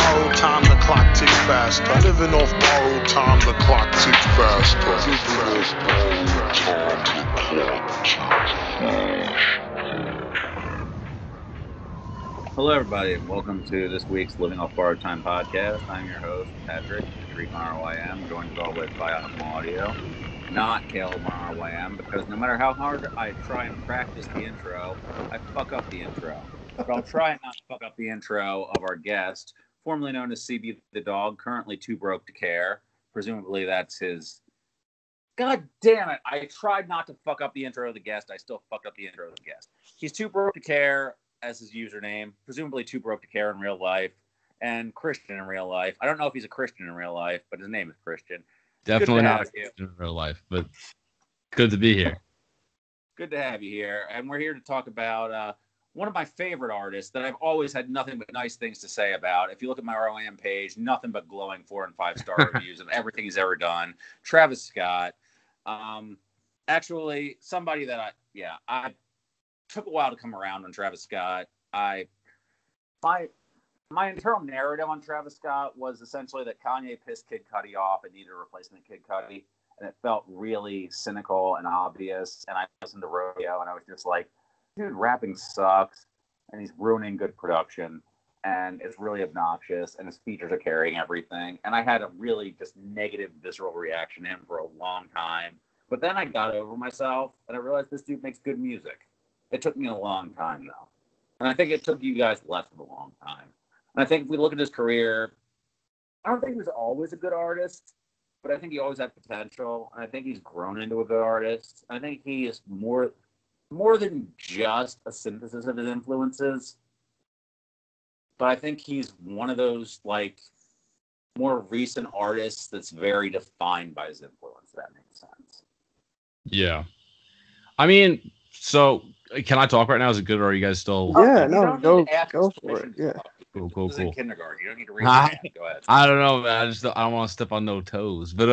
borrowed time, the clock ticks faster. Living off borrowed time, the clock ticks faster. Hello, everybody, and welcome to this week's Living Off Borrowed Time podcast. I'm your host, Patrique, Patrique on R.I.M., joined as always by OptimalAudio, not Caleb on R.Y.M., because no matter how hard I try and practice the intro, I fuck up the intro. But I'll try not to fuck up the intro of our guest, formerly known as CB the Dog, currently TooBrokeToCare. Presumably that's his... God damn it, I tried not to fuck up the intro of the guest. I still fucked up the intro of the guest. He's TooBrokeToCare as his username, presumably TooBrokeToCare in real life, and Christian in real life. I don't know if he's a Christian in real life, but his name is Christian. Definitely not in real life, but good to be here. Good to have you here. And we're here to talk about one of my favorite artists that I've always had nothing but nice things to say about. If you look at my ROM page, nothing but glowing 4- and 5-star reviews of everything he's ever done. Travis Scott. Actually, somebody that I took a while to come around on Travis Scott. My internal narrative on Travis Scott was essentially that Kanye pissed Kid Cudi off and needed a replacement Kid Cudi, and it felt really cynical and obvious. And I listened to Rodeo, and I was just like, dude, rapping sucks, and he's ruining good production, and it's really obnoxious, and his features are carrying everything. And I had a really just negative, visceral reaction to him for a long time. But then I got over myself, and I realized this dude makes good music. It took me a long time, though. And I think it took you guys less of a long time. And I think if we look at his career, I don't think he was always a good artist, but I think he always had potential. And I think he's grown into a good artist. I think he is more than just a synthesis of his influences. But I think he's one of those, like, more recent artists that's very defined by his influence, if that makes sense. Yeah. I mean, so can I talk right now? Is it good, or are you guys still? Yeah, no, go for it. Yeah. Cool. This is in kindergarten. You don't need to raise your hand. Go ahead. I don't know, man. I don't want to step on no toes. But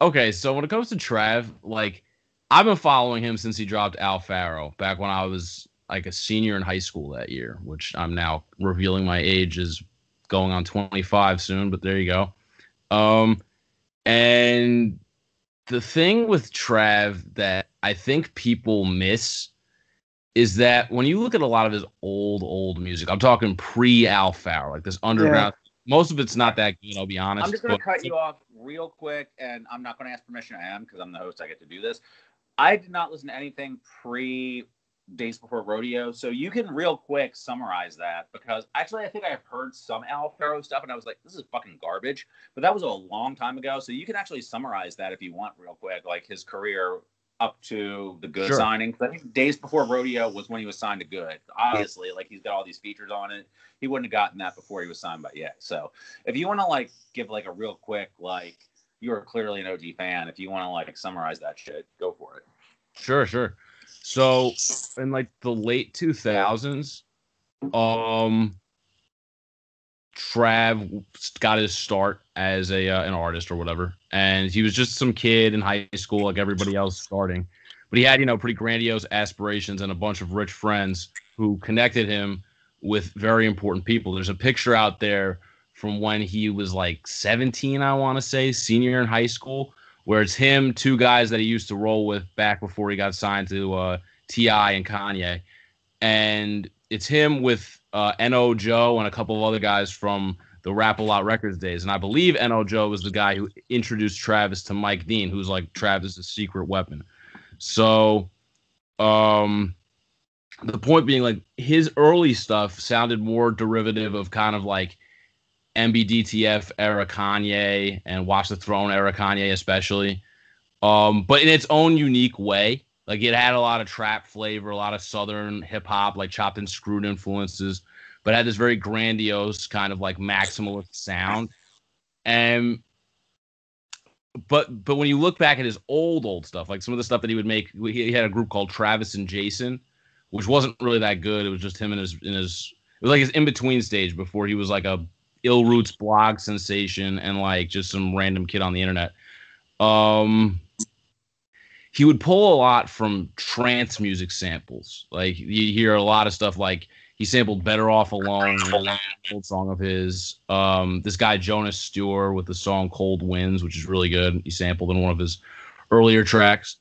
okay. So when it comes to Trav, like, I've been following him since he dropped Pharaoh back when I was like a senior in high school that year, which I'm now revealing my age is going on 25 soon. But there you go. And the thing with Trav that I think people miss is that when you look at a lot of his old music, I'm talking pre-Pharaoh, like this underground, most of it's not that good, I'll be honest. I'm just going to cut you off real quick, and I'm not going to ask permission. I am, because I'm the host. I get to do this. I did not listen to anything pre-Days Before Rodeo, so you can real quick summarize that, because actually I think I've heard some Pharaoh stuff, and I was like, this is fucking garbage, but that was a long time ago, so you can actually summarize that if you want real quick, like his career up to the Good signing. I think Days Before Rodeo was when he was signed to Good. Obviously, like, he's got all these features on it. He wouldn't have gotten that before he was signed by Ye. So if you want to, like, give, like, a real quick, like, you're clearly an OG fan. If you want to, like, summarize that shit, go for it. Sure. So in, like, the late 2000s, Trav got his start as an artist or whatever, and he was just some kid in high school like everybody else starting, but he had pretty grandiose aspirations and a bunch of rich friends who connected him with very important people. There's a picture out there from when he was like 17, I want to say, senior in high school, where it's him, two guys that he used to roll with back before he got signed to T.I. and Kanye, and it's him with N.O. Joe and a couple of other guys from the Rap A Lot Records days. And I believe N.O. Joe was the guy who introduced Travis to Mike Dean, who's like Travis's secret weapon. So the point being, like, his early stuff sounded more derivative of kind of like MBDTF era Kanye and Watch the Throne era Kanye especially. But in its own unique way. Like, it had a lot of trap flavor, a lot of southern hip hop, like chopped and screwed influences, but had this very grandiose kind of like maximalist sound. And but when you look back at his old stuff, like some of the stuff that he would make, he had a group called Travis and Jason, which wasn't really that good. It was just him in his it was like his in between stage before he was like a Ill Roots blog sensation and like just some random kid on the internet. He would pull a lot from trance music samples. Like, you hear a lot of stuff like He sampled "Better Off Alone," an old song of his. This guy Jonas Stewart with the song "Cold Winds," which is really good. He sampled in one of his earlier tracks.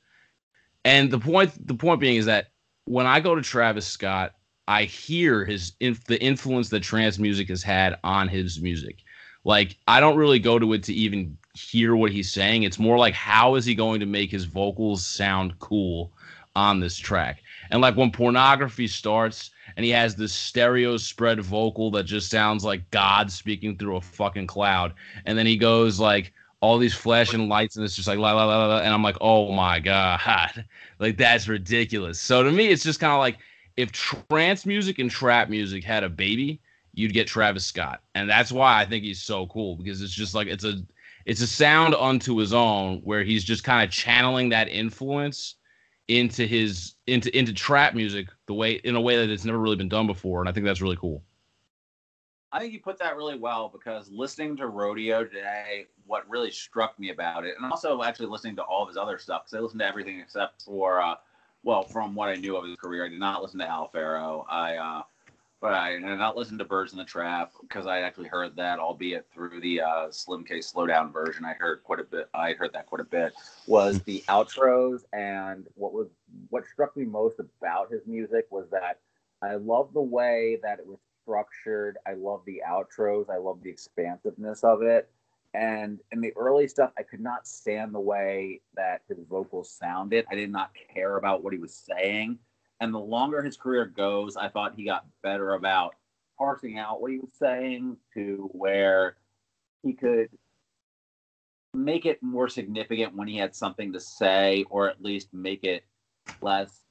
And the point being is that when I go to Travis Scott, I hear the influence that trance music has had on his music. Like, I don't really go to it to even hear what he's saying. It's more like, how is he going to make his vocals sound cool on this track? And like when Pornography starts and he has this stereo spread vocal that just sounds like God speaking through a fucking cloud, and then he goes like all these flashing lights and it's just like la la la la, and I'm like, oh my god, like that's ridiculous. So to me, it's just kind of like if trance music and trap music had a baby, you'd get Travis Scott, and that's why I think he's so cool, because it's just like it's a sound unto his own where he's just kind of channeling that influence into trap music in a way that it's never really been done before, and I think that's really cool. I think you put that really well, because listening to Rodeo today, what really struck me about it, and also actually listening to all of his other stuff, because I listened to everything except for, from what I knew of his career, I did not listen to Al Pharaoh. But I did not listen to Birds in the Trap, because I actually heard that, albeit through the Slim K Slowdown version. I heard that quite a bit. Was the outros, and what struck me most about his music was that I love the way that it was structured. I love the outros. I love the expansiveness of it. And in the early stuff, I could not stand the way that his vocals sounded. I did not care about what he was saying. And the longer his career goes, I thought he got better about parsing out what he was saying to where he could make it more significant when he had something to say, or at least make it less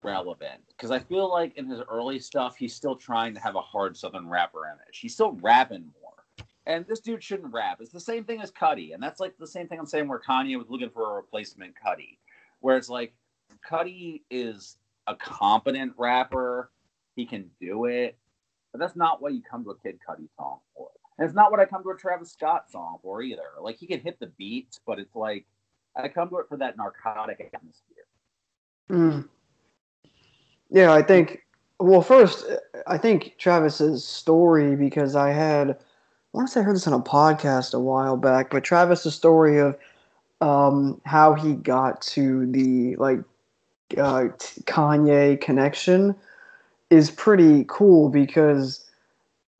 relevant. Because I feel like in his early stuff, he's still trying to have a hard Southern rapper image. He's still rapping more. And this dude shouldn't rap. It's the same thing as Cudi. And that's like the same thing I'm saying where Kanye was looking for a replacement Cudi. Where it's like, Cudi is a competent rapper, he can do it, but that's not what you come to a Kid Cudi song for. And it's not what I come to a Travis Scott song for either. Like, he can hit the beats, but it's like, I come to it for that narcotic atmosphere. Yeah, I think Travis's story, because I want to say I heard this on a podcast a while back, but Travis's story of how he got to the Kanye connection is pretty cool, because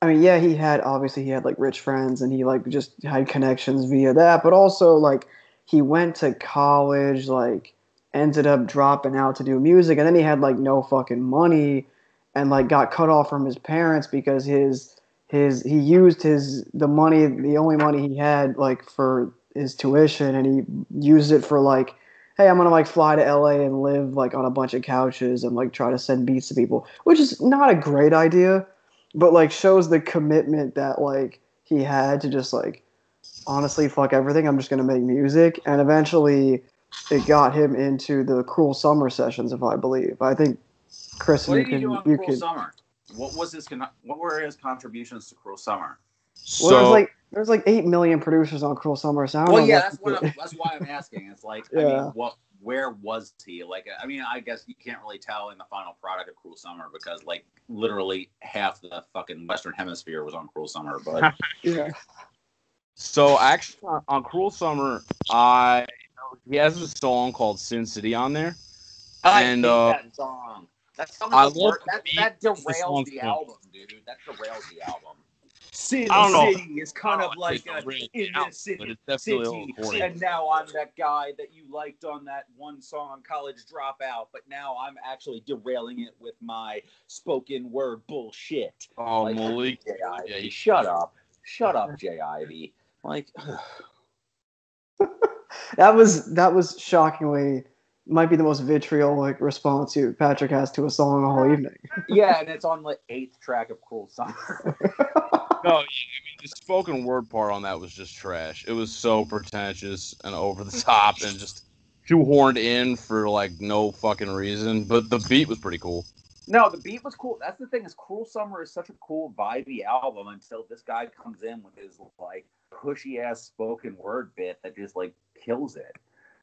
I mean, yeah, he had like rich friends and he like just had connections via that, but also like he went to college, like ended up dropping out to do music, and then he had like no fucking money and like got cut off from his parents because he used the only money he had like for his tuition, and he used it for like, hey, I'm gonna like fly to LA and live like on a bunch of couches and like try to send beats to people, which is not a great idea, but like shows the commitment that like he had to just like, honestly, fuck everything, I'm just gonna make music. And eventually it got him into the Cruel Summer sessions, if I believe. I think Chris, what did he do on Cruel Summer? What were his contributions to Cruel Summer? Well, there's like 8 million producers on Cruel Summer. So that's why I'm asking. It's like, yeah. I mean, where was he? Like, I mean, I guess you can't really tell in the final product of Cruel Summer, because like literally half the fucking Western Hemisphere was on Cruel Summer. But yeah. So actually, on Cruel Summer, he has a song called Sin City on there. I hate that song. That song that derails the album, dude. That derails the album. Sin City is kind of like in this city, and now I'm that guy that you liked on that one song, College Dropout, but now I'm actually derailing it with my spoken word bullshit. Oh, like, Malik. Yeah, shut up, J. Ivy. Like, that was shockingly might be the most vitriolic response Patrick has to a song all evening. Yeah, and it's on the 8th track of Cruel Summer. No, I mean, the spoken word part on that was just trash. It was so pretentious and over the top and just shoehorned in for like no fucking reason. But the beat was pretty cool. No, the beat was cool. That's the thing, is Cruel Summer is such a cool vibey album until this guy comes in with his like pushy ass spoken word bit that just like kills it.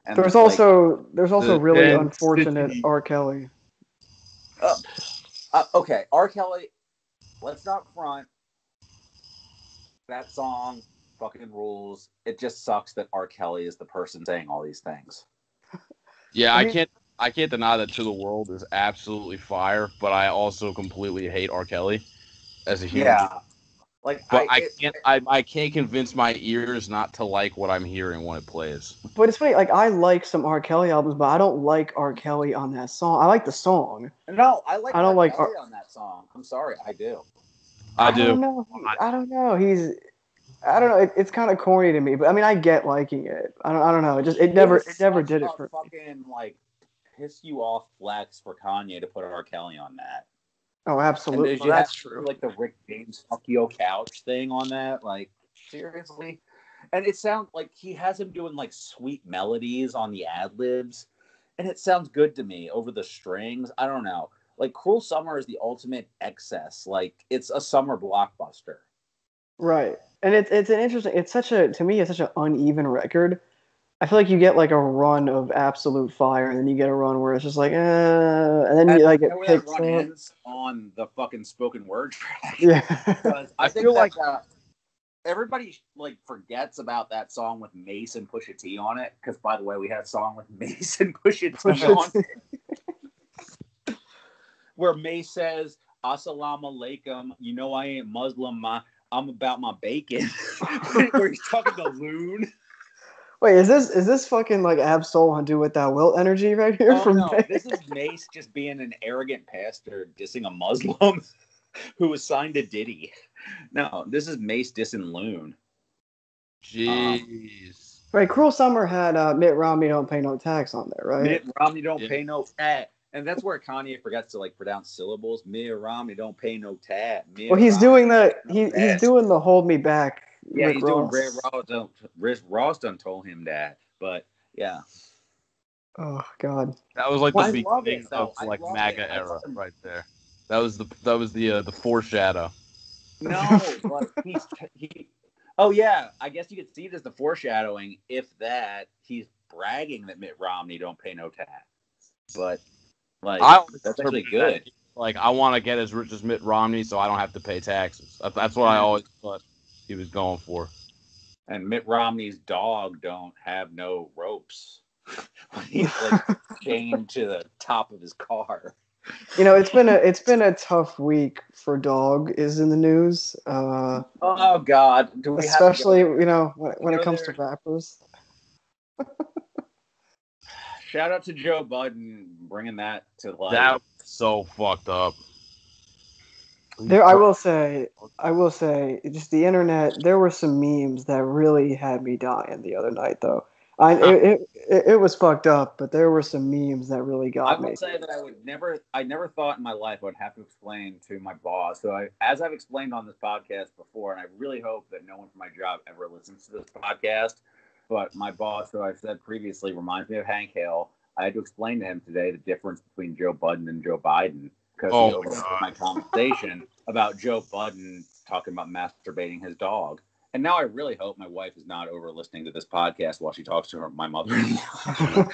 And there's also really unfortunate R. Kelly. Okay, R. Kelly. let's not front. That song fucking rules. It just sucks that R. Kelly is the person saying all these things. Yeah, I can't deny that To the World is absolutely fire, but I also completely hate R. Kelly as a human. Yeah. Like, But I can't convince my ears not to like what I'm hearing when it plays. But it's funny, like I like some R. Kelly albums, but I don't like R. Kelly on that song. I like the song. No, I like I don't R. like Kelly on that song. I'm sorry, I do. I do. I don't know. I don't know. It's kind of corny to me, but I mean, I get liking it. I don't know. It never did it for me. Fucking like piss you off flex for Kanye to put R. Kelly on that. Oh, absolutely. And that's true. Like the Rick James "fuck your couch" thing on that. Like seriously, and it sounds like he has him doing like sweet melodies on the ad libs, and it sounds good to me over the strings. I don't know. Like "Cruel Summer" is the ultimate excess. Like it's a summer blockbuster. Right. And it's an interesting. To me, it's such an uneven record. I feel like you get like a run of absolute fire, and then you get a run where it's just like, and then you like get picked that run ends on the fucking spoken word track. Yeah. I feel like everybody like forgets about that song with Mace and Pusha T on it. Because by the way, we had a song with Mace and Pusha T on it, where Mace says, "Assalamu alaikum. You know I ain't Muslim. I'm about my bacon." Where he's talking to Loon. Wait, is this fucking like Ab-Soul and Do What Thou Wilt energy right here? Oh, no, this is Mace just being an arrogant pastor dissing a Muslim who was signed to Diddy. No, this is Mace dissing Loon. Jeez. Right, Cruel Summer had Mitt Romney Don't Pay No Tax on there, right? Mitt Romney don't pay no tax. And that's where Kanye forgets to like pronounce syllables. Mitt Romney don't pay no tax. Well, he's doing he's doing the Hold Me Back. Yeah, Rick he's Ross. doing Rick Ross done told him that. But yeah. Oh God. That was like the beginning it, of like MAGA era right there. That was the foreshadow. No, but oh yeah, I guess you could see it as the foreshadowing. If that, he's bragging that Mitt Romney don't pay no tax. But like that's actually good. Like I want to get as rich as Mitt Romney, so I don't have to pay taxes. That's what I always thought he was going for. And Mitt Romney's dog don't have no ropes. He's like chained to the top of his car. You know, it's been a tough week for Dog is in the news. Oh God, especially when it comes to rappers. Shout out to Joe Budden bringing that to life. That was so fucked up. I will say, just the internet. There were some memes that really had me dying the other night, though. It was fucked up, but there were some memes that really got me. I will say that I never thought in my life I would have to explain to my boss. So as I've explained on this podcast before, and I really hope that no one from my job ever listens to this podcast, but my boss, who I've said previously, reminds me of Hank Hill. I had to explain to him today the difference between Joe Budden and Joe Biden because he overheard my conversation about Joe Budden talking about masturbating his dog. And now I really hope my wife is not over listening to this podcast while she talks to my mother-in-law.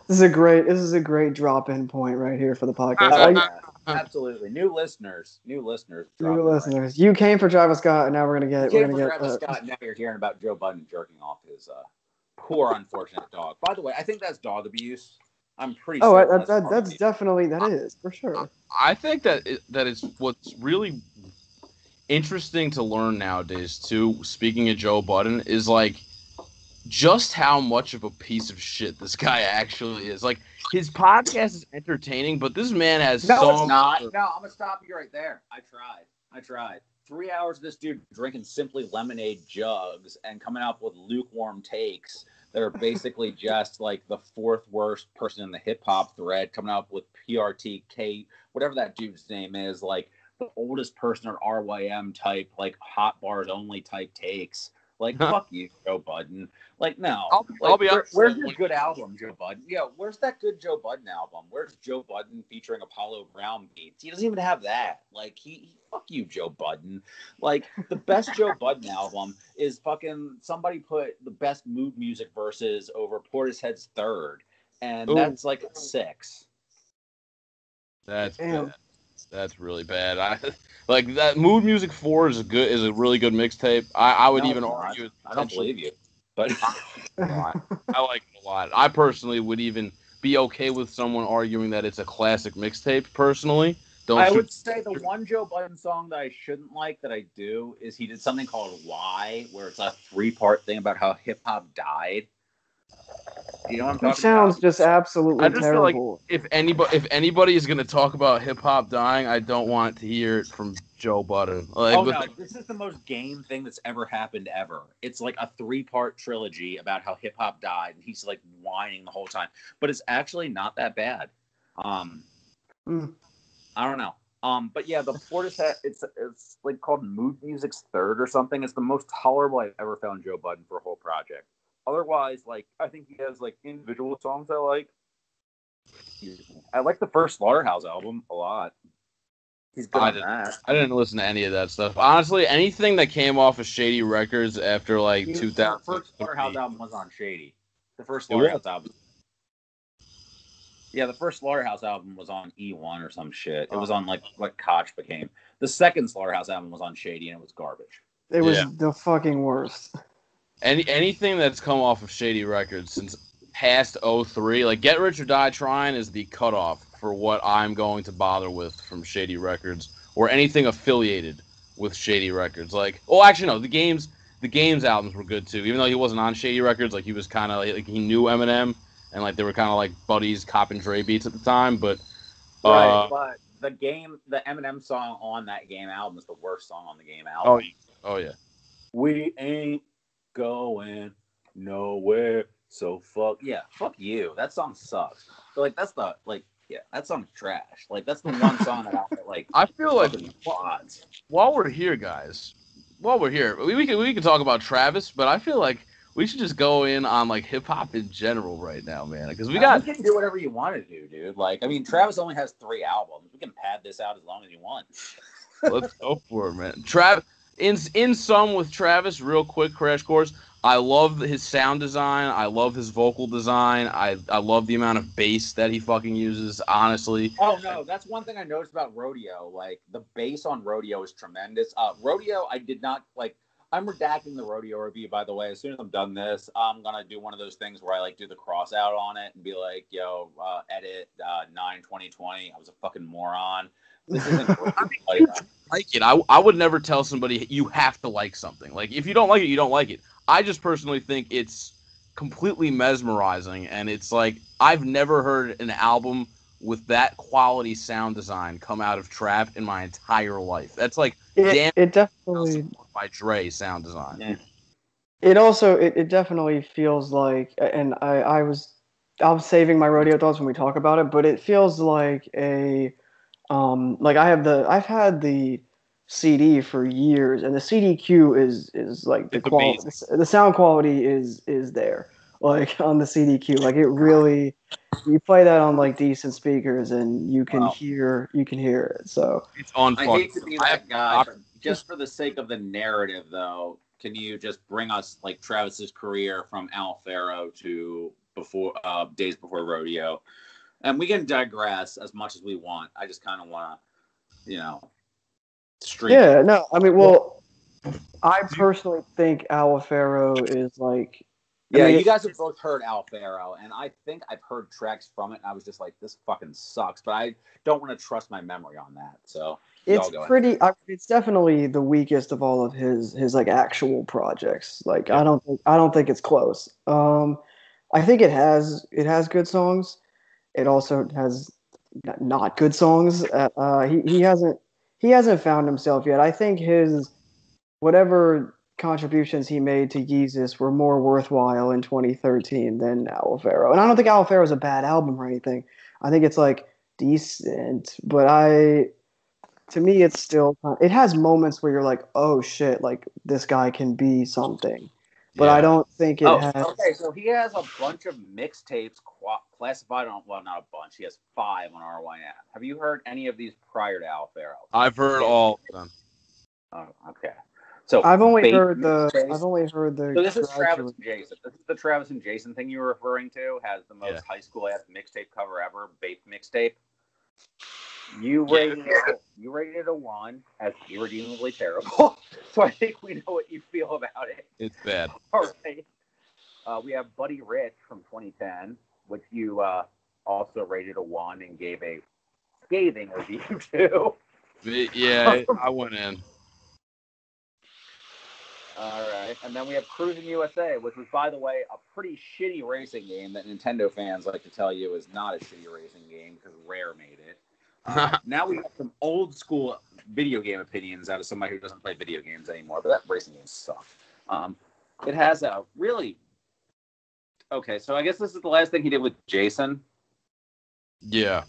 This is a great drop-in point right here for the podcast. Absolutely, new listeners. You came for Travis Scott, and now we're gonna get Travis Scott. Now you're hearing about Joe Budden jerking off his poor unfortunate dog. By the way, I think that's dog abuse. I'm pretty sure. Oh, that's definitely that is for sure. I think that is what's really interesting to learn nowadays too. Speaking of Joe Budden, is like just how much of a piece of shit this guy actually is. Like his podcast is entertaining, but this man has it's not. No, I'm gonna stop you right there. I tried. 3 hours of this dude drinking simply lemonade jugs and coming up with lukewarm takes that are basically just like the fourth worst person in the hip hop thread, coming up with PRTK, whatever that dude's name is, like the oldest person or RYM type, like hot bars only type takes. Like, fuck you, Joe Budden. Like, no. I'll be honest. Where's your good album, Joe Budden? Yeah, where's that good Joe Budden album? Where's Joe Budden featuring Apollo Brown beats? He doesn't even have that. Like, fuck you, Joe Budden. Like, the best Joe Budden album is fucking somebody put the best mood music verses over Portishead's Third. And that's like a 6. That's bad. That's really bad. I like that. Mood Music 4 is a really good mixtape. I would No, even it's argue. not. I don't believe you, but I like it a lot. I personally would even be okay with someone arguing that it's a classic mixtape. Personally, don't I shoot. would say the one Joe Budden song that I shouldn't like that I do is he did something called Why, where it's a 3-part thing about how hip hop died. You know what I'm Which talking sounds about? just absolutely I just feel like terrible. if anybody is gonna talk about hip hop dying, I don't want to hear it from Joe Budden. Like, Oh no, this is the most game thing that's ever happened ever. It's like a 3-part trilogy about how hip hop died, and he's like whining the whole time. But it's actually not that bad. I don't know. But yeah, the Portishead, it's like called Mood Music's Third or something. It's the most tolerable I've ever found Joe Budden for a whole project. Otherwise, like I think he has like individual songs I like. I like the first Slaughterhouse album a lot. He's good on that. I didn't listen to any of that stuff. Honestly, anything that came off of Shady Records after like The 2000. first Slaughterhouse album was on Shady. The first Slaughterhouse album. Yeah, the first Slaughterhouse album was on E1 or some shit. It was on like what Koch became. The second Slaughterhouse album was on Shady, and it was garbage. It was the fucking worst. Anything that's come off of Shady Records since past 03, like Get Rich or Die Trying is the cutoff for what I'm going to bother with from Shady Records or anything affiliated with Shady Records. Like, oh, actually no, the games albums were good too. Even though he wasn't on Shady Records, like he was kind of like he knew Eminem and like they were kind of like buddies, copping Dre beats at the time. But but the Eminem song on that Game album is the worst song on the Game album. Oh yeah. We ain't going nowhere. So fuck you. That song sucks. But like that's that song's trash. Like that's the one song that I feel like quads. While we're here, guys, we can talk about Travis, but I feel like we should just go in on like hip hop in general right now, man, because we can do whatever you want to do, dude. Like, I mean, Travis only has 3 albums. We can pad this out as long as you want. Let's go for it, man. In sum with Travis, real quick crash course. I love his sound design. I love his vocal design. I love the amount of bass that he fucking uses, honestly. Oh, no. That's one thing I noticed about Rodeo. Like, the bass on Rodeo is tremendous. Rodeo, I did not, like, I'm redacting the Rodeo review, by the way. As soon as I'm done this, I'm going to do one of those things where I, like, do the cross out on it and be like, yo, edit 9/20/20. I was a fucking moron. This isn't like it. I would never tell somebody you have to like something. Like, if you don't like it, you don't like it. I just personally think it's completely mesmerizing, and it's like I've never heard an album with that quality sound design come out of trap in my entire life. That's like it definitely by Dre sound design. Yeah. It definitely feels like, and I'm saving my Rodeo thoughts when we talk about it, but it feels like like I've had the CD for years, and the CDQ is like the quality, the sound quality is there, like on the CDQ. Like it really, you play that on like decent speakers, and you can hear it. So it's on. I hate to be that guy, but just for the sake of the narrative, though, can you just bring us like Travis's career from Al Pharaoh to before days before Rodeo? And we can digress as much as we want. I just kind of want to, stream. Yeah, no, I mean, well, I personally think Al Pharaoh is like. Yeah, you guys have both heard Al Pharaoh, and I think I've heard tracks from it, and I was just like, this fucking sucks. But I don't want to trust my memory on that. So it's it's definitely the weakest of all of his like actual projects. Like I don't think it's close. I think it has good songs. It also has not good songs. He hasn't found himself yet. I think his whatever contributions he made to Yeezus were more worthwhile in 2013 than Al Pharaoh. And I don't think Al Pharaoh is a bad album or anything. I think it's like decent, but to me it's still, it has moments where you're like, oh shit, like this guy can be something. But I don't think it has. Okay, so he has a bunch of mixtapes classified on, well, not a bunch. He has 5 on RYM. Have you heard any of these prior to Al Pharaoh? I've heard all of them. Oh, okay. So I've only heard the. So this is Travis and Jason. This is the Travis and Jason thing you were referring to. Has the most high school ass mixtape cover ever. Bape mixtape. You rated a 1 as irredeemably terrible. So I think we know what you feel about it. It's bad. All right. We have Buddy Rich from 2010, which you also rated a 1 and gave a scathing review to. Yeah, I went in. All right. And then we have Cruis'n USA, which was, by the way, a pretty shitty racing game that Nintendo fans like to tell you is not a shitty racing game because Rare made it. Now we have some old school video game opinions out of somebody who doesn't play video games anymore, but that racing game sucks. It has a really... Okay, so I guess this is the last thing he did with Jason. Yeah.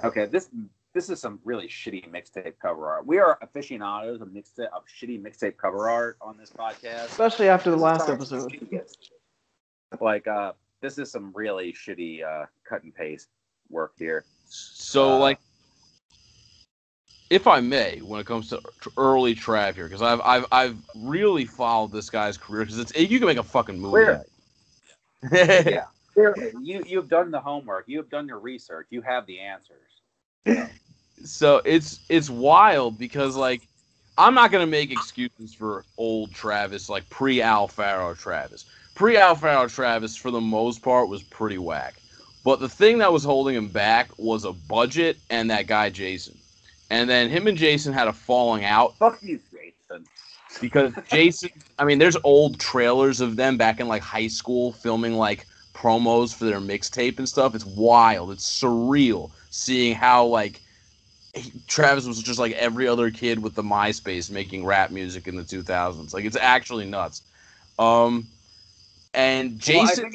Okay, this is some really shitty mixtape cover art. We are aficionados of shitty mixtape cover art on this podcast, especially after the last episode. Like, this is some really shitty cut and paste work here. So, like, if I may, when it comes to early Trav here, because I've really followed this guy's career, because you can make a fucking movie. Yeah, you've done the homework, you've done your research, you have the answers. So it's wild because, like, I'm not gonna make excuses for old Travis, like pre-Al Pharaoh Travis. Pre-Al Pharaoh Travis, for the most part, was pretty whack. But the thing that was holding him back was a budget and that guy Jason. And then him and Jason had a falling out. Fuck you, Jason. Because Jason, I mean, there's old trailers of them back in, like, high school filming, like, promos for their mixtape and stuff. It's wild. It's surreal seeing how, like, Travis was just like every other kid with the MySpace making rap music in the 2000s. Like, it's actually nuts. And Jason, well, I think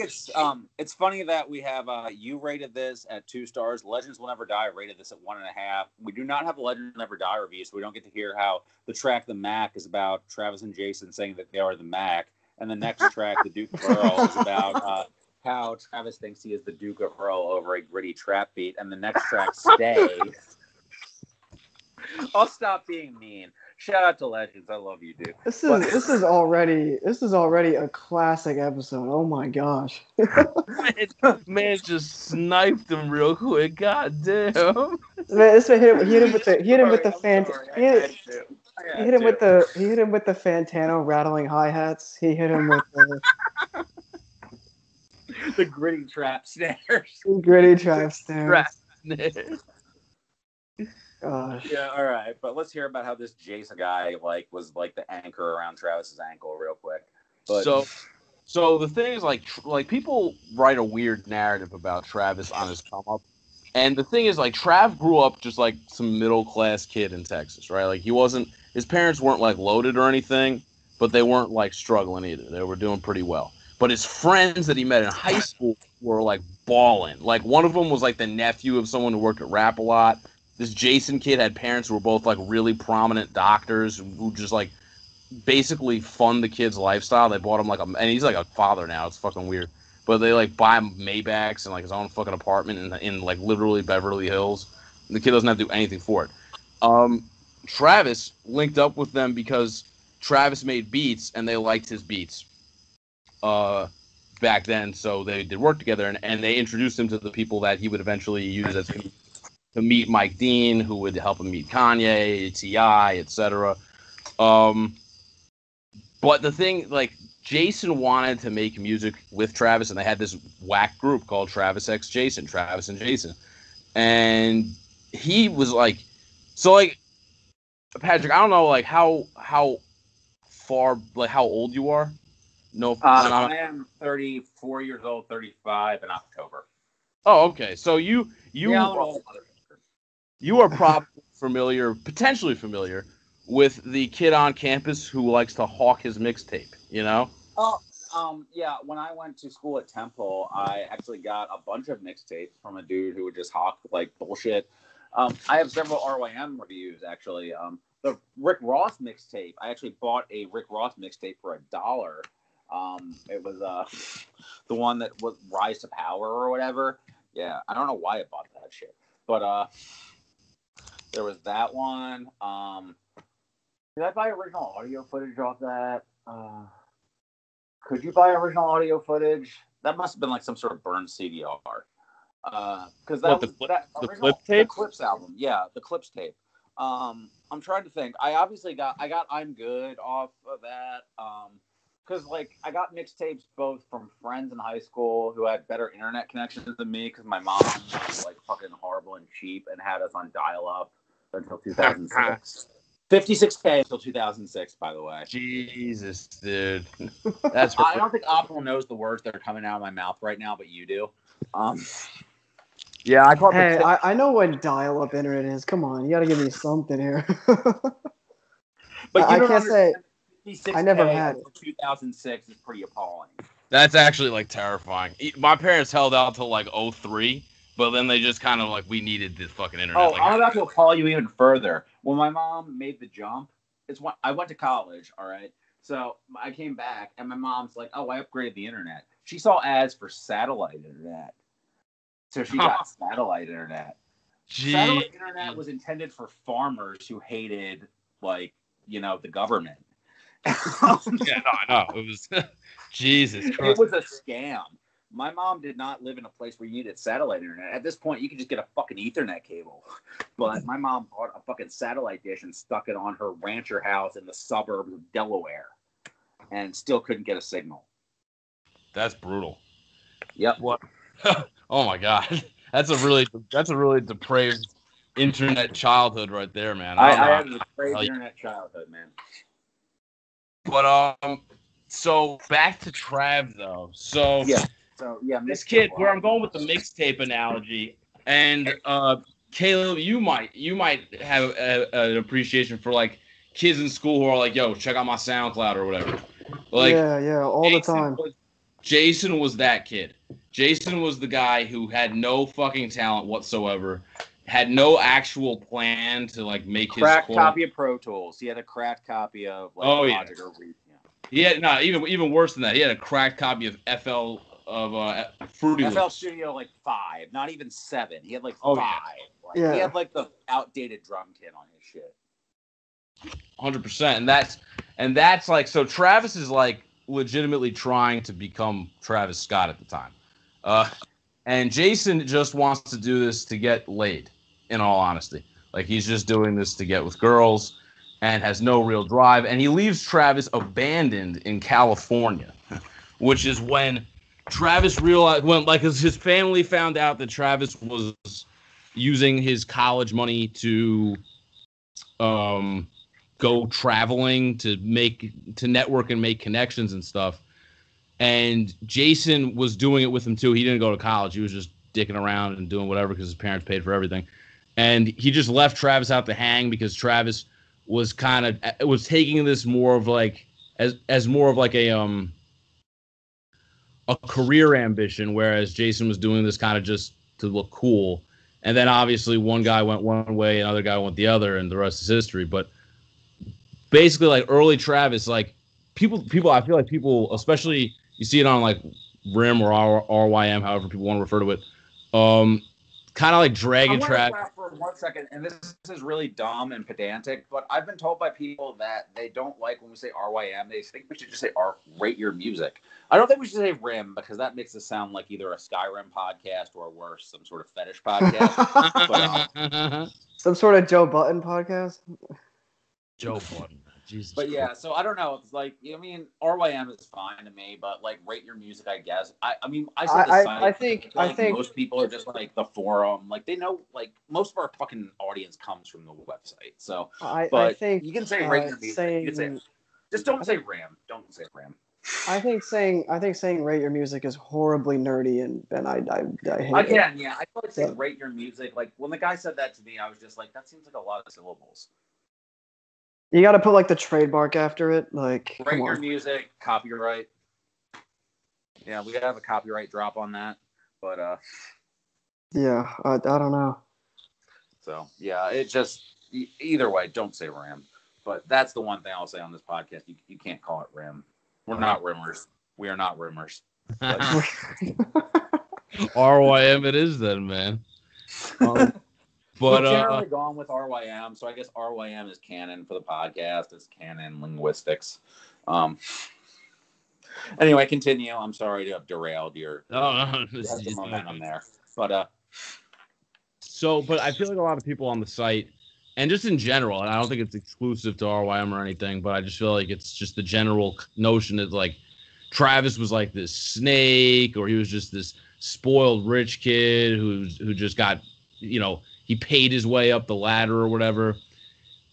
it's funny that we have you rated this at 2 stars. Legends Will Never Die rated this at 1.5. We do not have a Legends Will Never Die review, so we don't get to hear how the track The Mac is about Travis and Jason saying that they are the Mac, and the next track, The Duke of Earl, is about how Travis thinks he is the Duke of Earl over a gritty trap beat, and the next track, Stay. I'll stop being mean. Shout out to Legends. I love you, dude. This is already a classic episode. Oh my gosh. man just sniped him real quick. God damn. This man hit him with the Fantano rattling hi-hats. He hit him with the gritty trap snares. Gritty trap snares. Gosh. Yeah, all right, but let's hear about how this Jason guy was the anchor around Travis's ankle real quick. But so the thing is, like people write a weird narrative about Travis on his come up, and the thing is, like, Trav grew up just like some middle class kid in Texas, right? Like, his parents weren't like loaded or anything, but they weren't like struggling either. They were doing pretty well. But his friends that he met in high school were like balling. Like, one of them was like the nephew of someone who worked at Rap-A-Lot. This Jason kid had parents who were both like really prominent doctors who just like basically fund the kid's lifestyle. They bought him and he's like a father now. It's fucking weird. But they like buy him Maybachs and like his own fucking apartment in like literally Beverly Hills. And the kid doesn't have to do anything for it. Travis linked up with them because Travis made beats and they liked his beats back then. So they did work together and they introduced him to the people that he would eventually use as to meet Mike Dean, who would help him meet Kanye, T.I., etc. But the thing, like, Jason wanted to make music with Travis, and they had this whack group called Travis X Jason, Travis and Jason. And he was like, so, like, Patrick, I don't know, like, how far, like, how old you are? No, I am 34 years old, 35 in October. Oh, okay. So you are probably potentially familiar with the kid on campus who likes to hawk his mixtape, you know? Oh, yeah. When I went to school at Temple, I actually got a bunch of mixtapes from a dude who would just hawk like bullshit. I have several RYM reviews actually. The Rick Ross mixtape. I actually bought a Rick Ross mixtape for $1. It was the one that was Rise to Power or whatever. Yeah, I don't know why I bought that shit, but there was that one. Did I buy original audio footage off that? Could you buy original audio footage? That must have been like some sort of burned CDR. Because the Clip tape? The Clips album, yeah, the Clips tape. I'm trying to think. I obviously got I'm Good off of that. Because like I got mixtapes both from friends in high school who had better internet connections than me, because my mom was like fucking horrible and cheap and had us on dial-up until 2006. 56K until 2006, by the way. Jesus, dude. That's I don't think Optimal knows the words that are coming out of my mouth right now, but you do. Yeah, I caught Hey, I know what dial-up internet is. Come on, you got to give me something here. But I can't say 56K I never had it. 2006 is pretty appalling. That's actually like terrifying. My parents held out till like 03, but then they just kind of like, we needed this fucking internet. Oh, like, I'm about to appall you even further. When my mom made the jump, I went to college, all right? So I came back, and my mom's like, oh, I upgraded the internet. She saw ads for satellite internet. So she got satellite internet. Satellite internet was intended for farmers who hated, like, the government. Yeah, no, I know. It was Jesus Christ. It was a scam. My mom did not live in a place where you needed satellite internet. At this point, you could just get a fucking Ethernet cable. But my mom bought a fucking satellite dish and stuck it on her rancher house in the suburbs of Delaware, and still couldn't get a signal. That's brutal. Yep. What? Oh my God, that's a really depraved internet childhood right there, man. I had a depraved internet childhood, man. But so back to Trav though. So this kid, where I'm going with the mixtape analogy, and Caleb, you might have an appreciation for like kids in school who are like, yo, check out my SoundCloud or whatever. Like, yeah, all the time. Jason was that kid. Jason was the guy who had no fucking talent whatsoever, had no actual plan to like make cracked copy of Pro Tools. He had a cracked copy of Logic or Reap. He had even worse than that. He had a cracked copy of Fruity Loops. FL Studio 5, not even 7. He had 5. He had the outdated drum kit on his shit. 100%, and that's like, so Travis is like legitimately trying to become Travis Scott at the time, and Jason just wants to do this to get laid. In all honesty, like he's just doing this to get with girls, and has no real drive. And he leaves Travis abandoned in California, which is when Travis realized, because his family found out that Travis was using his college money to go traveling to network and make connections and stuff. And Jason was doing it with him too. He didn't go to college. He was just dicking around and doing whatever because his parents paid for everything. And he just left Travis out to hang because Travis was taking this more of like as more of like a career ambition, whereas Jason was doing this kind of just to look cool. And then obviously one guy went one way, another guy went the other, and the rest is history. But basically, like early Travis, like people, I feel like people, especially you see it on like RIM or RYM, however people want to refer to it, kind of like dragging Travis. For 1 second, and this is really dumb and pedantic, but I've been told by people that they don't like when we say RYM. They think we should just say rate your music. I don't think we should say RIM because that makes it sound like either a Skyrim podcast or worse, some sort of fetish podcast. But, some sort of Joe Button podcast. Joe Button. Jesus. But yeah, so I don't know. It's like, I mean, RYM is fine to me, but like rate your music, I guess. I said the site. I think most people are just like the forum. Like they know, like most of our fucking audience comes from the website. So, I think you can say rate your music. You can say, just don't say RAM. Don't say RAM. I think saying rate your music is horribly nerdy, and I hate it. Again, yeah, I feel like saying rate your music. Like when the guy said that to me, I was just like, that seems like a lot of syllables. You got to put like the trademark after it, like rate your music, copyright. Yeah, we gotta have a copyright drop on that, but yeah, I don't know. So yeah, it just either way, don't say RAM. But that's the one thing I'll say on this podcast: you can't call it RAM. We're not rimmers. We are not rimmers. RYM it is then, man. But we're generally gone with RYM, so I guess RYM is canon for the podcast. It's canon linguistics. Anyway, continue. I'm sorry to have derailed your momentum there. But but I feel like a lot of people on the site, and just in general, and I don't think it's exclusive to RYM or anything, but I just feel like it's just the general notion that like Travis was like this snake, or he was just this spoiled rich kid who just got, he paid his way up the ladder or whatever.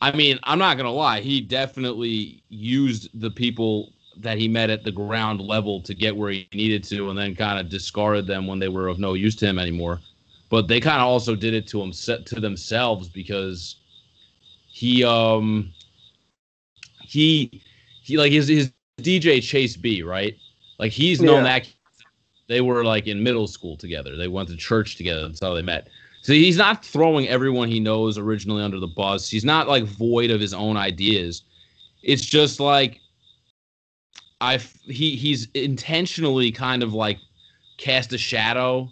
I mean, I'm not going to lie. He definitely used the people that he met at the ground level to get where he needed to, and then kind of discarded them when they were of no use to him anymore. But they kind of also did it to themselves, because he like his DJ Chase B, right? Like he's known that they were like in middle school together. They went to church together. That's how they met. So he's not throwing everyone he knows originally under the bus. He's not like void of his own ideas. It's just like he's intentionally kind of like cast a shadow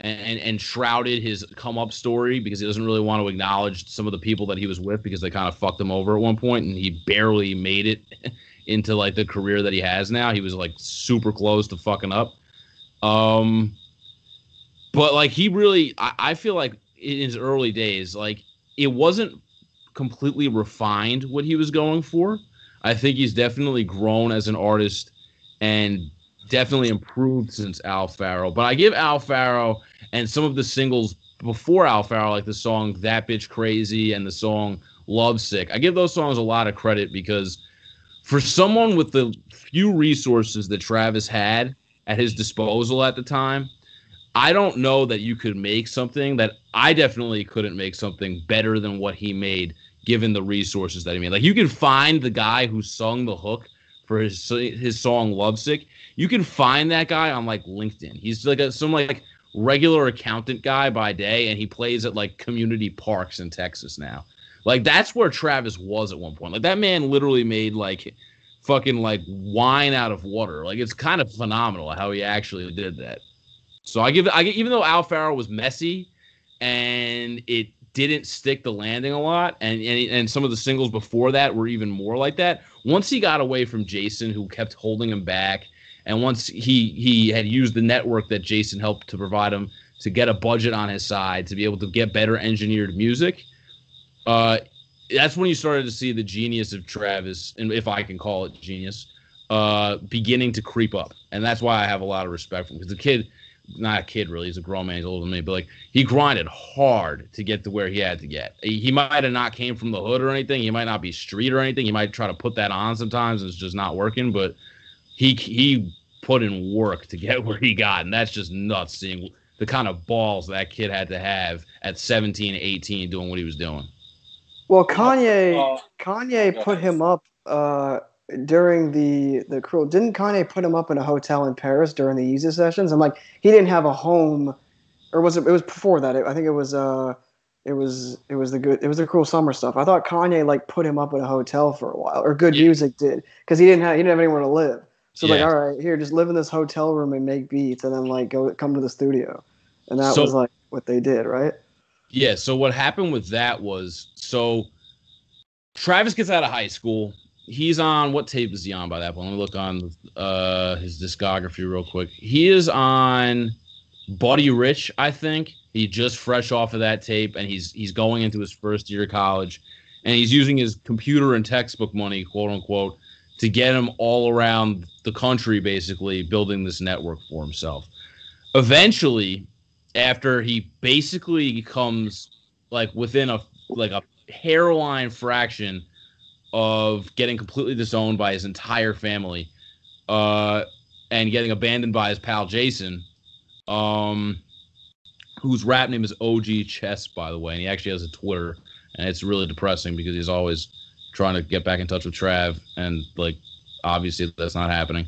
and shrouded his come up story, because he doesn't really want to acknowledge some of the people that he was with, because they kind of fucked him over at one point, and he barely made it into like the career that he has now. He was like super close to fucking up. But like he really, I feel like in his early days, like it wasn't completely refined what he was going for. I think he's definitely grown as an artist and definitely improved since Al Pharaoh. But I give Al Pharaoh and some of the singles before Al Pharaoh, like the song That Bitch Crazy and the song Lovesick, I give those songs a lot of credit, because for someone with the few resources that Travis had at his disposal at the time, I don't know that you could make something that I definitely couldn't make something better than what he made, given the resources that he made. Like you can find the guy who sung the hook for his song Lovesick. You can find that guy on like LinkedIn. He's like some like regular accountant guy by day, and he plays at like community parks in Texas now. Like that's where Travis was at one point. Like that man literally made like fucking like wine out of water. Like it's kind of phenomenal how he actually did that. So I give even though Al Pharaoh was messy and it didn't stick the landing a lot, and some of the singles before that were even more like that. Once he got away from Jason, who kept holding him back, and once he had used the network that Jason helped to provide him to get a budget on his side to be able to get better engineered music, that's when you started to see the genius of Travis, and if I can call it genius, beginning to creep up. And that's why I have a lot of respect for him, because the kid, not a kid really, he's a grown man, he's older than me, but like he grinded hard to get to where he had to get. He might have not came from the hood or anything, he might not be street or anything, he might try to put that on sometimes and it's just not working, but he put in work to get where he got, and that's just nuts, seeing the kind of balls that kid had to have at 17, 18 doing what he was doing. Well, Kanye put him up during the crew. Didn't Kanye put him up in a hotel in Paris during the Yeezus sessions? I'm like, he didn't have a home, or was it? It was before that. I think it was the Cruel Summer stuff. I thought Kanye like put him up in a hotel for a while, or Good Music did, because he didn't have anywhere to live. So like, all right, here, just live in this hotel room and make beats, and then like come to the studio, and that was like what they did, right? Yeah. So what happened with that was, so Travis gets out of high school. He's on, what tape is he on by that point? Let me look on his discography real quick. He is on Buddy Rich, I think. He just fresh off of that tape, and he's going into his first year of college, and he's using his computer and textbook money, quote unquote, to get him all around the country, basically building this network for himself. Eventually, after he basically becomes like within a hairline fraction of getting completely disowned by his entire family, and getting abandoned by his pal Jason, whose rap name is OG Chess, by the way, and he actually has a Twitter, and it's really depressing because he's always trying to get back in touch with Trav, and like obviously that's not happening.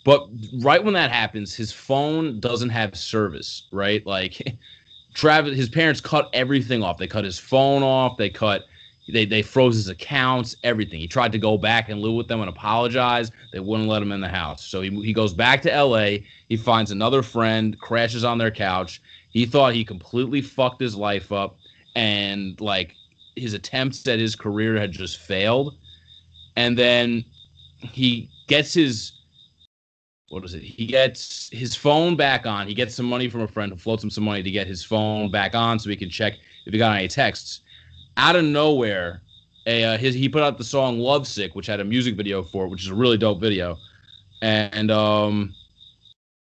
But right when that happens, his phone doesn't have service, right? Like Travis, his parents cut everything off. They cut his phone off. They froze his accounts, everything. He tried to go back and live with them and apologize. They wouldn't let him in the house. So he goes back to L.A. He finds another friend, crashes on their couch. He thought he completely fucked his life up, and like his attempts at his career had just failed. And then he gets his what is it? He gets his phone back on. He gets some money from a friend who floats him some money to get his phone back on so he can check if he got any texts. Out of nowhere, he put out the song Lovesick, which had a music video for it, which is a really dope video. And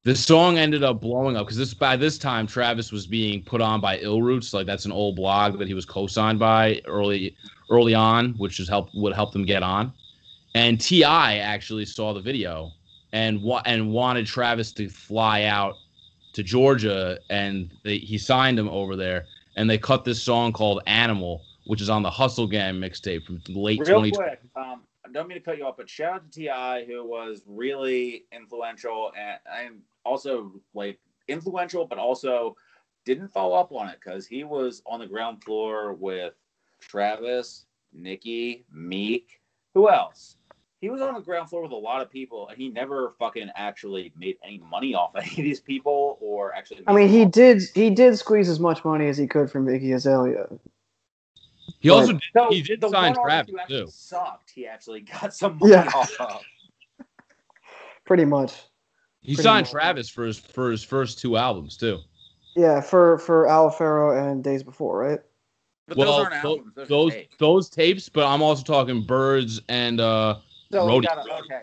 the song ended up blowing up because by this time Travis was being put on by Ill Roots, like that's an old blog that he was co-signed by early on, which would help them get on. And T.I. actually saw the video and wanted Travis to fly out to Georgia, and he signed him over there, and they cut this song called Animal, which is on the Hustle Gang mixtape from the late 2020. Real quick, I don't mean to cut you off, but shout out to T.I., who was really influential and also like influential, but also didn't follow up on it because he was on the ground floor with Travis, Nicki, Meek. Who else? He was on the ground floor with a lot of people, and he never fucking actually made any money off any of these people, or actually. I mean, he did squeeze as much money as he could from Iggy Azalea. He also did sign Travis too. Sucked. He actually got some money off of. Pretty much. He signed Travis for his first 2 albums too. Yeah, for Pharaoh and Days Before, right? But those aren't albums. Those tapes. But I'm also talking Birds and Rodeo.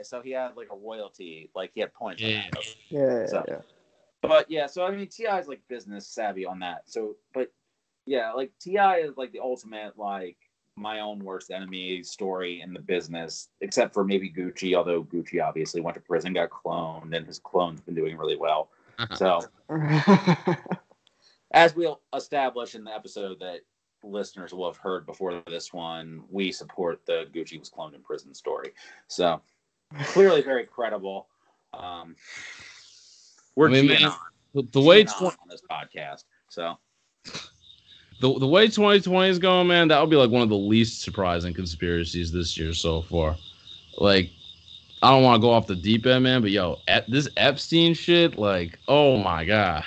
So he had like a royalty, like he had points. Yeah. But yeah, so I mean, T.I. is like business savvy on that. So, but yeah, like T.I. is like the ultimate like my own worst enemy story in the business, except for maybe Gucci. Although Gucci obviously went to prison, got cloned, and his clone's been doing really well. So, as we'll establish in the episode that listeners will have heard before this one, we support the Gucci was cloned in prison story. So clearly very credible. We're the way it's on this podcast. So the way 2020 is going, man, that would be like one of the least surprising conspiracies this year so far. Like, I don't want to go off the deep end, man, but yo, this Epstein shit, like, oh my god.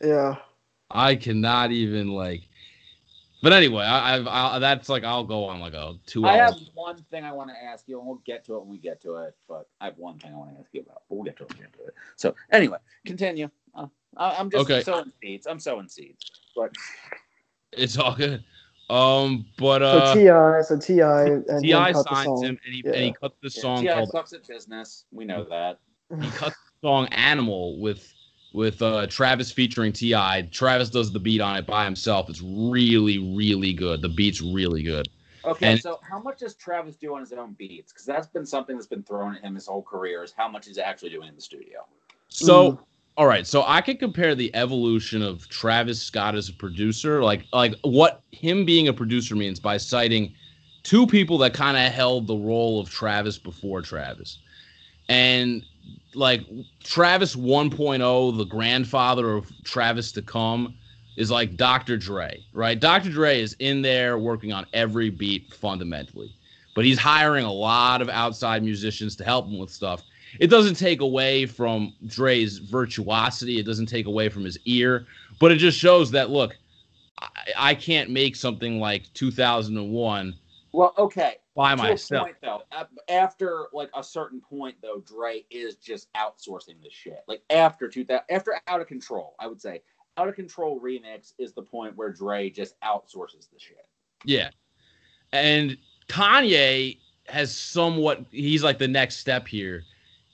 Yeah. I cannot even like. But anyway, that's like I'll go on like a 2 hours. I have one thing I want to ask you, and we'll get to it when we get to it. But I have one thing I want to ask you about, but we'll get to it when we get to it. So anyway, continue. I'm just sowing seeds. I'm sowing seeds, but it's all good. So T.I. and T.I. cut signs him, and he cut the song T.I. called. sucks at business. We know that. He cut the song Animal with Travis featuring T.I. Travis does the beat on it by himself. It's really, really good. The beat's really good. Okay, so how much does Travis do on his own beats? Because that's been something that's been thrown at him his whole career, is how much he's actually doing in the studio. So, all right, so I could compare the evolution of Travis Scott as a producer, like what him being a producer means by citing 2 people that kind of held the role of Travis before Travis. And like Travis 1.0, the grandfather of Travis to come, is like Dr. Dre, right? Dr. Dre is in there working on every beat fundamentally, but he's hiring a lot of outside musicians to help him with stuff. It doesn't take away from Dre's virtuosity. It doesn't take away from his ear, but it just shows that, look, I can't make something like 2001. Well, okay. By myself. Point, though, after like a certain point, though, Dre is just outsourcing this shit. Like after Out of Control, I would say Out of Control remix is the point where Dre just outsources the shit. Yeah, and Kanye has he's like the next step here,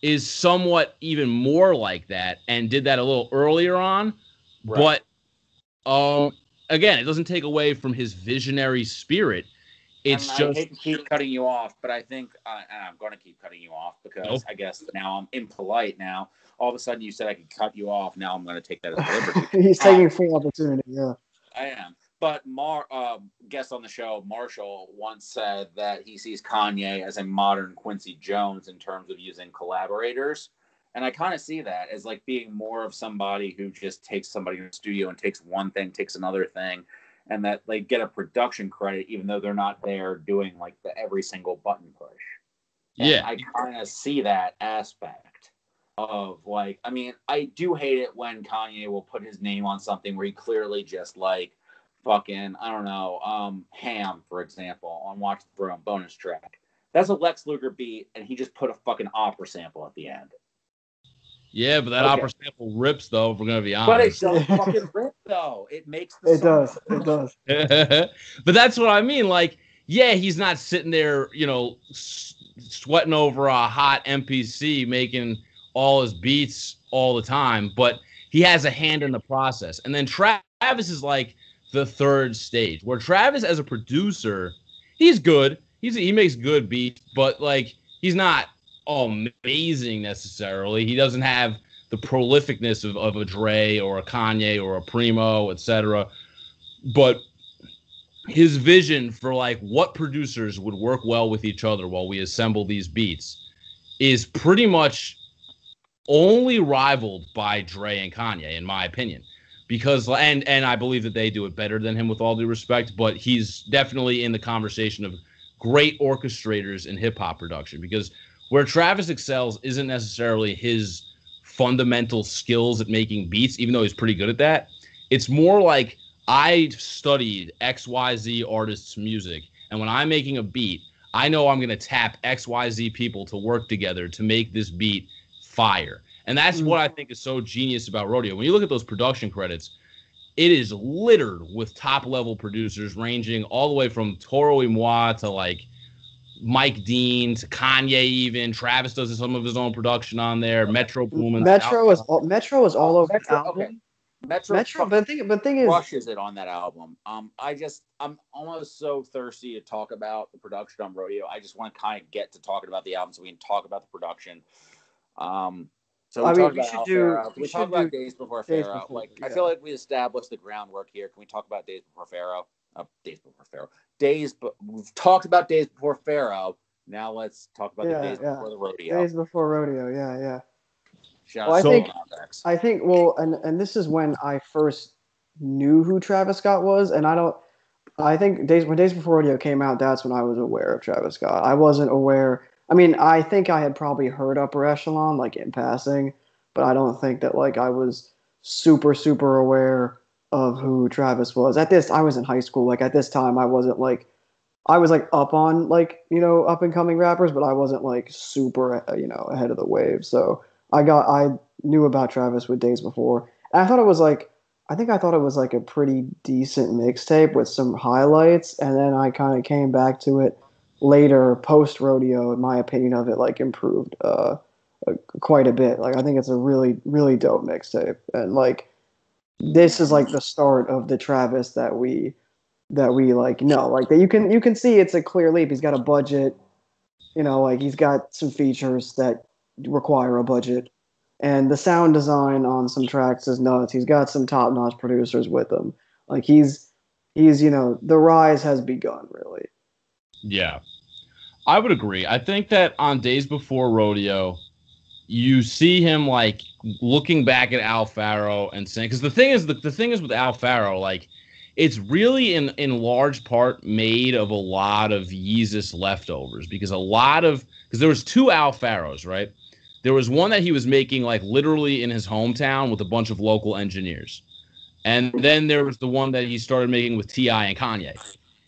is somewhat even more like that, and did that a little earlier on, right. But again, it doesn't take away from his visionary spirit. It's just. I hate to keep cutting you off, but I think I'm going to keep cutting you off because I guess now I'm impolite now. All of a sudden you said I could cut you off. Now I'm going to take that as a liberty. He's taking full opportunity, yeah. I am. But guest on the show, Marshall, once said that he sees Kanye as a modern Quincy Jones in terms of using collaborators. And I kind of see that as like being more of somebody who just takes somebody in the studio and takes one thing, takes another thing, and that they get a production credit even though they're not there doing like the every single button push. And yeah, I kind of see that aspect of like, I mean, I do hate it when Kanye will put his name on something where he clearly just like fucking, I don't know, Ham, for example, on Watch the Throne bonus track. That's a Lex Luger beat, and he just put a fucking opera sample at the end. Yeah, but that opera sample rips, though, if we're going to be But it honest. doesn't fucking rip, though. It makes the song. It does. But that's what I mean. Like, yeah, he's not sitting there, you know, sweating over a hot MPC making all his beats all the time, but he has a hand in the process. And then Travis is like the third stage, where Travis as a producer, he's good. He makes good beats, but like he's not amazing necessarily. He doesn't have the prolificness of a Dre or a Kanye or a Primo, etc. But his vision for like what producers would work well with each other while we assemble these beats is pretty much only rivaled by Dre and Kanye, in my opinion. Because and I believe that they do it better than him, with all due respect, but he's definitely in the conversation of great orchestrators in hip-hop production, because where Travis excels isn't necessarily his fundamental skills at making beats, even though he's pretty good at that. It's more like, I studied XYZ artists' music, and when I'm making a beat, I know I'm going to tap XYZ people to work together to make this beat fire. And that's what I think is so genius about Rodeo. When you look at those production credits, it is littered with top-level producers ranging all the way from Toro y Moi to like Mike Dean to Kanye even. Travis does some of his own production on there. Metro Boomin. Metro is all over the album. Okay. Metro, but the thing is, crushes it on that album. I'm almost so thirsty to talk about the production on Rodeo. I just want to kind of get to talking about the album so we can talk about the production. So we talk about Pharaoh. We talk about Days Before Pharaoh. I feel like we established the groundwork here. Can we talk about Days Before Pharaoh? We've talked about Days Before Pharaoh. Now let's talk about the Days Before the Rodeo. Days Before Rodeo, yeah. I think and this is when I first knew who Travis Scott was, and I think when Days Before Rodeo came out, that's when I was aware of Travis Scott. I wasn't aware. I mean, I think I had probably heard Upper Echelon like in passing, but I don't think that like I was super aware of who Travis was. I was in high school. Like at this time, I wasn't like, I was like up on like, you know, up and coming rappers, but I wasn't like super, you know, ahead of the wave. So I knew about Travis with Days Before. And I thought it was like a pretty decent mixtape with some highlights. And then I kind of came back to it later post Rodeo. In my opinion of it, like improved quite a bit. Like I think it's a really dope mixtape, and like this is like the start of the Travis that we like know. Like that you can see it's a clear leap. He's got a budget, you know, like he's got some features that require a budget, and the sound design on some tracks is nuts. He's got some top-notch producers with him. Like he's you know, the rise has begun, really. Yeah, I would agree. I think that on Days Before Rodeo, you see him like looking back at Al Pharaoh and saying, because the thing is with Al Pharaoh, like it's really in large part made of a lot of Yeezus leftovers, because there was two Al Pharaohs, right? There was one that he was making like literally in his hometown with a bunch of local engineers. And then there was the one that he started making with T.I. and Kanye.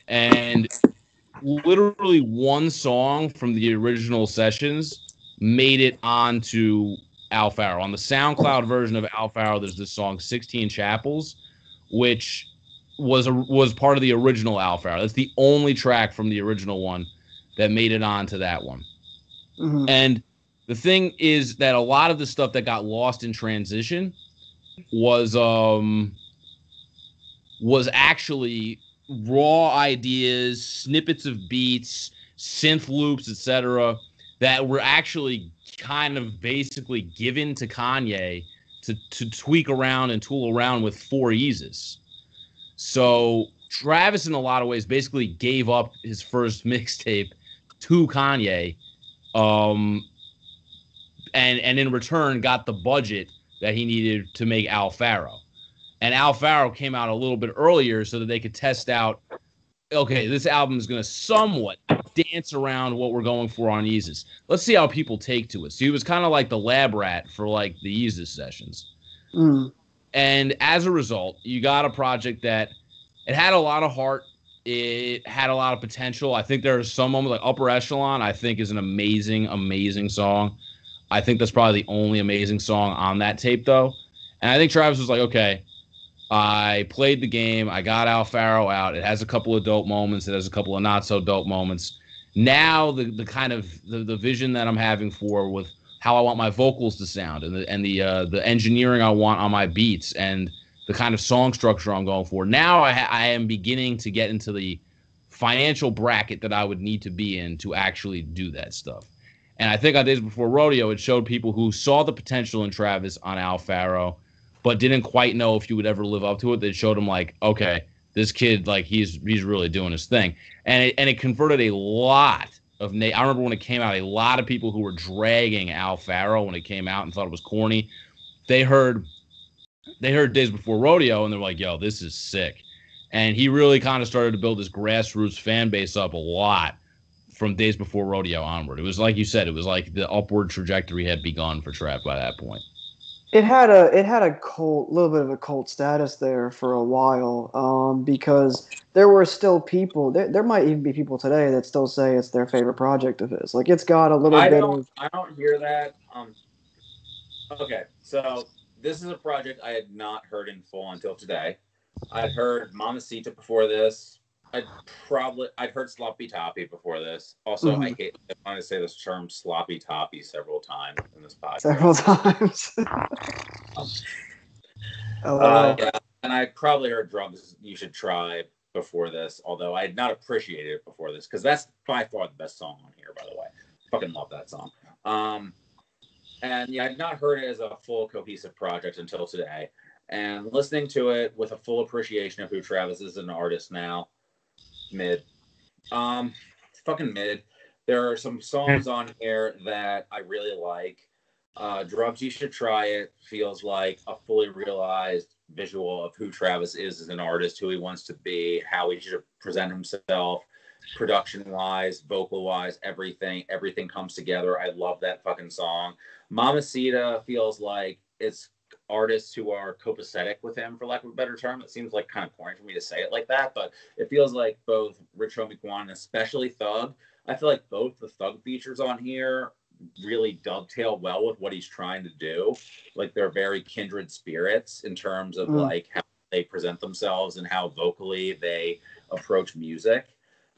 And literally one song from the original sessions made it onto Al Pharaoh. On the SoundCloud version of Al Pharaoh, there's this song 16 Chapels, which was part of the original Al Pharaoh. That's the only track from the original one that made it onto that one. Mm-hmm. And the thing is that a lot of the stuff that got lost in transition was actually raw ideas, snippets of beats, synth loops, etc., that were actually kind of basically given to Kanye to tweak around and tool around with 4 Yeezus. So Travis, in a lot of ways, basically gave up his first mixtape to Kanye, and in return got the budget that he needed to make Al Pharaoh. And Al Pharaoh came out a little bit earlier so that they could test out, okay, this album is going to somewhat dance around what we're going for on Yeezus. Let's see how people take to it. So he was kind of like the lab rat for like the Yeezus sessions. Mm. And as a result, you got a project that it had a lot of heart. It had a lot of potential. I think there are some moments like Upper Echelon, I think is an amazing, amazing song. I think that's probably the only amazing song on that tape, though. And I think Travis was like, okay, I played the game. I got Pharaoh out. It has a couple of dope moments. It has a couple of not so dope moments. Now the kind of the vision that I'm having for with how I want my vocals to sound and the engineering I want on my beats and the kind of song structure I'm going for. Now I am beginning to get into the financial bracket that I would need to be in to actually do that stuff. And I think on Days Before Rodeo, it showed people who saw the potential in Travis on Pharaoh, but didn't quite know if you would ever live up to it. They showed him like, okay, this kid, like he's really doing his thing. And it converted a lot of I remember when it came out, a lot of people who were dragging Pharaoh when it came out and thought it was corny. They heard Days Before Rodeo and they're like, yo, this is sick. And he really kind of started to build this grassroots fan base up a lot from Days Before Rodeo onward. It was like you said, it was like the upward trajectory had begun for Trav by that point. It had a little bit of a cult status there for a while, because there were still people. There might even be people today that still say it's their favorite project of his. Like it's got a little bit of. I don't hear that. Okay, so this is a project I had not heard in full until today. I'd heard Mamacita before this. I'd heard Sloppy Toppy before this. Also, I want to say this term Sloppy Toppy several times in this podcast. Several times. Yeah, and I probably heard Drugs You Should Try before this, although I had not appreciated it before this, because that's by far the best song on here, by the way. Fucking love that song. And yeah, I'd not heard it as a full cohesive project until today. And listening to it with a full appreciation of who Travis is as an artist now, mid. Fucking mid. There are some songs on here that I really like. Drugs You Should Try It feels like a fully realized visual of who Travis is as an artist, who he wants to be, how he should present himself, production-wise, vocal-wise, everything comes together. I love that fucking song. Mamacita feels like it's artists who are copacetic with him, for lack of a better term. It seems like kind of corny for me to say it like that, but it feels like both Rich Homie Quan and especially Thug. I feel like both the Thug features on here really dovetail well with what he's trying to do. Like they're very kindred spirits in terms of like how they present themselves and how vocally they approach music.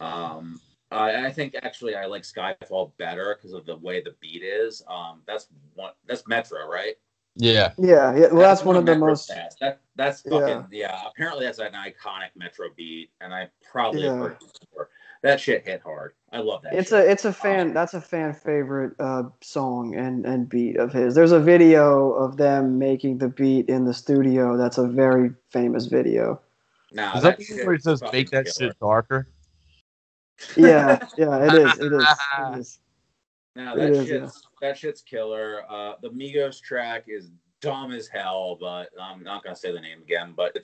I think actually I like Skyfall better because of the way the beat is. That's Metro, right? Yeah. Well, that's one of the most. That's fucking apparently that's an iconic Metro beat, and I probably have heard it before. That shit hit hard. I love that. That's a fan favorite song and beat of his. There's a video of them making the beat in the studio. That's a very famous video. Is that where it says make that shit darker? Yeah, it is. Now that shit's killer. The Migos track is dumb as hell, but I'm not gonna say the name again. But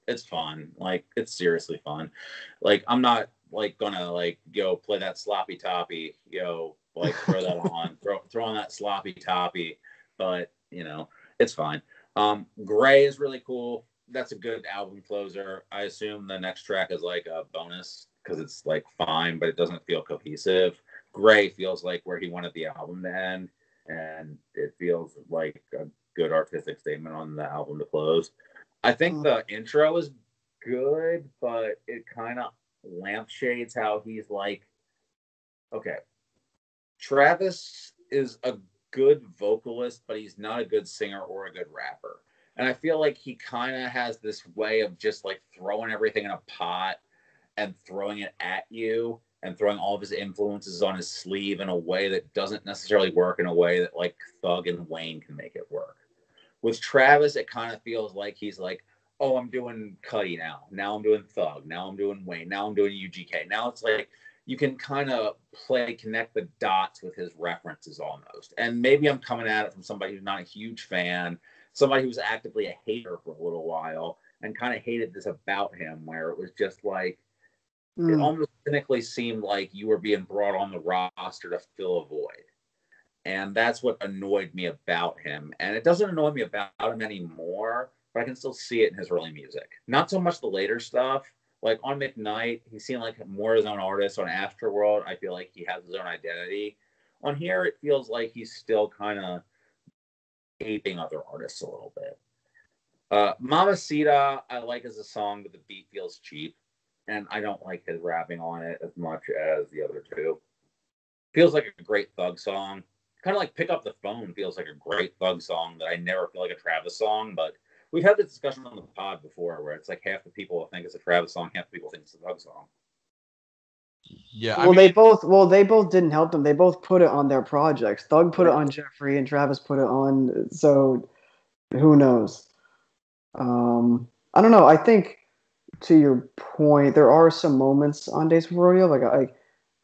it's fun. Like it's seriously fun. Like I'm not like gonna like go play that Sloppy Toppy. Like throw that on, throw on that Sloppy Toppy. But it's fine. Gray is really cool. That's a good album closer. I assume the next track is like a bonus because it's like fine, but it doesn't feel cohesive. Gray feels like where he wanted the album to end, and it feels like a good artistic statement on the album to close. I think the intro is good, but it kind of lampshades how he's like, okay, Travis is a good vocalist, but he's not a good singer or a good rapper. And I feel like he kind of has this way of just like throwing everything in a pot and throwing it at you and throwing all of his influences on his sleeve in a way that doesn't necessarily work in a way that like Thug and Wayne can make it work. With Travis, it kind of feels like he's like, oh, I'm doing Cuddy now. Now I'm doing Thug. Now I'm doing Wayne. Now I'm doing UGK. Now it's like you can kind of connect the dots with his references almost. And maybe I'm coming at it from somebody who's not a huge fan, somebody who's actively a hater for a little while and kind of hated this about him, where it was just like, it almost cynically seemed like you were being brought on the roster to fill a void. And that's what annoyed me about him. And it doesn't annoy me about him anymore, but I can still see it in his early music. Not so much the later stuff. Like on McKnight, he seemed like more his own artist. On Astroworld, I feel like he has his own identity. On here, it feels like he's still kind of aping other artists a little bit. Mamacita, I like as a song, but the beat feels cheap, and I don't like his rapping on it as much as the other two. Feels like a great Thug song. Kind of like Pick Up the Phone feels like a great Thug song that I never feel like a Travis song, but we've had this discussion on the pod before where it's like half the people think it's a Travis song, half the people think it's a Thug song. Yeah, well, they both didn't help them. They both put it on their projects. Thug put it on Jeffrey, and Travis put it on. So who knows? I don't know. I think to your point, there are some moments on Days Before Rodeo. Like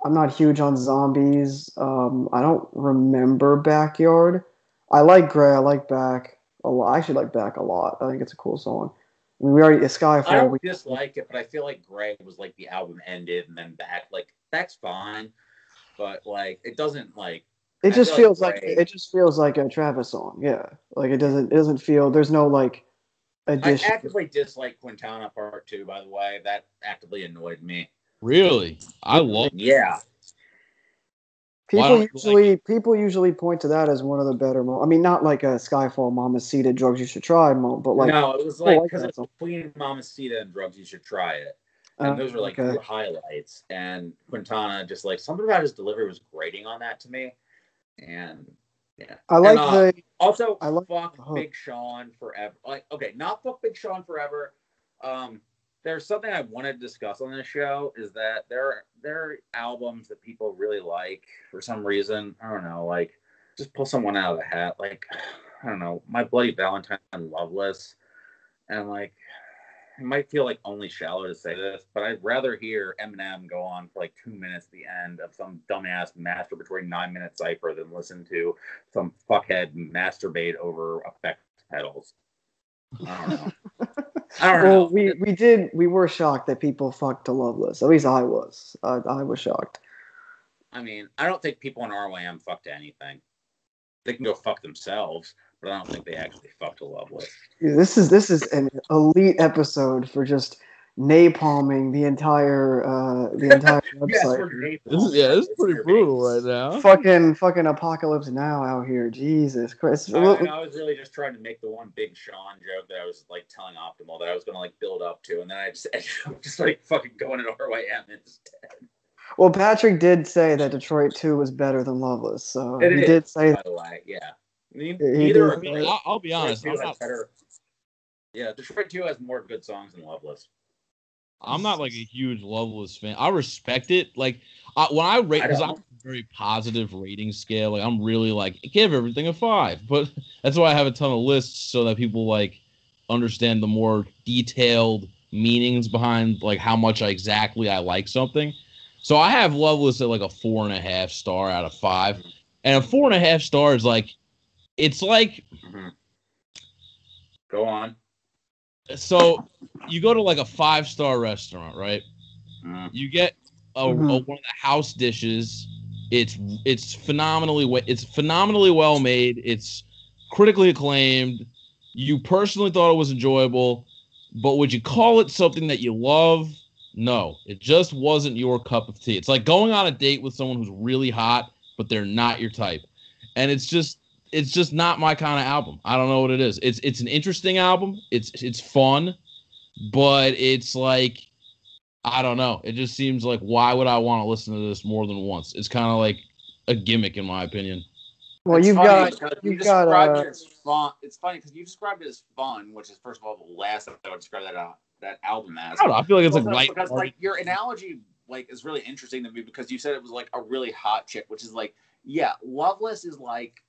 I'm not huge on Zombies. I don't remember Backyard. I like Gray. I like Back a lot. I actually like Back a lot. I think it's a cool song. I mean, we already Skyfall. I don't dislike it, but I feel like Gray was like the album ended and then Back. Like that's fine, but like it doesn't like. It just feels like it just feels like a Travis song. Yeah, like it doesn't feel. There's no like addition. I actively dislike Quintana Part 2. By the way, that actively annoyed me. Really, I love. Yeah. People usually point to that as one of the better moments. I mean, not like a Skyfall, Mamacita, Drugs You Should Try moment, but like no, it was like because it's between Mamacita and Drugs You Should Try It, and those were like two highlights. And Quintana just like something about his delivery was grating on that to me, and yeah, I like fuck Big Sean forever. Like okay, not fuck Big Sean forever. There's something I want to discuss on this show is that there are albums that people really like for some reason. I don't know, like just pull someone out of the hat. Like I don't know, My Bloody Valentine and Loveless, and like it might feel like only shallow to say this, but I'd rather hear Eminem go on for like 2 minutes at the end of some dumbass masturbatory 9-minute cipher than listen to some fuckhead masturbate over effect pedals. I don't know. Well, we were shocked that people fucked to Loveless. At least I was. I was shocked. I mean, I don't think people in RYM fucked anything. They can go fuck themselves, but I don't think they actually fucked to Loveless. Yeah, this is an elite episode for just napalming the entire website. This is pretty brutal right now. Fucking Apocalypse Now out here. Jesus Christ. I was really just trying to make the one Big Sean joke that I was like telling Optimal that I was gonna like build up to, and then I just like fucking going to RYM instead. Well, Patrick did say that Detroit 2 was better than Loveless, so he did say. By the way, yeah. I'll be honest. Detroit 2 has more good songs than Loveless. I'm not like a huge Loveless fan. I respect it. Like when I rate, because I'm a very positive rating scale. Like I'm really like give everything a 5. But that's why I have a ton of lists so that people like understand the more detailed meanings behind like how much I like something. So I have Loveless at like a 4.5 star out of 5, and a 4.5 star is like it's like. Mm-hmm. Go on. So you go to like a 5-star restaurant, right? You get one of the house dishes. It's phenomenally well made. It's critically acclaimed. You personally thought it was enjoyable, but would you call it something that you love? No, it just wasn't your cup of tea. It's like going on a date with someone who's really hot, but they're not your type, and it's just not my kind of album. I don't know what it is. It's an interesting album. It's fun, but it's like I don't know. It just seems like why would I want to listen to this more than once? It's kind of like a gimmick in my opinion. Well, you've got it as fun. It's funny because you described it as fun, which is first of all the last I would describe that album as. I don't know. I feel like it's like light because like your analogy like is really interesting to me because you said it was like a really hot chick, which is like Loveless is like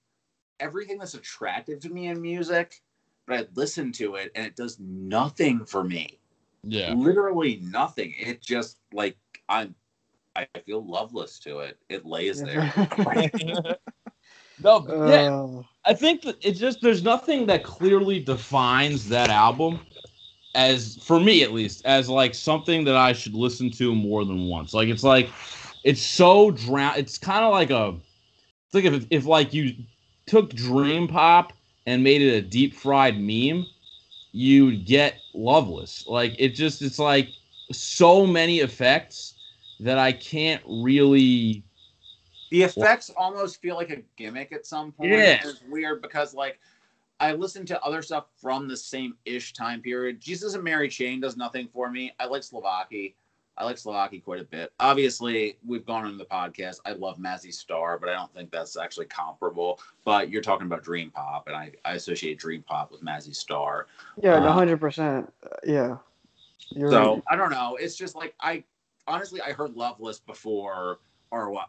everything that's attractive to me in music, but I listen to it and it does nothing for me. Yeah, literally nothing. It just like I feel loveless to it. It lays there. I think that it's just there's nothing that clearly defines that album as, for me at least, as like something that I should listen to more than once. Like it's so drowned. It's kind of like it's like if like you took Dream Pop and made it a deep fried meme, you'd get Loveless. Like it's like so many effects that I can't really The effects almost feel like a gimmick at some point. Yeah. It's weird because, like, I listen to other stuff from the same-ish time period. Jesus and Mary Chain does nothing for me. I like Slovaki. I like Slovaki quite a bit. Obviously, we've gone on the podcast. I love Mazzy Star, but I don't think that's actually comparable. But you're talking about Dream Pop, and I associate Dream Pop with Mazzy Star. Yeah, 100%. Yeah. So, I don't know. It's just like, honestly, I heard Loveless before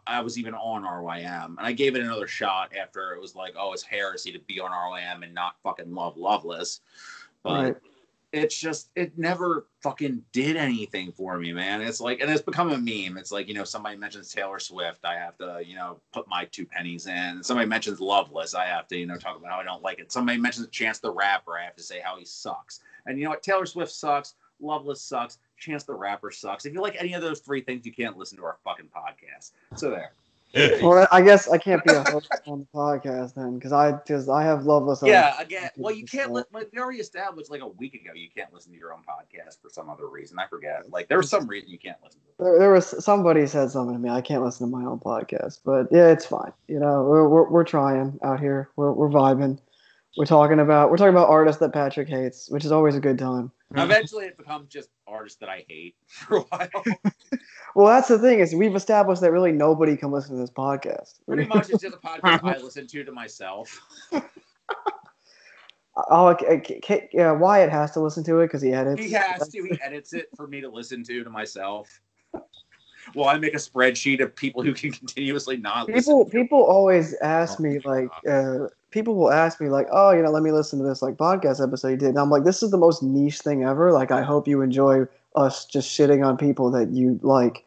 I was even on RYM, and I gave it another shot after it was like, oh, it's heresy to be on RYM and not fucking love Loveless. But it's just, it never fucking did anything for me, man. It's like, and it's become a meme. It's like, you know, somebody mentions Taylor Swift, I have to, you know, put my 2 pennies in. Somebody mentions Loveless, I have to, you know, talk about how I don't like it. Somebody mentions Chance the Rapper, I have to say how he sucks. And you know what? Taylor Swift sucks. Loveless sucks. Chance the Rapper sucks. If you like any of those 3 things, you can't listen to our fucking podcast. So there. Well, I guess I can't be a host on the podcast then, because I have Loveless. Yeah, again. Well, you can't. Like, we already established like a week ago, you can't listen to your own podcast for some other reason. I forget. Like there was some reason you can't listen to it. There was somebody said something to me. I can't listen to my own podcast, but yeah, it's fine. You know, we're trying out here. We're vibing. We're talking about artists that Patrick hates, which is always a good time. Eventually, it becomes just artists that I hate for a while. Well, that's the thing is we've established that really nobody can listen to this podcast. Pretty much, it's just a podcast I listen to myself. Wyatt has to listen to it because he edits. He has to. He edits it for me to listen to myself. Well, I make a spreadsheet of people who can continuously not listen. People always ask me like, people will ask me like, oh, you know, let me listen to this like podcast episode you did. And I'm like, this is the most niche thing ever. Like, I hope you enjoy us just shitting on people that you like,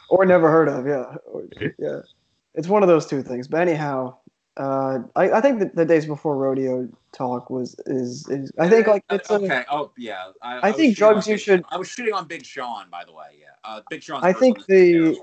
or never heard of. Yeah, it's one of those 2 things. But anyhow, I think that the days before Rodeo talk is I think like it's okay. Oh yeah, I think drugs you should. I was shitting on Big Sean, by the way. Yeah, Big Sean. I think the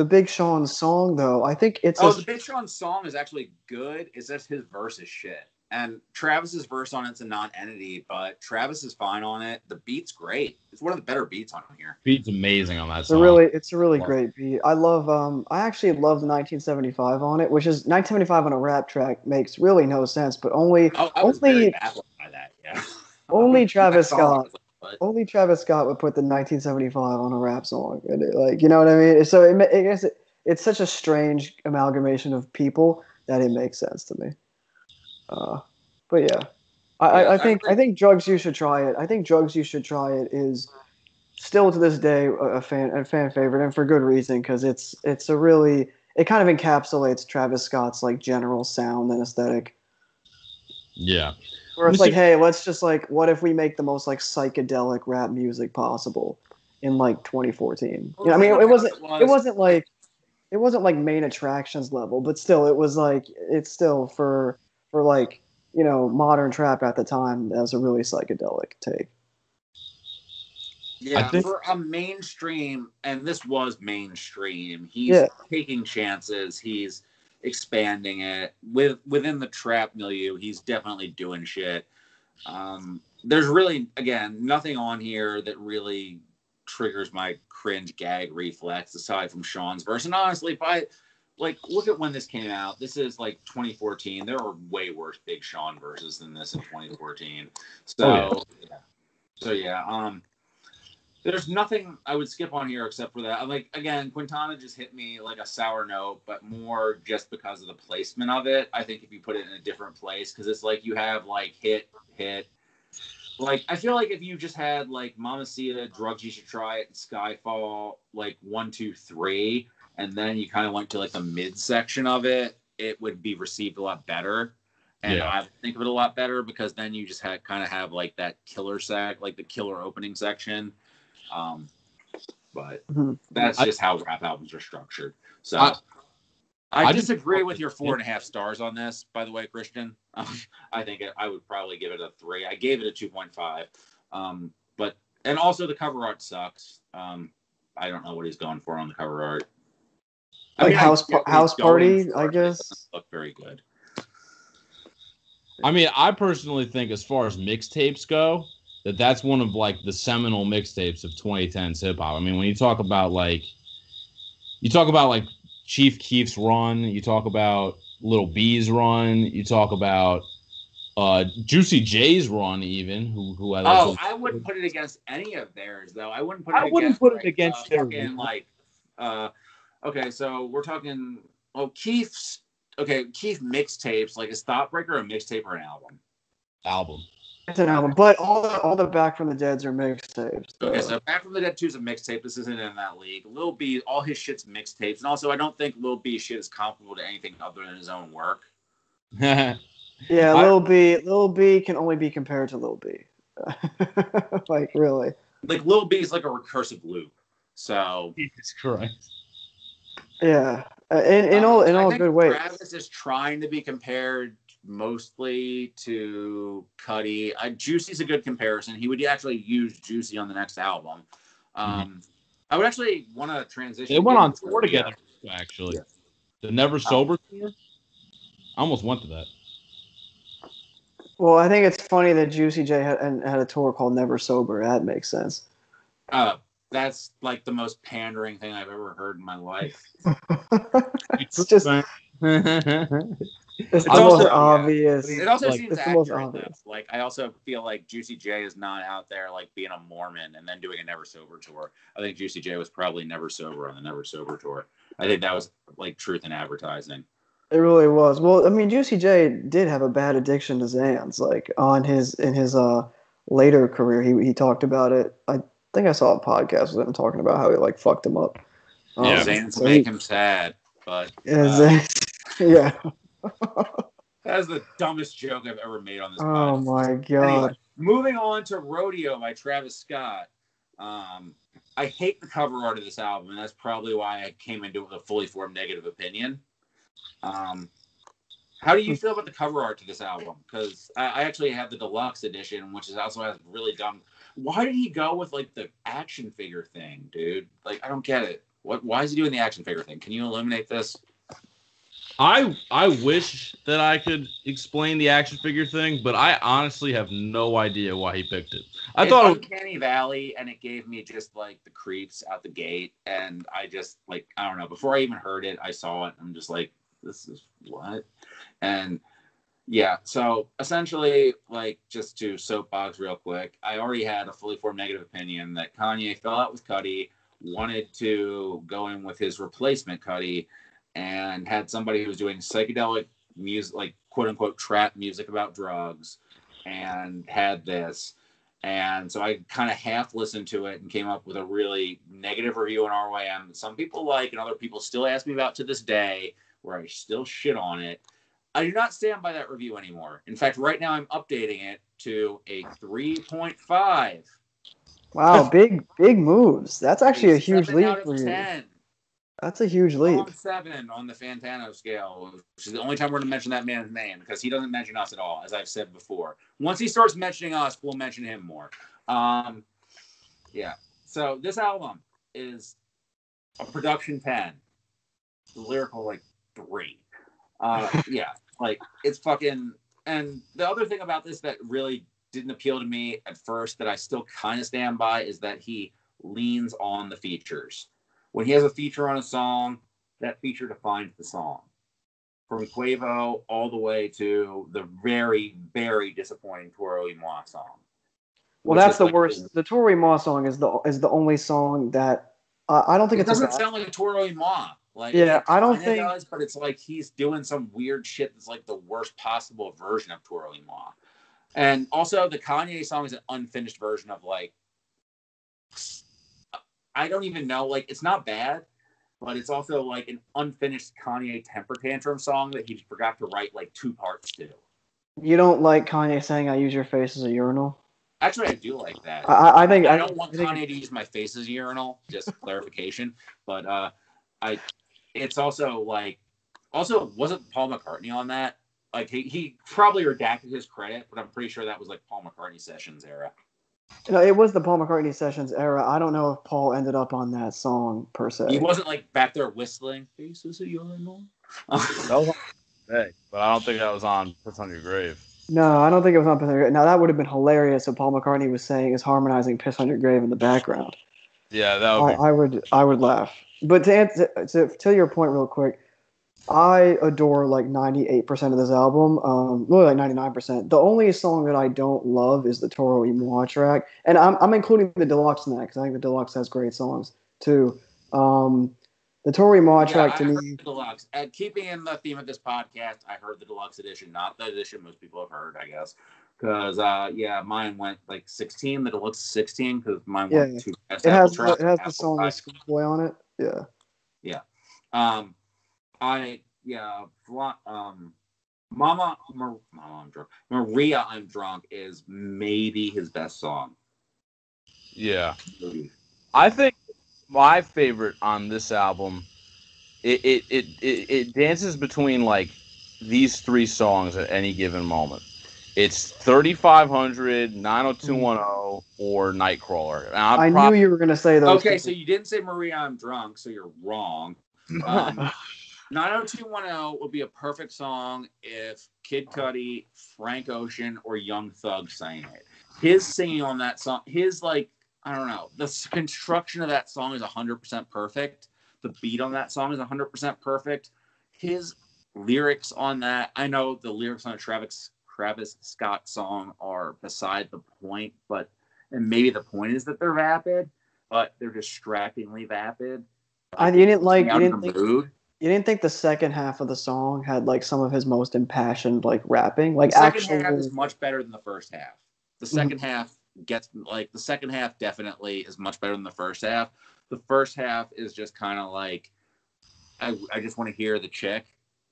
Big Sean song though. I think it's the Big Sean song is actually good. It's just his verse is shit. And Travis's verse on it's a non-entity, but Travis is fine on it. The beat's great. It's one of the better beats on here. Beat's amazing on that song. It's a really great beat. I love I actually love the 1975 on it, which is 1975 on a rap track makes really no sense, but only very baffled by that. Yeah. Only Travis Scott. Only Travis Scott would put the 1975 on a rap song. Like, you know what I mean? So it's such a strange amalgamation of people that it makes sense to me. But yeah, I think Drugs You Should Try It. I think Drugs You Should Try It is still to this day a fan favorite, and for good reason, because it kind of encapsulates Travis Scott's like general sound and aesthetic. Yeah. Where it's like, hey, let's just like, what if we make the most like psychedelic rap music possible in like 2014? You know, I mean, it wasn't like Main Attractions level, but still, it's still for like, you know, modern trap at the time, that was a really psychedelic take. Yeah, for a mainstream, and this was mainstream, he's taking chances, he's expanding it. Within the trap milieu, he's definitely doing shit. There's really, again, nothing on here that really triggers my cringe gag reflex, aside from Sean's verse. And honestly, look at when this came out. This is like 2014. There were way worse Big Sean verses than this in 2014. There's nothing I would skip on here except for that. Like, again, Quintana just hit me like a sour note, but more just because of the placement of it. I think if you put it in a different place, because it's like you have like hit. Like, I feel like if you just had like Mamacita, Drugs You Should Try It, and Skyfall, like 1, 2, 3, and then you kind of went to like the midsection of it, it would be received a lot better. And I would think of it a lot better, because then you just have like that killer like the killer opening section. But that's just how rap albums are structured. So I disagree with your 4.5 stars on this, by the way, Christian. I think I would probably give it a 3. I gave it a 2.5. And also the cover art sucks. I don't know what he's going for on the cover art. House Party, I guess. It doesn't look very good. I mean, I personally think, as far as mixtapes go, that's one of like the seminal mixtapes of 2010s hip hop. I mean, when you talk about like you talk about like Chief Keef's run. You talk about Lil B's run. You talk about Juicy J's run, even who I like. I wouldn't put it against any of theirs though. I wouldn't put it against their fucking like. Okay, so we're talking. Oh, Keef's. Okay, Keef mixtapes. Like, is Thoughtbreaker a mixtape or an album? Album. It's an album, but all the Back from the Deads are mixtapes. Okay, so Back from the Dead 2 is a mixtape. This isn't in that league. Lil B, all his shit's mixtapes, and also I don't think Lil B's shit is comparable to anything other than his own work. Yeah, Lil B can only be compared to Lil B. Like, really. Like, Lil B is like a recursive loop. So Jesus Christ. Yeah, in all good ways. Travis is trying to be compared mostly to Cudi. Juicy's a good comparison. He would actually use Juicy on the next album. I would actually want to transition. They went on tour together, actually. Yeah. The Never Sober tour? I almost went to that. Well, I think it's funny that Juicy J had a tour called Never Sober. That makes sense. That's like the most pandering thing I've ever heard in my life. It's just... It's also obvious. It also seems accurate, though. Like, I also feel like Juicy J is not out there like being a Mormon and then doing a Never Sober tour. I think Juicy J was probably never sober on the Never Sober tour. I think that was like truth in advertising. It really was. Well, I mean, Juicy J did have a bad addiction to Xans. Like in his later career, he talked about it. I think I saw a podcast with him talking about how he like fucked him up. Xans make him sad, but yeah. That's the dumbest joke I've ever made on this podcast. Oh my god. Anyway, moving on to Rodeo by Travis Scott. I hate the cover art of this album, and that's probably why I came into it with a fully formed negative opinion. How do you feel about the cover art to this album? Because I actually have the deluxe edition, which is also has really dumb. Why did he go with like the action figure thing, dude? Like, I don't get it. Why is he doing the action figure thing? Can you illuminate this? I wish that I could explain the action figure thing, but I honestly have no idea why he picked it. I thought it was Uncanny Valley, and it gave me just like the creeps out the gate, and I just like, I don't know. Before I even heard it, I saw it. I'm just like, this is what? And yeah, so essentially, like, just to soapbox real quick, I already had a fully formed negative opinion that Kanye fell out with Cudi, wanted to go in with his replacement Cudi, and had somebody who was doing psychedelic music, like quote unquote trap music about drugs, and had this. And so I kind of half listened to it and came up with a really negative review on RYM that some people like and other people still ask me about to this day, where I still shit on it. I do not stand by that review anymore. In fact, right now I'm updating it to a 3.5. Wow, big moves. That's actually a huge leap for you. 10. That's a huge leap. On 7 on the Fantano scale, which is the only time we're going to mention that man's name, because he doesn't mention us at all, as I've said before. Once he starts mentioning us, we'll mention him more. Yeah. So this album is a production 10. The lyrical, like, 3. Yeah. Like, it's fucking... And the other thing about this that really didn't appeal to me at first, that I still kind of stand by, is that he leans on the features. When he has a feature on a song, that feature defines the song. From Quavo all the way to the very, very disappointing Toro y Moi song. Well, that's the worst. The Toro y Moi song is the only song that I don't think it doesn't sound like a Toro y Moi. Like, yeah, I don't think it does, but it's like he's doing some weird shit that's like the worst possible version of Toro y Moi. And also, the Kanye song is an unfinished version of, like, I don't even know. Like, it's not bad, but it's also like an unfinished Kanye temper tantrum song that he forgot to write like 2 parts to. You don't like Kanye saying "I use your face as a urinal"? Actually, I do like that. I think I don't want Kanye to use my face as a urinal. Just clarification, but it's also like, wasn't Paul McCartney on that? Like, he probably redacted his credit, but I'm pretty sure that was like Paul McCartney Sessions era. No, it was the Paul McCartney Sessions era. I don't know if Paul ended up on that song per se. He wasn't like back there whistling "Faces of Urinal." That was on Hey, but I don't think that was on Piss on Your Grave. No, I don't think it was on Piss on Your Grave. Now, that would have been hilarious if Paul McCartney was harmonizing Piss on Your Grave in the background. Yeah, that would be... I would laugh. But to your point real quick, I adore like 98% of this album, really like 99%. The only song that I don't love is the Toro y Moi track, and I'm including the deluxe in that because I think the deluxe has great songs too. The Toro y Moi track to me. The deluxe. And keeping in the theme of this podcast, I heard the deluxe edition, not the edition most people have heard, I guess. Because mine went like 16. The deluxe is 16 because mine went two. It has the song with Schoolboy on it. Yeah. Yeah. Mama, I'm drunk. Maria, I'm drunk is maybe his best song. Yeah. I think my favorite on this album, it dances between like these three songs at any given moment. It's 3500, 90210, or Nightcrawler. I knew you were going to say those. Okay, so you didn't say Maria, I'm drunk, so you're wrong. 90210 would be a perfect song if Kid Cudi, Frank Ocean, or Young Thug sang it. His singing on that song, the construction of that song is 100% perfect. The beat on that song is 100% perfect. His lyrics on that, I know the lyrics on a Travis Scott song are beside the point, and maybe the point is that they're vapid, but they're distractingly vapid. You didn't think the second half of the song had like some of his most impassioned like rapping? Like the second half is much better than the first half. The second half definitely is much better than the first half. The first half is just kind of like I just want to hear the chick.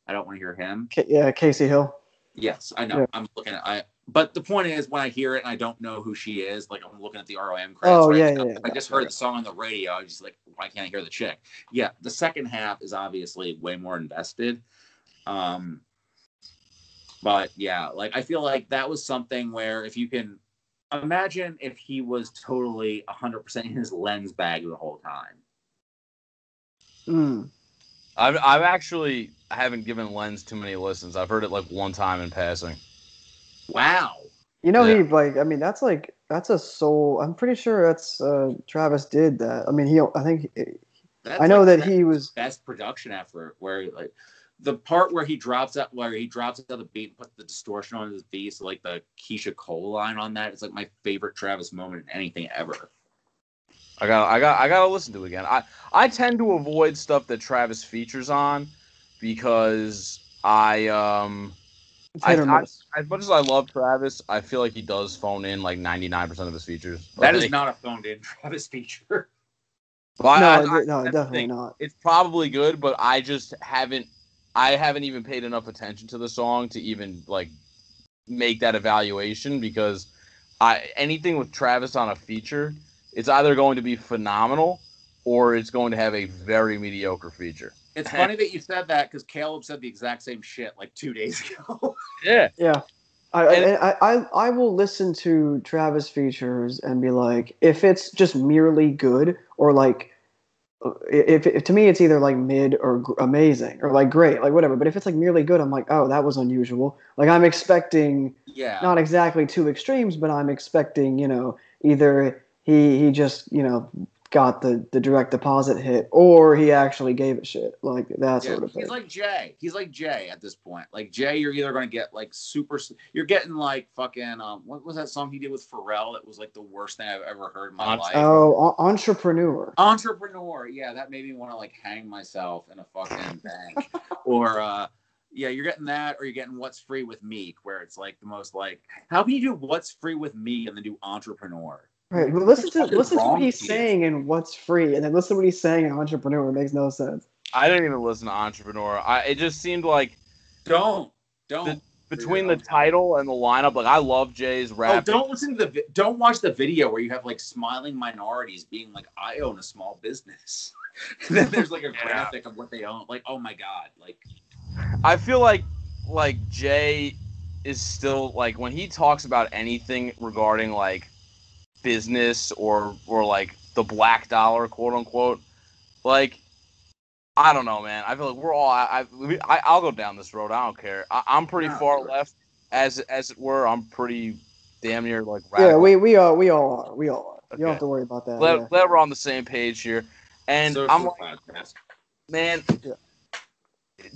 I don't want to hear him. Casey Hill. Yes, I know. Yeah. I'm looking at but the point is, when I hear it and I don't know who she is, like I'm looking at the ROM credits. Oh, right yeah. I just heard the song on the radio. I was just like, why can't I hear the chick? Yeah, the second half is obviously way more invested. But yeah, like I feel like that was something where if you can imagine if he was totally 100% in his lens bag the whole time. I haven't given Lens too many listens. I've heard it like one time in passing. Wow. That's a soul. I'm pretty sure that's Travis did that. I mean, he was best production effort where like the part where he drops out the beat and puts the distortion on his beat, so like the Keisha Cole line on that. It's like my favorite Travis moment in anything ever. I gotta listen to it again. I tend to avoid stuff that Travis features on because as much as I love Travis, I feel like he does phone in like 99% of his features. That is not a phoned in Travis feature. Well, no, definitely not. It's probably good, but I just haven't even paid enough attention to the song to even like make that evaluation because anything with Travis on a feature, it's either going to be phenomenal or it's going to have a very mediocre feature. It's funny that you said that because Caleb said the exact same shit like 2 days ago. Yeah. I will listen to Travis features and be like, if it's just merely good or like, if to me it's either like mid or amazing or like great, like whatever. But if it's like merely good, I'm like, oh, that was unusual. Like I'm expecting, not exactly two extremes, but I'm expecting, either he just, got the direct deposit hit or he actually gave it shit, like that sort of thing. He's like Jay at this point. Like Jay, you're either going to get like you're getting like fucking what was that song he did with Pharrell that was like the worst thing I've ever heard in my life? Oh, Entrepreneur, yeah, that made me want to like hang myself in a fucking bank. Or you're getting that, or you're getting What's Free with Meek, where it's like the most like, how can you do What's Free with Meek and then do Entrepreneur? Right, but listen to what he's saying in What's Free, and then listen to what he's saying in Entrepreneur. It makes no sense. I didn't even listen to Entrepreneur. It just seemed like don't between the title and the lineup. Like I love Jay's rap. Oh, don't watch the video where you have like smiling minorities being like, I own a small business. And then there's like a graphic of what they own. Like, oh my god, like I feel like Jay is still like when he talks about anything regarding like business or like the black dollar, quote unquote, like I don't know, man. I feel like we're all I'll go down this road. I don't care. I'm pretty far left, as it were. I'm pretty damn near like radical. Yeah, we all are. You don't have to worry about that. Glad we're on the same page here. And So I'm like, podcast. man,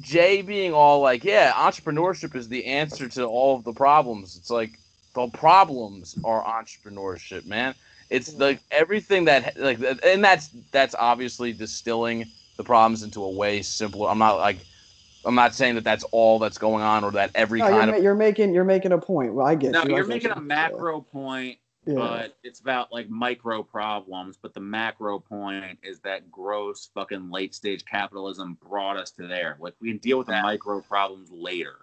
Jay being all like, yeah, entrepreneurship is the answer to all of the problems. It's like the problems are entrepreneurship, man. It's like everything that like, and that's obviously distilling the problems into a way simpler. I'm not saying that that's all that's going on or that every No, kind of. you're making a point. Well, I get No, you. you're making a macro point, Yeah. but it's about like micro problems. But the macro point is that gross fucking late stage capitalism brought us to there. Like we can deal with the micro problems later.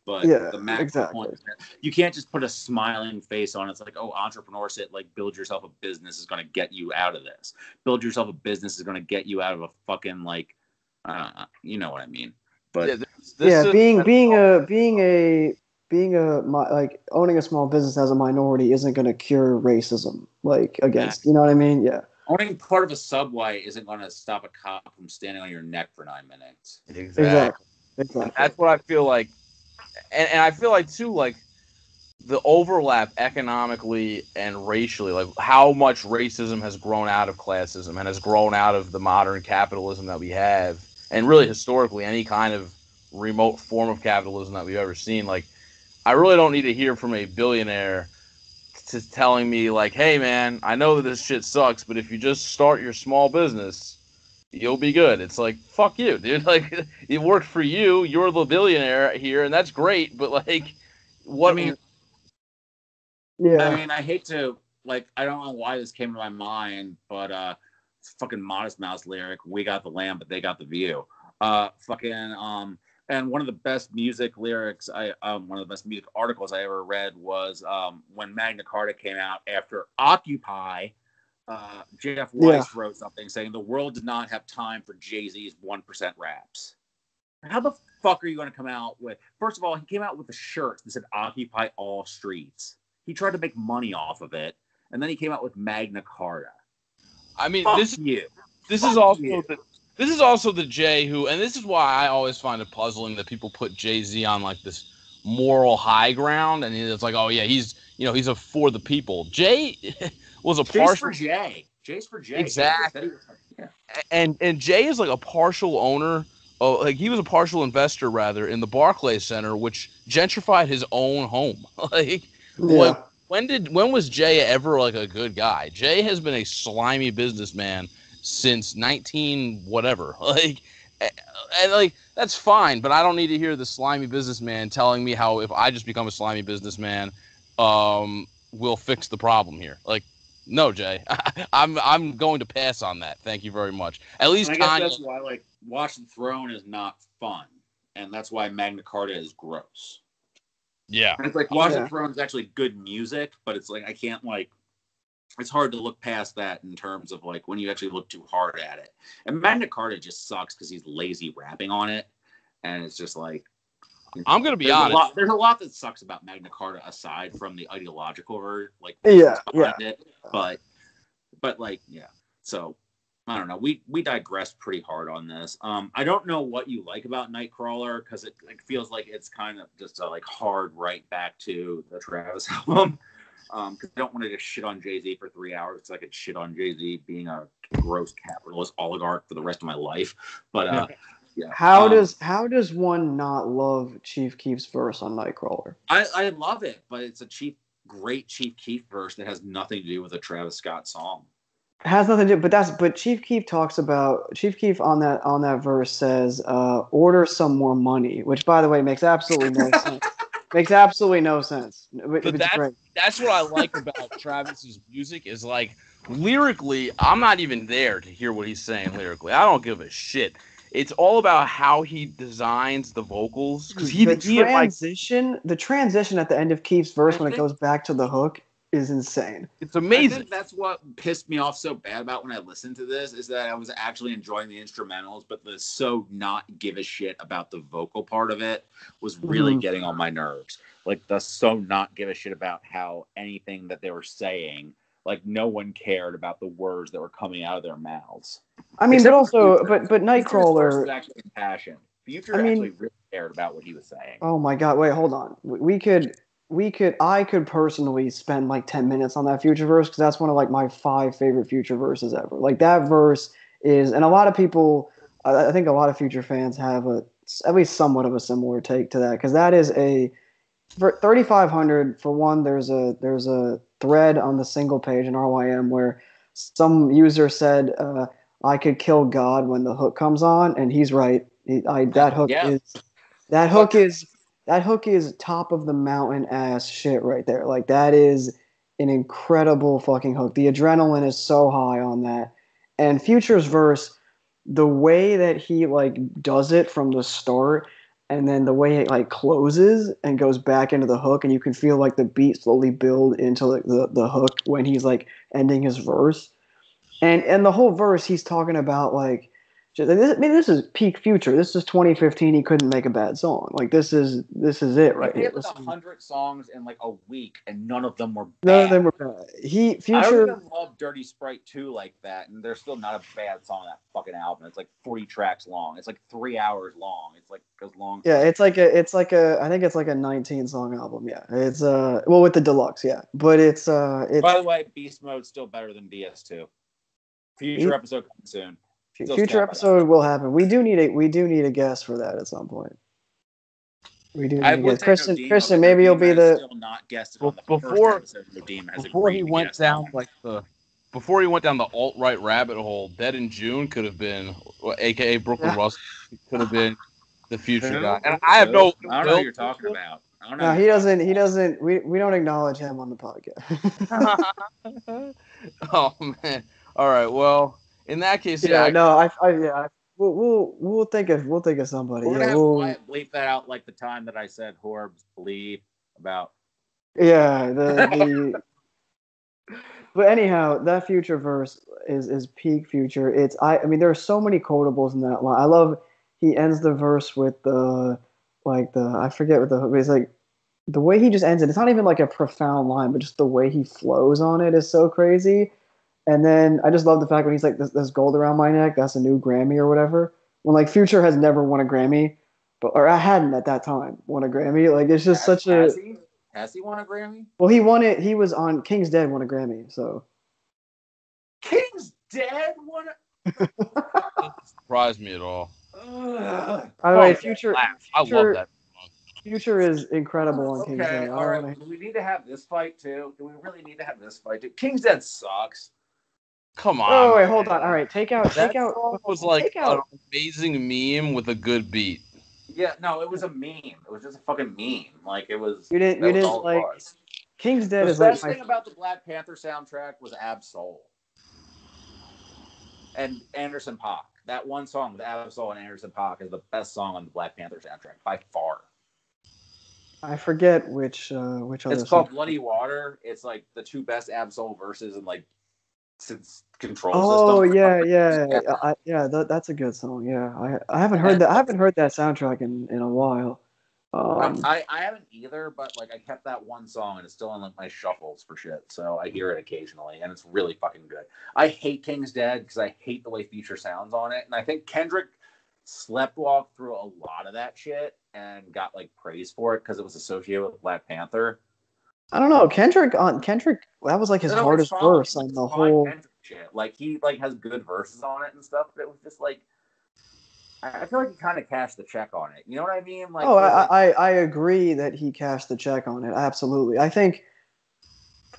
But the macro point is that you can't just put a smiling face on it. It's like, oh, entrepreneurship, like build yourself a business is going to get you out of this. Build yourself a business is going to get you out of a fucking like, you know what I mean. But like owning a small business as a minority isn't going to cure racism, like against, you know what I mean? Yeah. Owning part of a subway isn't going to stop a cop from standing on your neck for 9 minutes. Exactly. And that's what I feel like. And I feel like, too, like, the overlap economically and racially, like, how much racism has grown out of classism and has grown out of the modern capitalism that we have, and really historically any kind of remote form of capitalism that we've ever seen. Like, I really don't need to hear from a billionaire telling me, like, hey, man, I know that this shit sucks, but if you just start your small business, you'll be good. It's like, fuck you, dude. Like, it worked for you. You're the billionaire here, and that's great. But like, what? I mean, I hate to like. I don't know why this came to my mind, but it's fucking Modest Mouse lyric. We got the lamb, but they got the view. And one of the best music lyrics, one of the best music articles I ever read was when Magna Carta came out after Occupy. Jeff Weiss wrote something saying the world did not have time for Jay-Z's 1% raps. How the fuck are you going to come out with? First of all, he came out with a shirt that said "Occupy all streets." He tried to make money off of it, and then he came out with Magna Carta. I mean, Fuck this you. This is also the Jay who, and this is why I always find it puzzling that people put Jay-Z on like this moral high ground, and it's like, oh yeah, he's a for the people. Jay was a partial. Jay's for Jay. Exactly. And Jay is like a partial owner. Oh, like he was a partial investor rather in the Barclays Center, which gentrified his own home. When was Jay ever like a good guy? Jay has been a slimy businessman since 19 whatever. Like, and like that's fine, but I don't need to hear the slimy businessman telling me how if I just become a slimy businessman, we'll fix the problem here. Like, no, Jay, I'm going to pass on that. Thank you very much. At least I guess that's why like Watch the Throne is not fun, and that's why Magna Carta is gross. Yeah, and it's like Watch the Throne is actually good music, but it's like I can't like. It's hard to look past that in terms of like when you actually look too hard at it. And Magna Carta just sucks because he's lazy rapping on it, and it's just like. I'm gonna be honest. There's a lot that sucks about Magna Carta aside from the ideological version, like it. But like So I don't know. We digressed pretty hard on this. I don't know what you like about Nightcrawler because it like feels like it's kind of just a like hard right back to the Travis album. Because I don't want to just shit on Jay-Z for 3 hours because I could shit on Jay-Z being a gross capitalist oligarch for the rest of my life. But how does one not love Chief Keef's verse on Nightcrawler? I love it, but it's a great Chief Keef verse that has nothing to do with a Travis Scott song. It has nothing to do, but Chief Keef talks about Chief Keef on that verse says, "Order some more money," which by the way makes absolutely no sense. Makes absolutely no sense. But that's what I like about Travis's music is like lyrically, I'm not even there to hear what he's saying lyrically. I don't give a shit. It's all about how he designs the vocals because the transition at the end of Keef's verse when it goes back to the hook is insane. It's amazing. I think that's what pissed me off so bad about when I listened to this is that I was actually enjoying the instrumentals, but the so not give a shit about the vocal part of it was really getting on my nerves. Like the so not give a shit about how anything that they were saying, like no one cared about the words that were coming out of their mouths. I mean, but Nightcrawler was actually impassioned. Future actually really cared about what he was saying. Oh my god! Wait, hold on. I could personally spend like 10 minutes on that Future verse because that's one of like my 5 favorite Future verses ever. Like that verse is, and a lot of people, I think a lot of Future fans have at least somewhat of a similar take to that, because that is for 3500. For one, there's a thread on the single page in RYM where some user said, "I could kill God when the hook comes on," and he's right. That hook is top of the mountain ass shit right there. Like, that is an incredible fucking hook. The adrenaline is so high on that. And Future's verse, the way that he like does it from the start, and then the way it like closes and goes back into the hook, and you can feel like the beat slowly build into like the hook when he's like ending his verse. And the whole verse, he's talking about like, this is peak Future. This is 2015. He couldn't make a bad song. Like, this is it right here. He had like 100 songs in like a week, and none of them were bad. None of them were bad. I don't even love Dirty Sprite 2 like that, and there's still not a bad song on that fucking album. It's like 40 tracks long. It's like 3 hours long. It's like as long. Yeah, I think it's like a 19 song album. Yeah, it's well, with the deluxe. Yeah, but it's By the way, Beast Mode's still better than DS2. Future episode coming soon. Future episode will happen. We do need a guest for that at some point. We do need a guest. Christian, maybe you'll be the still not guested on the first episode. Before he went down before he went down the alt-right rabbit hole, Dead in June could have been, aka Brooklyn Russell, could have been the Future guy. And I have no. I don't know what you're talking about. No, he doesn't. He doesn't. We don't acknowledge him on the podcast. Oh man. All right. Well, in that case, we'll think of somebody. We're gonna have bleep that out, like the time that I said Horbs bleep about. Yeah. But anyhow, that Future verse is peak Future. I mean, there are so many quotables in that line. I love. He ends the verse with I forget what but it's like the way he just ends it. It's not even like a profound line, but just the way he flows on it is so crazy. And then I just love the fact when he's like, this gold around my neck, that's a new Grammy or whatever. When like Future has never won a Grammy, or I hadn't at that time won a Grammy. Like, it's just Has he won a Grammy? Well, he won it. He was on King's Dead, won a Grammy. So King's Dead won a. Doesn't surprise me at all. By the way, Future. I love that. Future is incredible on King's Dead. All right. Do we need to have this fight too? Do we really need to have this fight too? King's Dead sucks. Come on. Oh wait, hold on. All right, take out. That was like an amazing meme with a good beat. Yeah, no, it was a meme. It was just a fucking meme. Like, it was. You didn't like. King's Dead is like. The best thing about the Black Panther soundtrack was Ab-Soul and Anderson .Paak. That one song with Ab-Soul and Anderson .Paak is the best song on the Black Panther soundtrack by far. I forget which other. It's called Bloody Water. It's like the two best Ab-Soul verses and like since Control System. That's a good song. Yeah, I haven't heard that. I haven't heard that soundtrack in a while. I haven't either, but like I kept that one song and it's still in like my shuffles for shit. So I hear it occasionally and it's really fucking good. I hate King's Dead because I hate the way Future sounds on it, and I think Kendrick sleptwalked through a lot of that shit and got like praise for it because it was associated with Black Panther. I don't know. Kendrick, that was like his hardest verse on the whole Kendrick shit. Like, he like has good verses on it and stuff, but it was just like, I feel like he kind of cashed the check on it. You know what I mean? Like, I agree that he cashed the check on it. Absolutely.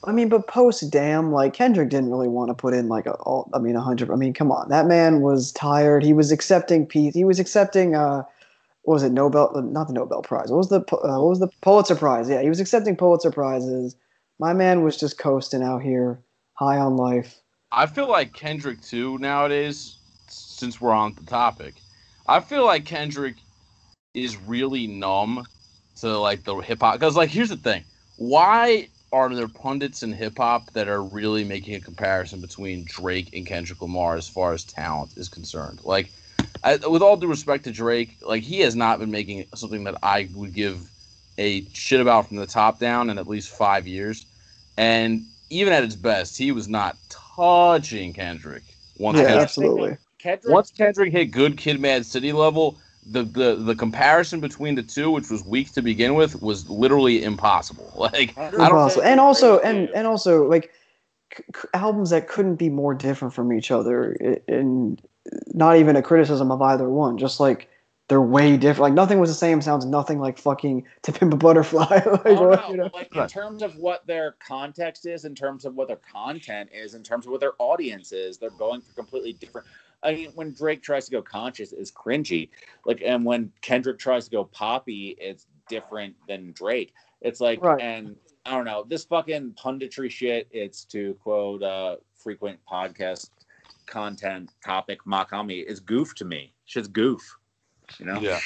But post Damn, like, Kendrick didn't really want to put in like 100. I mean, come on, that man was tired. He was accepting peace. He was accepting what was it? Not the Nobel Prize. What was the Pulitzer Prize? Yeah, he was accepting Pulitzer Prizes. My man was just coasting out here, high on life. I feel like Kendrick too nowadays, since we're on the topic. I feel like Kendrick is really numb to like the hip hop. Because like, here's the thing: why are there pundits in hip hop that are really making a comparison between Drake and Kendrick Lamar as far as talent is concerned? Like, with all due respect to Drake, like, he has not been making something that I would give a shit about from the top down in at least 5 years. And even at its best, he was not touching Kendrick. Absolutely. Once Kendrick hit good Kid Mad City level, the comparison between the two, which was weak to begin with, was literally impossible. Like, impossible. And also like albums that couldn't be more different from each other. And not even a criticism of either one. Just like they're way different. Like Nothing Was the Same sounds nothing like fucking To Pimp a Butterfly. Like, oh no, you know? like in terms of what their context is, in terms of what their content is, in terms of what their audience is, they're going for completely different. I mean, when Drake tries to go conscious, it's cringy. Like, and when Kendrick tries to go poppy, it's different than Drake. It's like, Right. and I don't know, this fucking punditry shit. It's to quote frequent podcast content topic Makami is goof to me. Shit's goof. You know? Yeah.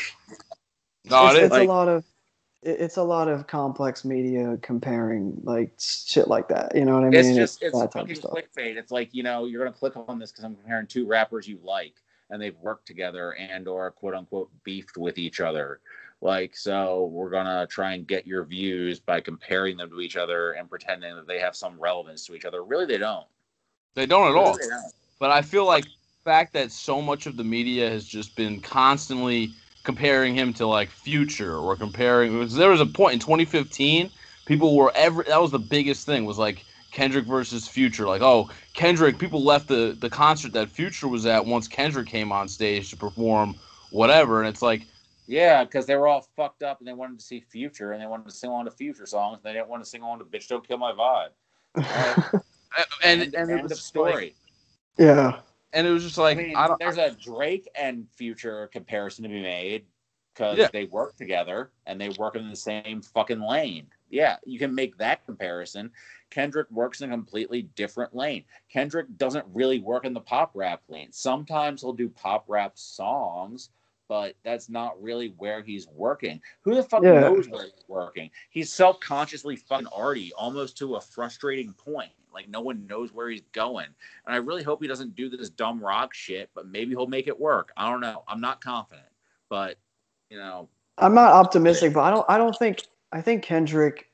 No, It's like, it's a lot of complex media comparing like shit like that. You know what I mean? It's that type fucking of stuff. clickbait. It's like, you know, you're gonna click on this because I'm comparing two rappers you like and they've worked together and or quote unquote beefed with each other. Like, so we're gonna try and get your views by comparing them to each other and pretending that they have some relevance to each other. Really, they don't. They don't at all. They don't. But I feel like the fact that so much of the media has just been constantly comparing him to like Future or comparing, because there was a point in 2015, people were that was the biggest thing, was like Kendrick versus Future. Like, oh, Kendrick, people left the concert that Future was at once Kendrick came on stage to perform whatever, and it's like, yeah, because they were all fucked up and they wanted to see Future and they wanted to sing on to Future songs and they didn't want to sing on to Bitch Don't Kill My Vibe. and end of story. Like, yeah. And it was just like, I mean, there's a Drake and Future comparison to be made because they work together and they work in the same fucking lane. Yeah, you can make that comparison. Kendrick works in a completely different lane. Kendrick doesn't really work in the pop rap lane. Sometimes he'll do pop rap songs, but that's not really where he's working. Who the fuck knows where he's working? He's self-consciously fucking arty, almost to a frustrating point. Like, no one knows where he's going. And I really hope he doesn't do this dumb rock shit, but maybe he'll make it work. I don't know. I'm not confident. But, you know. I'm not optimistic, but I think Kendrick,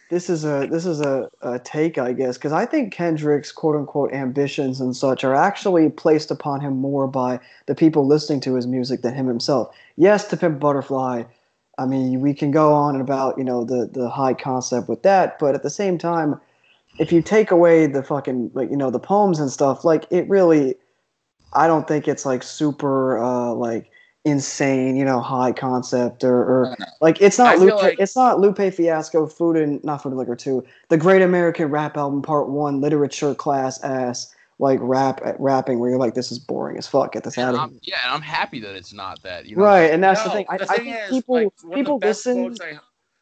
this is a take, I guess, because I think Kendrick's quote unquote ambitions and such are actually placed upon him more by the people listening to his music than him himself. Yes, To Pimp Butterfly, I mean, we can go on about, you know, the high concept with that, but at the same time, if you take away the fucking, like, you know, the poems and stuff, like, it really, I don't think it's like super like insane, you know, high concept or like it's not Lupe Fiasco not Food and Liquor 2, the Great American Rap Album Part 1 literature class ass like rapping where you're like, this is boring as fuck, get this out of here. Yeah, and I'm happy that it's not that, you know. Right, and that's the thing. I think is, people listen.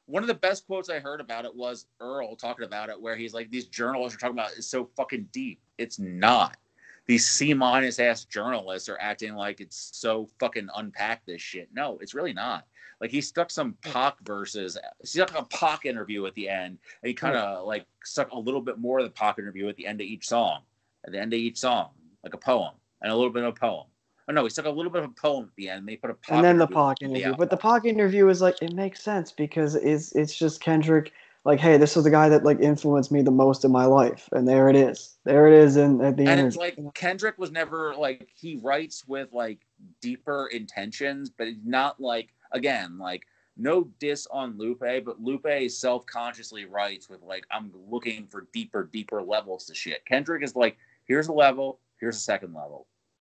One of the best quotes I heard about it was Earl talking about it, where he's like, these journalists are talking about it's so fucking deep. It's not. These C- ass journalists are acting like it's so fucking unpack this shit. No, it's really not. Like, he stuck some Pac verses. He stuck a Pac interview at the end, and he kind of like stuck a little bit more of the Pac interview at the end of each song. At the end of each song, like a poem, and a little bit of a poem. Oh no, he stuck a little bit of a poem at the end. And they put a Pac and then the interview Pac interview. But the Pac interview is like, it makes sense because it's just Kendrick. Like, hey, this was the guy that like influenced me the most in my life, and there it is. There it is at the end. And it's like Kendrick was never like, he writes with like deeper intentions, but it's not like, again, like, no diss on Lupe, but Lupe self-consciously writes with like, I'm looking for deeper levels to shit. Kendrick is like, here's a level, here's a second level.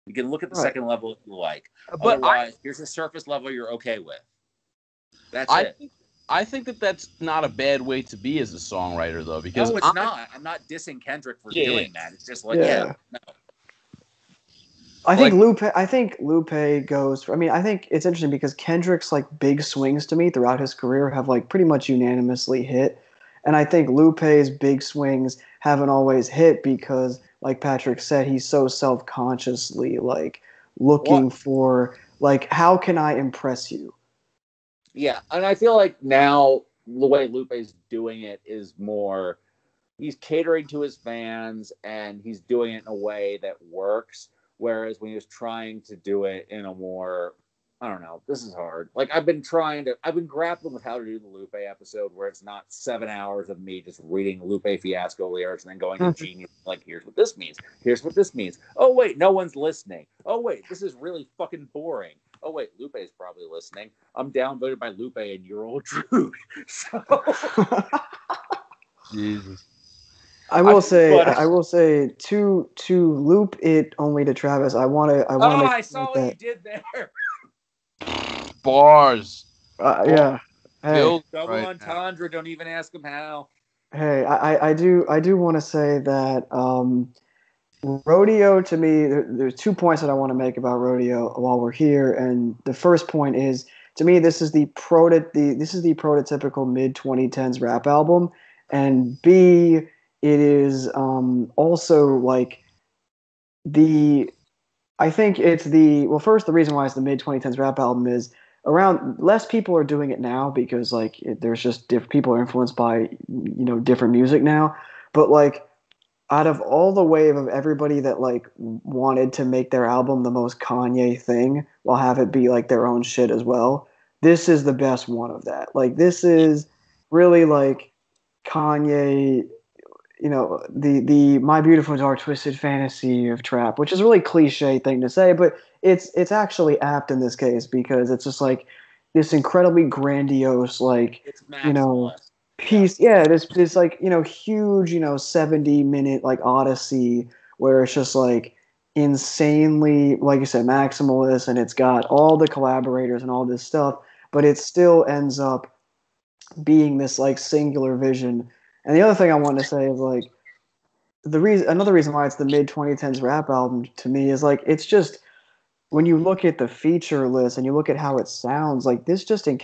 You can look at the second level if you like. But otherwise, here's a surface level you're okay with. That's it. I think that that's not a bad way to be as a songwriter, though, because it's not. I'm not dissing Kendrick for doing that. It's just like, no. I think Lupe goes. I mean, I think it's interesting because Kendrick's like big swings to me throughout his career have like pretty much unanimously hit, and I think Lupe's big swings haven't always hit because, like Patrick said, he's so self-consciously like looking for like, how can I impress you? Yeah, and I feel like now the way Lupe's doing it is more, he's catering to his fans and he's doing it in a way that works. Whereas when he was trying to do it in a more, I don't know, this is hard. Like, I've been grappling with how to do the Lupe episode where it's not 7 hours of me just reading Lupe Fiasco lyrics and then going to Genius, like, here's what this means. Here's what this means. Oh, wait, no one's listening. Oh, wait, this is really fucking boring. Oh, wait, Lupe's probably listening. I'm downvoted by Lupe and Your Old Truth. So. Jesus. I will say to loop it only to Travis. I want to. I saw what you did there. Bars. Yeah. Hey. Double entendre. Don't even ask him how. Hey, I do want to say that Rodeo, to me, there's 2 points that I want to make about Rodeo while we're here, and the first point is, to me, this is the prototypical mid 2010s rap album, and B, it is also like I think it's first, the reason why it's the mid 2010s rap album is around less people are doing it now because there's just people are influenced by different music now, but like out of all the wave of everybody that like wanted to make their album the most Kanye thing while have it be like their own shit as well, this is the best one of that. Like this is really like Kanye, the My Beautiful Dark Twisted Fantasy of trap, which is a really cliche thing to say, but it's actually apt in this case because it's just like this incredibly grandiose, like, it's maximalist. Piece. Yeah, this like, huge, 70-minute like odyssey where it's just like insanely, like you said, maximalist, and it's got all the collaborators and all this stuff, but it still ends up being this like singular vision. And the other thing I wanted to say is like another reason why it's the mid 2010s rap album to me is like it's just when you look at the feature list and you look at how it sounds, like this this and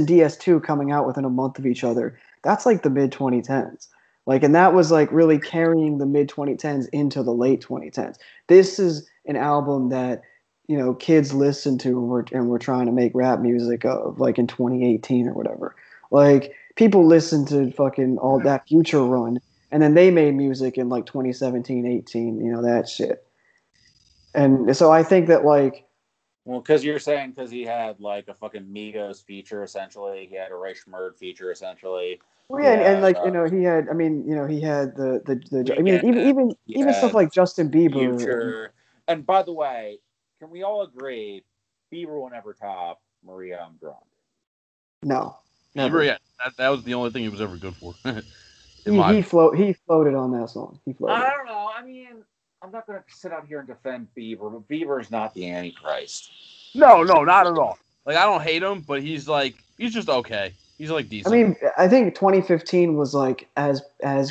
DS2 coming out within a month of each other, that's like the mid 2010s. Like, and that was like really carrying the mid 2010s into the late 2010s. This is an album that kids listen to and we're trying to make rap music of, like in 2018 or whatever. Like people listen to fucking all that Future run, and then they made music in like 2017, 18, that shit. And so I think that like, well, because you're saying because he had like a fucking Migos feature essentially, he had a Ray Schmurd feature essentially. Well, yeah, and like he had, he had even stuff like Justin Bieber. Future. And by the way, can we all agree Bieber will never top Maria I'm Drunk? No, never. Yeah, that was the only thing he was ever good for. He floated on that song. He floated. I don't know. I mean, I'm not going to sit out here and defend Bieber, but Bieber is not the Antichrist. No, not at all. Like, I don't hate him, but he's just okay. He's like decent. I mean, I think 2015 was like as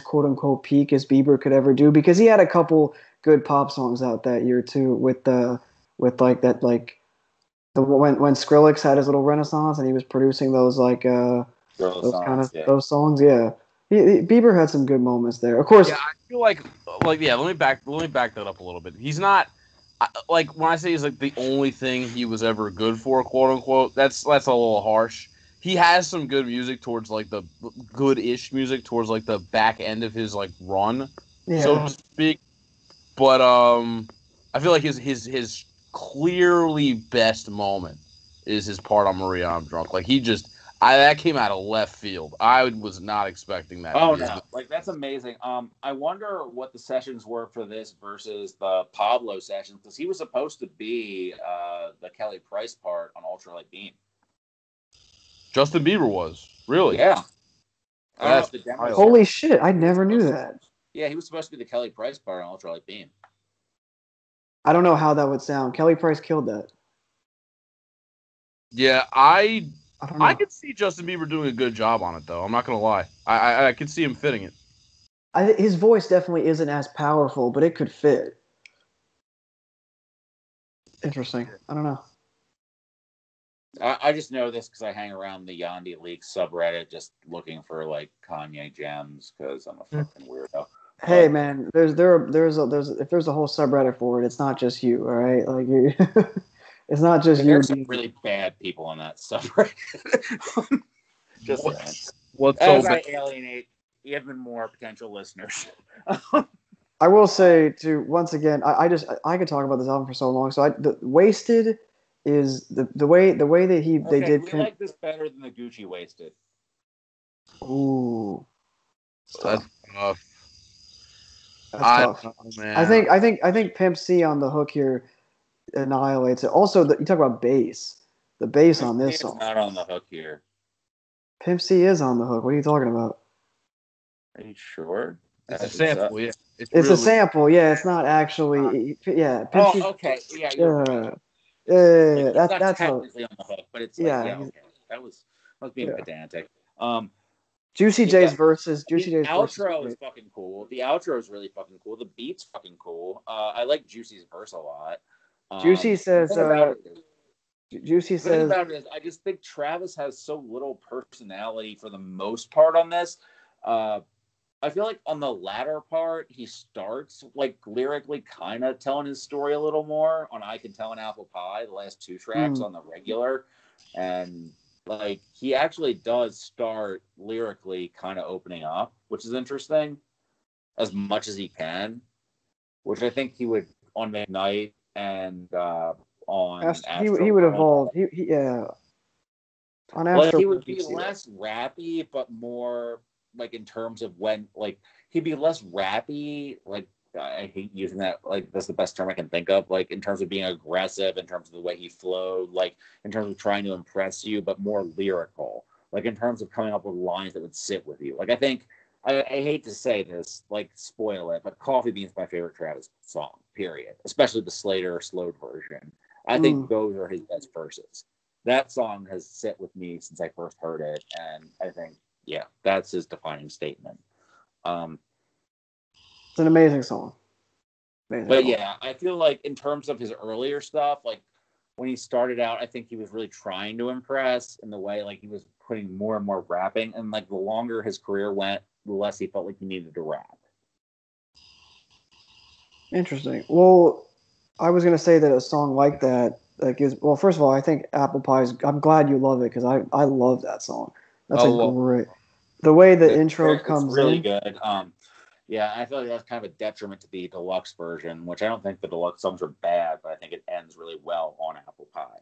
quote unquote peak as Bieber could ever do because he had a couple good pop songs out that year too when Skrillex had his little renaissance and he was producing those those songs. Yeah. Bieber had some good moments there. Of course. Yeah, I feel like let me back that up a little bit. He's not like when I say he's like the only thing he was ever good for, quote unquote. That's a little harsh. He has some good music towards like the good-ish music towards like the back end of his like run, so to speak. But I feel like his clearly best moment is his part on Maria I'm Drunk. Like that came out of left field. I was not expecting that. Oh no, like that's amazing. I wonder what the sessions were for this versus the Pablo sessions because he was supposed to be the Kelly Price part on Ultralight Beam. Justin Bieber was really, yeah. Holy shit! I never knew that. Yeah, he was supposed to be the Kelly Price part on Ultralight Beam. I don't know how that would sound. Kelly Price killed that. Yeah, I could see Justin Bieber doing a good job on it, though. I'm not gonna lie. I could see him fitting it. His voice definitely isn't as powerful, but it could fit. Interesting. I don't know. I just know this because I hang around the Yandi Leaks subreddit just looking for like Kanye gems because I'm a fucking weirdo. Hey man, there's if there's a whole subreddit for it, it's not just you, all right? Like it's not just you. There's some really bad people on that subreddit. Just what's as so I alienate even more potential listeners. I will say once again, I could talk about this album for so long. So the Wasted is the way that they did. We like this better than the Gucci Wasted. Ooh, that's tough. That's tough. Man. I think Pimp C on the hook here annihilates it. Also, you talk about bass. The bass on this song. Not on the hook here. Pimp C is on the hook. What are you talking about? Are you sure? It's a sample, yeah. It's really a sample, yeah. It's not actually, yeah. Oh, okay. Yeah, you're right. Yeah, Like, that's technically on the hook, but it's like, okay. I was being pedantic. Juicy J's verses. The outro is fucking cool. The outro is really fucking cool. The beat's fucking cool. I like Juicy's verse a lot. Juicy says. Juicy says. The thing about it is, I just think Travis has so little personality for the most part on this. I feel like on the latter part, he starts like lyrically kind of telling his story a little more on I Can Tell an Apple Pie, the last 2 tracks on the regular. And like he actually does start lyrically kind of opening up, which is interesting as much as he can, which I think he would on McKnight and on Astroworld. He would evolve. Yeah. On Astroworld, like he would be less rappy, but more like in terms of when, like he'd be less rappy. Like I hate using that. Like that's the best term I can think of. Like in terms of being aggressive, in terms of the way he flowed, like in terms of trying to impress you, but more lyrical. Like in terms of coming up with lines that would sit with you. Like I think I hate to say this, like spoil it, but Coffee Bean's my favorite Travis song. Period. Especially the Slater slowed version. I think those are his best verses. That song has sit with me since I first heard it, and I think, yeah, that's his defining statement. It's an amazing song. Yeah, I feel like in terms of his earlier stuff, like when he started out, I think he was really trying to impress in the way like he was putting more and more rapping, and like the longer his career went, the less he felt like he needed to rap. Interesting. Well, I was gonna say that a song like that, like is well. First of all, I think Apple Pie's. I'm glad you love it because I love that song. That's great. The way the intro comes really good. Yeah, I feel like that's kind of a detriment to the deluxe version, which I don't think the deluxe songs are bad, but I think it ends really well on Apple Pie.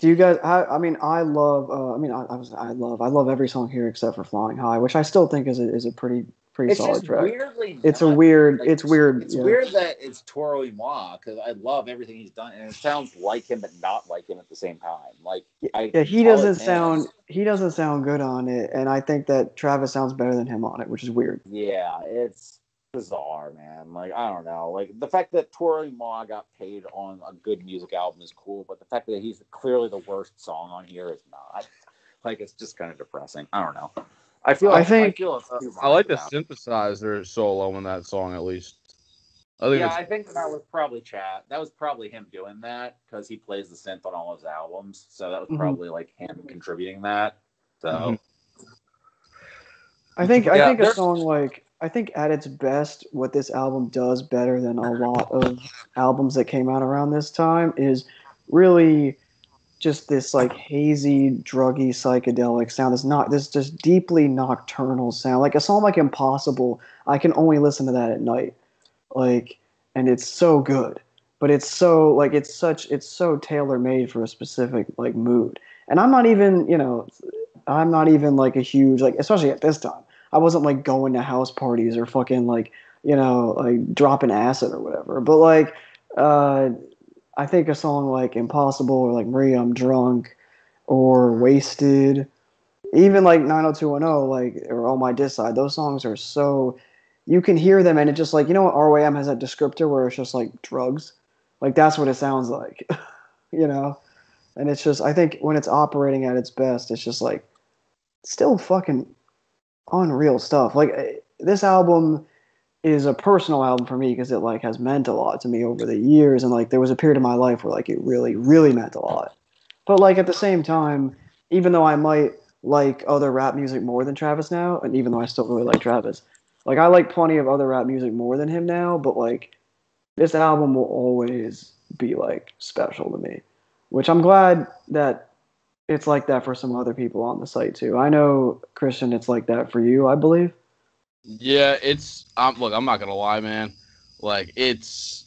Do you guys? I mean, I love. I love every song here except for Flying High, which I still think is a pretty solid track. It's weird that it's Toro y Moi because I love everything he's done, and it sounds like him but not like him at the same time. Like he doesn't sound good on it, and I think that Travis sounds better than him on it, which is weird. Yeah, it's bizarre, man. Like I don't know, like the fact that Toro y Moi got paid on a good music album is cool, but the fact that he's clearly the worst song on here is not. Like it's just kind of depressing. I don't know. I like the synthesizer solo in that song at least. I think that was probably Chad. That was probably him doing that because he plays the synth on all his albums. So that was probably like him contributing that. So I think a song like I think at its best, what this album does better than a lot of albums that came out around this time is really just this like hazy, druggy, psychedelic sound. It's not this just deeply nocturnal sound. Like a song like Impossible, I can only listen to that at night. Like, and it's so good. But it's so like it's so tailor made for a specific like mood. And I'm not even like a huge like especially at this time. I wasn't like going to house parties or fucking like, like dropping acid or whatever. But like I think a song like Impossible or like Maria, I'm Drunk or Wasted, even like 90210, like, or Oh My Diss Side, those songs are so, you can hear them and it just like, what RYM has that descriptor where it's just like drugs? Like that's what it sounds like, And it's just, I think when it's operating at its best, it's just like still fucking unreal stuff. Like this album is a personal album for me because it like has meant a lot to me over the years, and like there was a period of my life where like it really, really meant a lot. But like at the same time, even though I might like other rap music more than Travis now, and even though I still really like Travis, like I like plenty of other rap music more than him now, but like this album will always be like special to me, which I'm glad that it's like that for some other people on the site too. I know, Christian, it's like that for you, I believe. Yeah, look, I'm not gonna lie, man. Like it's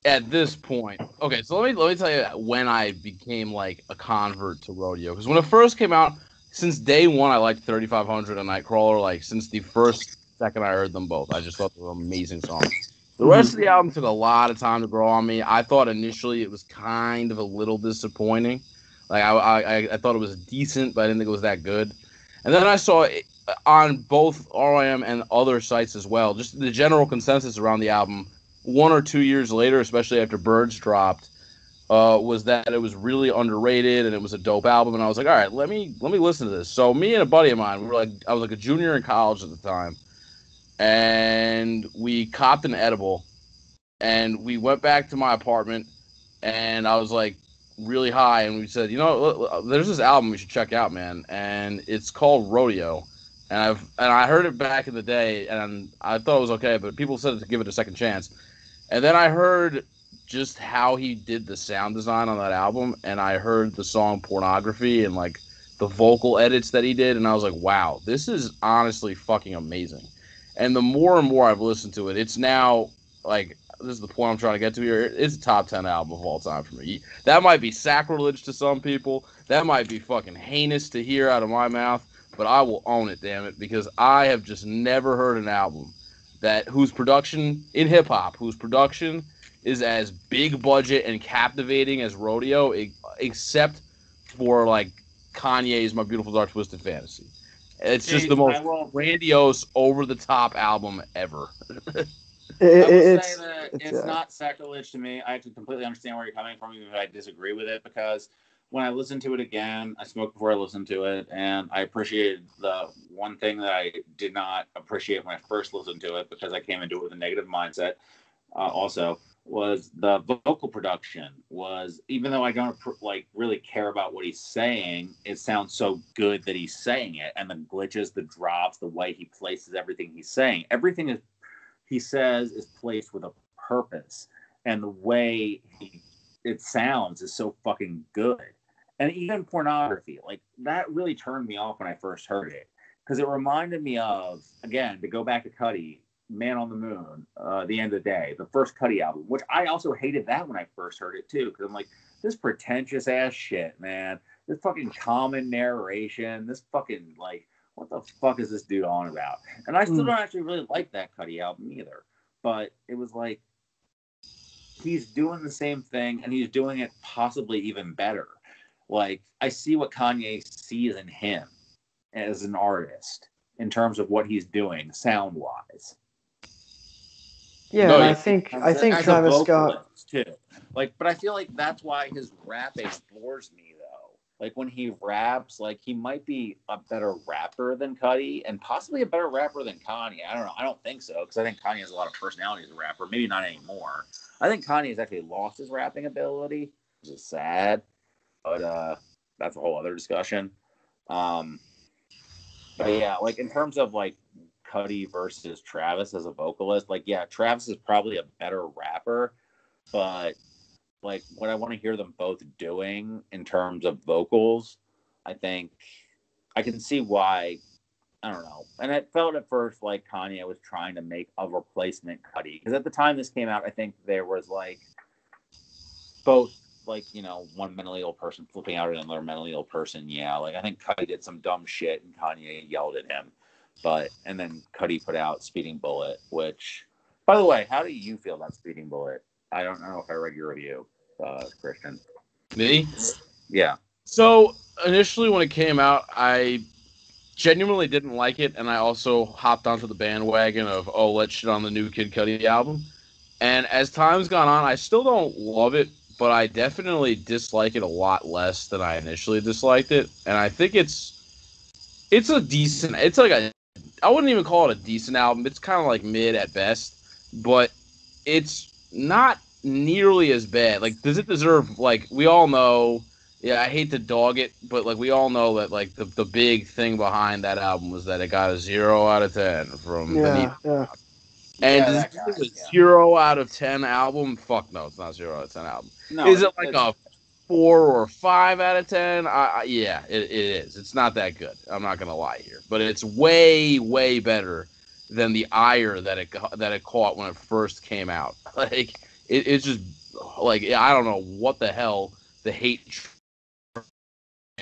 at this point. Okay, so let me tell you when I became like a convert to Rodeo. Because when it first came out, since day one, I liked 3500 and Nightcrawler. Like since the first second I heard them both, I just thought they were amazing songs. The rest of the album took a lot of time to grow on me. I thought initially it was kind of a little disappointing. Like I thought it was decent, but I didn't think it was that good. And then I saw it on both RIM and other sites as well, just the general consensus around the album 1 or 2 years later, especially after Birds dropped, was that it was really underrated and it was a dope album. And I was like, all right, let me listen to this. So me and a buddy of mine, I was like a junior in college at the time, and we copped an edible, and we went back to my apartment, and I was like really high, and we said, there's this album we should check out, man, and it's called Rodeo. And I heard it back in the day, and I thought it was okay, but people said to give it a second chance. And then I heard just how he did the sound design on that album, and I heard the song Pornography and like the vocal edits that he did, and I was like, wow, this is honestly fucking amazing. And the more and more I've listened to it, it's now like, this is the point I'm trying to get to here, it's a top 10 album of all time for me. That might be sacrilege to some people, that might be fucking heinous to hear out of my mouth, but I will own it, damn it, because I have just never heard an album whose production in hip hop, whose production is as big budget and captivating as Rodeo, except for like Kanye's My Beautiful Dark Twisted Fantasy. It's just the most grandiose, over the top album ever. I will say that it's not sacrilege to me. I actually completely understand where you're coming from, even if I disagree with it, because when I listened to it again, I smoked before I listened to it, and I appreciated the one thing that I did not appreciate when I first listened to it, because I came into it with a negative mindset. Also, was the vocal production. Was, even though I don't really care about what he's saying, it sounds so good that he's saying it, and the glitches, the drops, the way he places everything he's saying, everything he says is placed with a purpose, and the way it sounds is so fucking good. And even Pornography, like, that really turned me off when I first heard it, because it reminded me of, again, to go back to Cudi, Man on the Moon, The End of the Day, the first Cudi album, which I also hated that when I first heard it too, because I'm like, this pretentious ass shit, man, this fucking common narration, this fucking, like, what the fuck is this dude on about? And I still don't actually really like that Cudi album either, but it was like, he's doing the same thing, and he's doing it possibly even better. Like, I see what Kanye sees in him as an artist in terms of what he's doing sound wise. Yeah, no, and I think Travis Scott too. Like, but I feel like that's why his rapping bores me though. Like, when he raps, like, he might be a better rapper than Cudi, and possibly a better rapper than Kanye. I don't know. I don't think so, because I think Kanye has a lot of personality as a rapper. Maybe not anymore. I think Kanye has actually lost his rapping ability, which is sad. But that's a whole other discussion. But yeah, like, in terms of like Cudi versus Travis as a vocalist, like, yeah, Travis is probably a better rapper, but like, what I want to hear them both doing in terms of vocals, I think I can see why. I don't know. And it felt at first like Kanye was trying to make a replacement Cudi, because at the time this came out, I think there was like both, like, one mentally ill person flipping out at another mentally ill person. Yeah, like, I think Cudi did some dumb shit and Kanye yelled at him, and then Cudi put out Speeding Bullet, which, by the way, how do you feel about Speeding Bullet? I don't know if I read your review, Christian. Me? Yeah. So initially when it came out, I genuinely didn't like it, and I also hopped onto the bandwagon of, let's shit on the new Kid Cudi album. And as time's gone on, I still don't love it, but I definitely dislike it a lot less than I initially disliked it. And I think it's a decent, it's like I wouldn't even call it a decent album. It's kind of like mid at best, but it's not nearly as bad. Like, does it deserve, like, we all know, yeah, I hate to dog it, but like, we all know that like the big thing behind that album was that it got a 0 out of 10 from yeah. And is it a 0 out of 10 album? Fuck no, it's not a 0 out of 10 album. No, is it like a 4 or 5 out of 10? Yeah, it is. It's not that good. I'm not gonna lie here, but it's way, way better than the ire that it caught when it first came out. Like, it's just like, I don't know what the hell the hate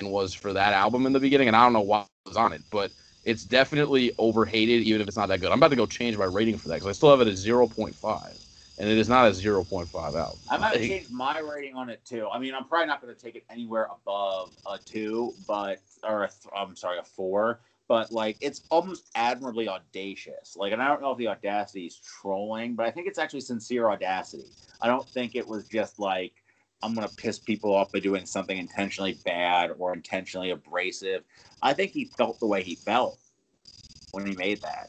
was for that album in the beginning, and I don't know why it was on it, but it's definitely overhated, even if it's not that good. I'm about to go change my rating for that, because I still have it at 0.5, and it is not a 0.5 album. I might change my rating on it too. I mean, I'm probably not going to take it anywhere above a 2, but a 4. But like it's almost admirably audacious. Like, and I don't know if the audacity is trolling, but I think it's actually sincere audacity. I don't think it was just like, I'm gonna piss people off by doing something intentionally bad or intentionally abrasive. I think he felt the way he felt when he made that.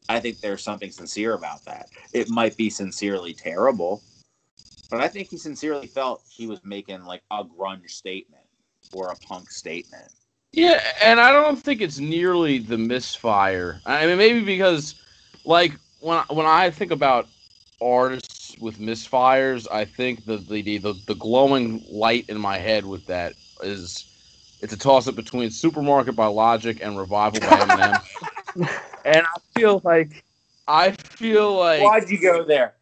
I think there's something sincere about that. It might be sincerely terrible, but I think he sincerely felt he was making like a grunge statement or a punk statement. Yeah, and I don't think it's nearly the misfire. I mean, maybe because, like, when I think about artists with misfires, I think the glowing light in my head with that is it's a toss up between Supermarket by Logic and Revival by Eminem. And I feel like Why'd you go there?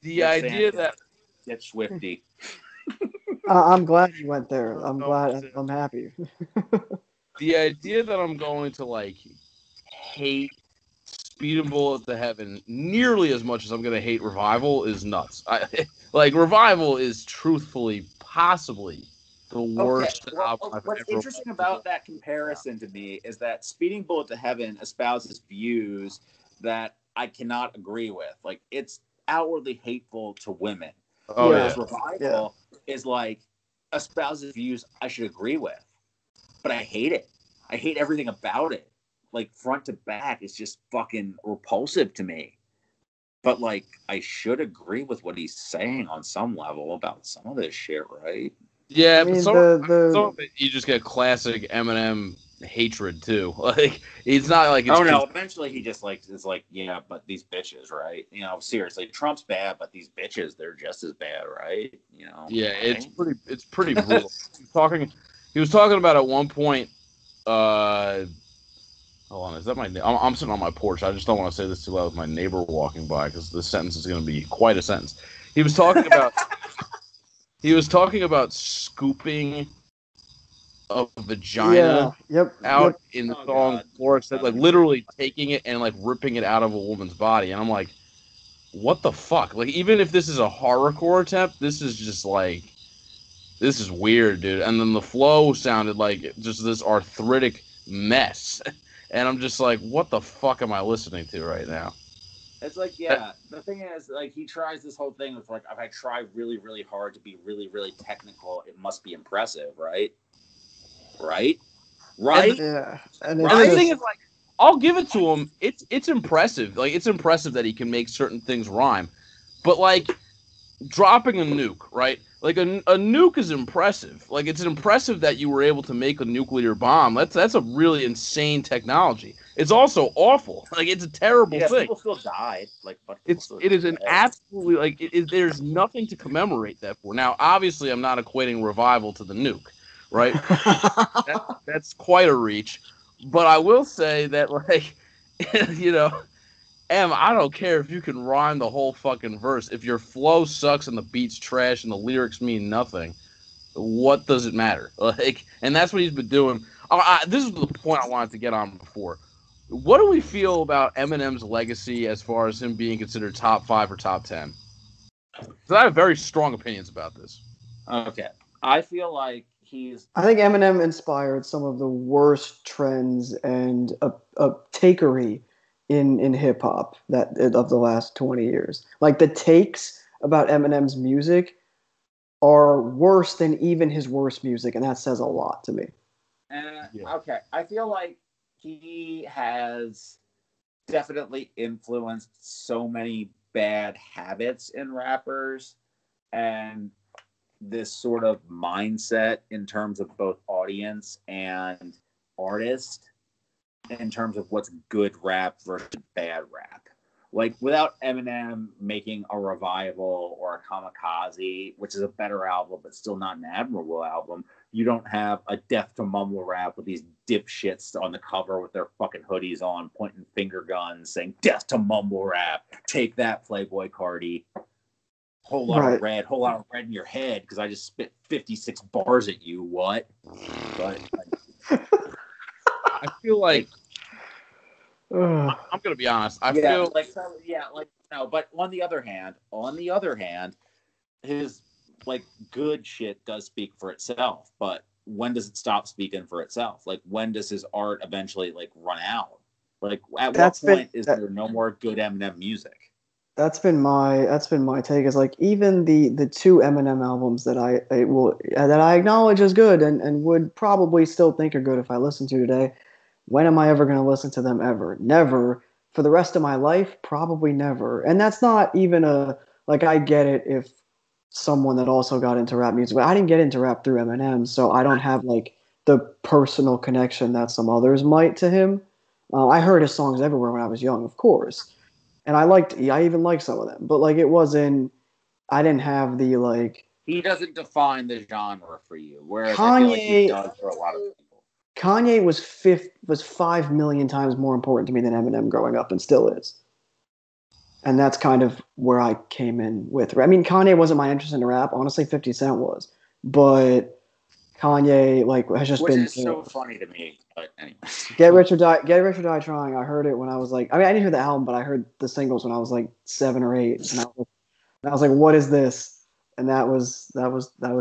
The idea that get Swifty. I'm glad you went there. I'm glad. I'm happy. The idea that I'm going to like hate Speed and Bullet to Heaven nearly as much as I'm going to hate Revival is nuts. Like Revival is truthfully possibly the worst album I've what's ever interesting about that comparison to me is that Speeding Bullet to Heaven espouses views that I cannot agree with. Like, it's outwardly hateful to women. Oh, whereas yeah. Revival is like espouses views I should agree with, but I hate it. I hate everything about it. Like, front to back, it's just fucking repulsive to me. But like, I should agree with what he's saying on some level about some of this shit, right? Yeah, I mean, but some of it, you just get classic Eminem hatred too. Like, it's not like it's eventually he just like is like, yeah, but these bitches, right? You know, seriously, Trump's bad, but these bitches, they're just as bad, right? You know. Yeah, right? it's pretty brutal. He was talking about at one point. Hold on, is that my? I'm sitting on my porch. I just don't want to say this too loud with my neighbor walking by because this sentence is going to be quite a sentence. He was talking about. He was talking about scooping a vagina out in the song Florida said, like literally taking it and like ripping it out of a woman's body. And I'm like, what the fuck? Like, even if this is a horrorcore attempt, this is just like, this is weird, dude. And then the flow sounded like just this arthritic mess. And I'm just like, what the fuck am I listening to right now? It's like, yeah, the thing is, like, he tries this whole thing with, like, if I try really, really hard to be really, really technical, it must be impressive, right? Right? And the thing is, like, I'll give it to him. It's impressive. Like, it's impressive that he can make certain things rhyme. But, like, dropping a nuke, right? Like, a nuke is impressive. Like, it's impressive that you were able to make a nuclear bomb. That's a really insane technology. It's also awful. Like, it's a terrible thing. People still died. Like, but it is an absolutely, like, there's nothing to commemorate that for. Now, obviously, I'm not equating Revival to the nuke, right? That's quite a reach. But I will say that, like, you know, I don't care if you can rhyme the whole fucking verse. If your flow sucks and the beat's trash and the lyrics mean nothing, what does it matter? Like, and that's what he's been doing. This is the point I wanted to get on before. What do we feel about Eminem's legacy as far as him being considered top 5 or top 10? Because I have very strong opinions about this. Okay. I feel like I think Eminem inspired some of the worst trends and a takery in hip hop of the last 20 years. Like, the takes about Eminem's music are worse than even his worst music, and that says a lot to me. Okay, I feel like he has definitely influenced so many bad habits in rappers and this sort of mindset in terms of both audience and artist, in terms of what's good rap versus bad rap. Like, without Eminem making a Revival or a Kamikaze, which is a better album but still not an admirable album, you don't have a Death to Mumble Rap with these dipshits on the cover with their fucking hoodies on, pointing finger guns, saying Death to Mumble Rap, take that, Playboy Cardi. Whole lot of red in your head because I just spit 56 bars at you. What? But I feel like I'm gonna be honest. I feel like no. But on the other hand, his like good shit does speak for itself. But when does it stop speaking for itself? Like, when does his art eventually like run out? Like, at That's what point is there no more good Eminem music? That's been my take. Is like even the two Eminem albums that I acknowledge as good and would probably still think are good if I listened to today. When am I ever going to listen to them ever? Never. For the rest of my life, probably never. And that's not even I get it if someone that also got into rap music, but I didn't get into rap through Eminem, so I don't have like the personal connection that some others might to him. I heard his songs everywhere when I was young, of course. And I even liked some of them, but like I didn't have the like. He doesn't define the genre for you, whereas Kanye, I feel like he does for a lot of people. Kanye was 5 million times more important to me than Eminem growing up, and still is. And that's kind of where I came in with. I mean, Kanye wasn't my interest in rap. Honestly, 50 Cent was, but Kanye has just been. Which is so funny to me. But anyway, Get Rich or Die Trying. I heard it when I was like, I didn't hear the album, but I heard the singles when I was like 7 or 8, and I was like, what is this? And that was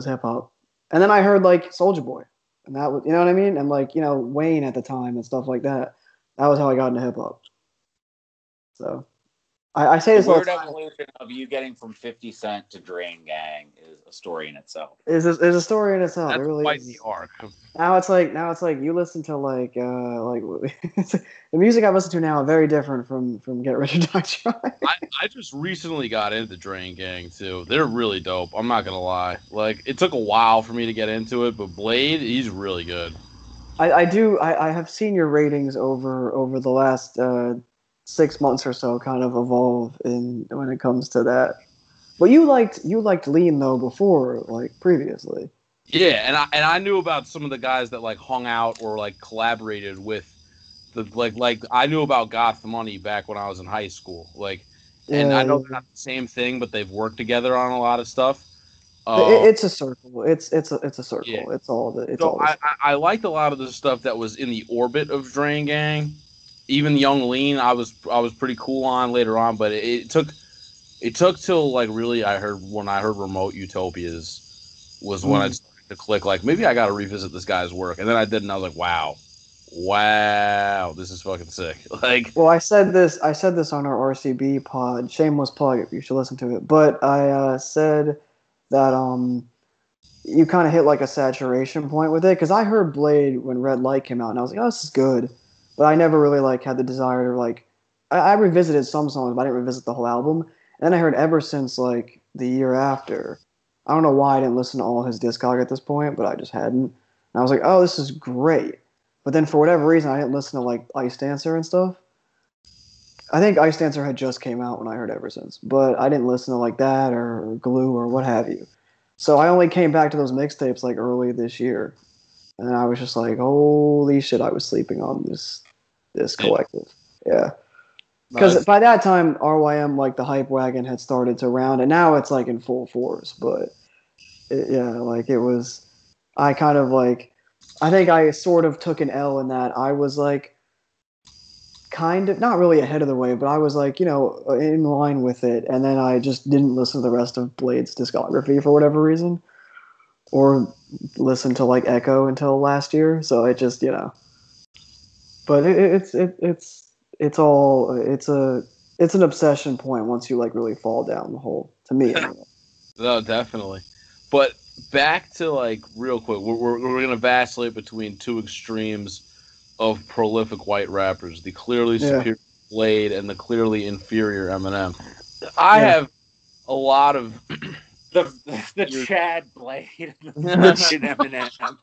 hip hop. And then I heard like Soulja Boy, and that was, you know what I mean, and like Wayne at the time and stuff like that. That was how I got into hip hop. So. I say this all the time. The weird evolution of you getting from 50 Cent to Drain Gang is a story in itself. Is a story in itself. That's it really quite is. the arc. Now it's like you listen to like the music I listen to now are very different from Get Rich or Die Trying. I just recently got into Drain Gang too. They're really dope. I'm not gonna lie. Like it took a while for me to get into it, but Blade, he's really good. I have seen your ratings over the last 6 months or so kind of evolve when it comes to that. But you liked Lean though before, like previously. Yeah, and I knew about some of the guys that like hung out or like collaborated with the like I knew about Goth Money back when I was in high school. Like, and I know they're not the same thing, but they've worked together on a lot of stuff. It's a circle. It's a circle. Yeah. It's all the. It's so all. I liked a lot of the stuff that was in the orbit of Drain Gang. Even Young Lean, I was pretty cool on later on, but it took till like really I heard Remote Utopias was when I started to click like maybe I got to revisit this guy's work, and then I did, and I was like, wow, this is fucking sick. Like, well, I said this on our RCB pod. Shameless plug, you should listen to it. But I said that you kind of hit like a saturation point with it because I heard Blade when Red Light came out, and I was like, oh, this is good. But I never really like had the desire to like. I revisited some songs, but I didn't revisit the whole album. And then I heard Ever Since like the year after. I don't know why I didn't listen to all his discog at this point, but I just hadn't. And I was like, oh, this is great. But then for whatever reason, I didn't listen to like Ice Dancer and stuff. I think Ice Dancer had just came out when I heard Ever Since, but I didn't listen to like that or Glue or what have you. So I only came back to those mixtapes like early this year. And I was just like, holy shit, I was sleeping on this collective. Yeah. Because by that time, RYM, like the hype wagon had started to round, and now it's like in full force. But it was, I kind of like, I think I sort of took an L in that I was like, kind of, not really ahead of the wave, but I was like, in line with it. And then I just didn't listen to the rest of Blade's discography for whatever reason. Or listen to like Echo until last year, so it just But it's an obsession point once you like really fall down the hole. To me, anyway. No, definitely. But back to like real quick, we're gonna vacillate between two extremes of prolific white rappers: the clearly superior Blade and the clearly inferior Eminem. I have a lot of. The Chad Blade Eminem.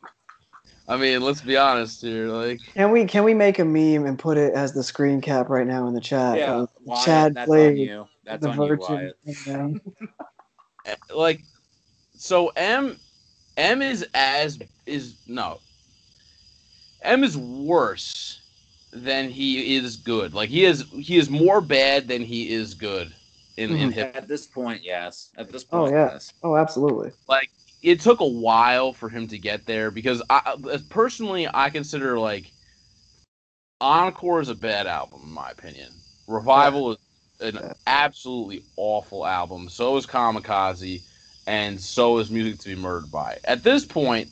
I mean, let's be honest here. Like, can we make a meme and put it as the screen cap right now in the chat? Yeah, Wyatt, Chad that's Blade, on you. That's on you, Wyatt. Like, so M is worse than he is good. Like he is more bad than he is good. In hip. At this point, yes. At this point, yes. Oh, absolutely. Like it took a while for him to get there because personally I consider like Encore is a bad album in my opinion. Revival is an absolutely awful album. So is Kamikaze, and so is Music to Be Murdered By. At this point,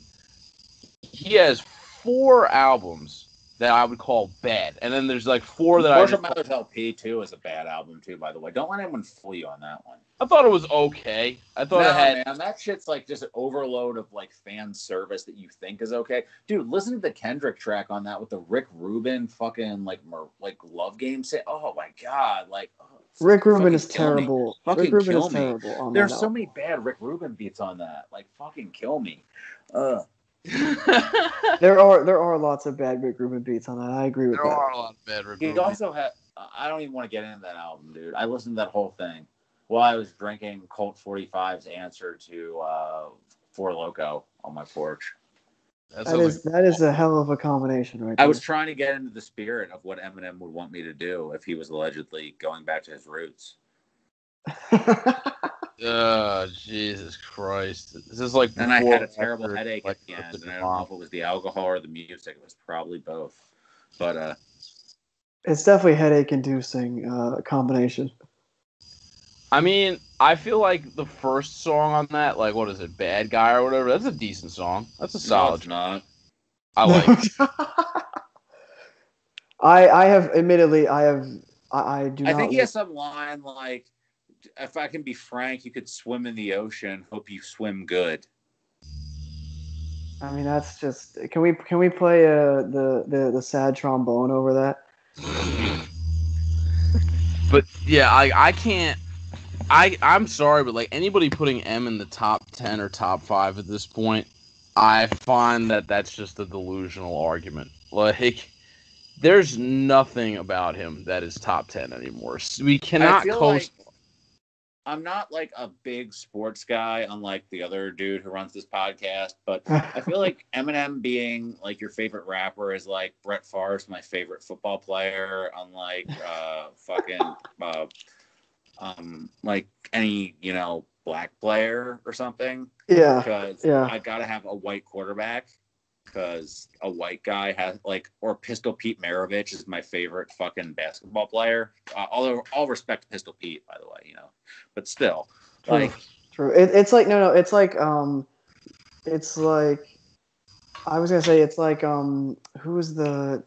he has 4 albums that I would call bad, and then there's like 4 that Marshall Mathers LP too is a bad album too. By the way, don't let anyone fool you on that one. I thought it was okay. I thought it had. Man, that shit's like just an overload of like fan service that you think is okay. Dude, listen to the Kendrick track on that with the Rick Rubin fucking like love game say. Oh my god, like Rick Rubin is terrible. Rick Rubin is terrible. There's so many bad Rick Rubin beats on that. Like fucking kill me. There are lots of bad Rick Rubin beats on that. I agree with that. There are a lot of bad Rick Rubin. He also had. I don't even want to get into that album, dude. I listened to that whole thing while I was drinking Colt 45's answer to Four Loko on my porch. That is a hell of a combination, right? I was trying to get into the spirit of what Eminem would want me to do if he was allegedly going back to his roots. Oh, Jesus Christ. This is like. And I had a terrible headache at the end, and I don't know if it was the alcohol or the music. It was probably both. But it's definitely headache-inducing combination. I mean, I feel like the first song on that, like, what is it, Bad Guy or whatever, that's a decent song. That's a solid. No, it's not. I like it. I do not. I think he has some line like, if I can be frank, you could swim in the ocean. Hope you swim good. I mean, that's just. Can we play the sad trombone over that? But yeah, I can't. I'm sorry, but like anybody putting M in the top 10 or top 5 at this point, I find that that's just a delusional argument. Like, there's nothing about him that is top 10 anymore. We cannot coast. Like I'm not like a big sports guy, unlike the other dude who runs this podcast, but I feel like Eminem being like your favorite rapper is like Brett Favre's my favorite football player, unlike like any, black player or something. Yeah. Because I gotta have a white quarterback because a white guy has or Pistol Pete Maravich is my favorite fucking basketball player. Although all respect to Pistol Pete, by the way, but still, True. It's like no, it's like I was gonna say it's like who's the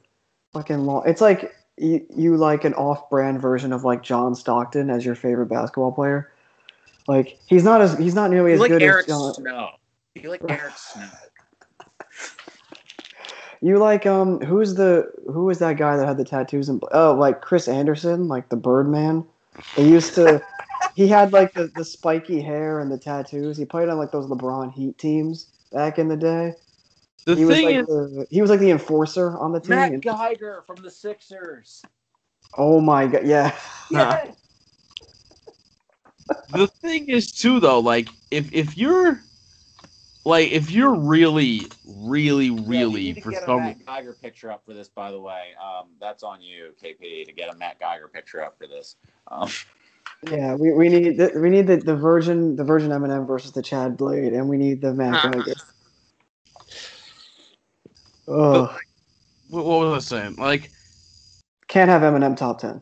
fucking law? It's like you like an off-brand version of like John Stockton as your favorite basketball player. Like he's not nearly as good Eric as John Snow. You like Eric Snow. You like who was that guy that had the tattoos like Chris Anderson, like the Birdman? He had like the spiky hair and the tattoos. He played on like those LeBron Heat teams back in the day. He was like the enforcer on the team. Matt Geiger from the Sixers. Oh my god, yeah. Yeah. The thing is too though, like if you're really you for get some a Matt Geiger picture up for this, by the way. That's on you, KP, to get a Matt Geiger picture up for this. Yeah, we need the Virgin Eminem versus the Chad Blade, and we need the Matt Geiger. Oh, what was I saying? Like, can't have Eminem top 10.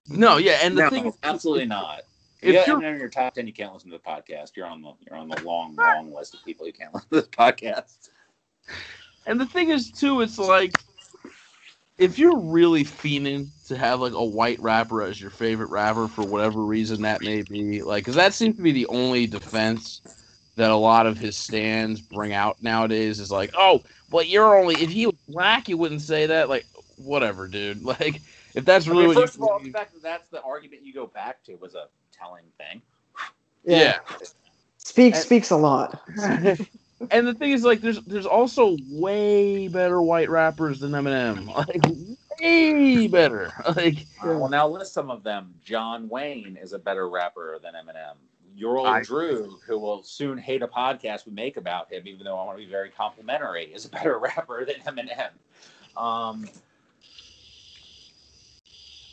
No, yeah, and the thing is, absolutely not. If you're in your top 10, you can't listen to the podcast. You're on the long list of people you can't listen to this podcast. And the thing is, too, it's like if you're really fiending to have like a white rapper as your favorite rapper for whatever reason that may be, like, because that seems to be the only defense that a lot of his stands bring out nowadays is like, oh, but if he was black, you wouldn't say that. Like, whatever, dude. Like, if that's really first of all, the fact that that's the argument you go back to was a telling thing. Yeah. Speaks a lot. And the thing is, like, there's also way better white rappers than Eminem. Like, way better. Like, well, now list some of them. John Wayne is a better rapper than Eminem. Your old Drew, who will soon hate a podcast we make about him, even though I want to be very complimentary, is a better rapper than Eminem.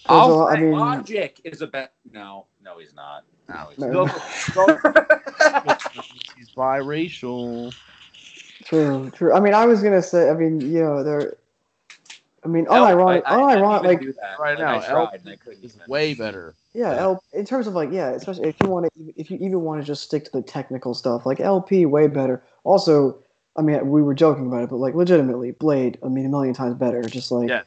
Logic is a better. No, he's not. No, he's not. He's biracial. True. I mean, I was gonna say. I mean, they're. I mean, unironic. Like right now, L is way better. Yeah, in terms of like, especially if you even want to just stick to the technical stuff, like LP way better. Also, I mean, we were joking about it, but like legitimately, Blade. I mean, a million times better. Just like, Yeah.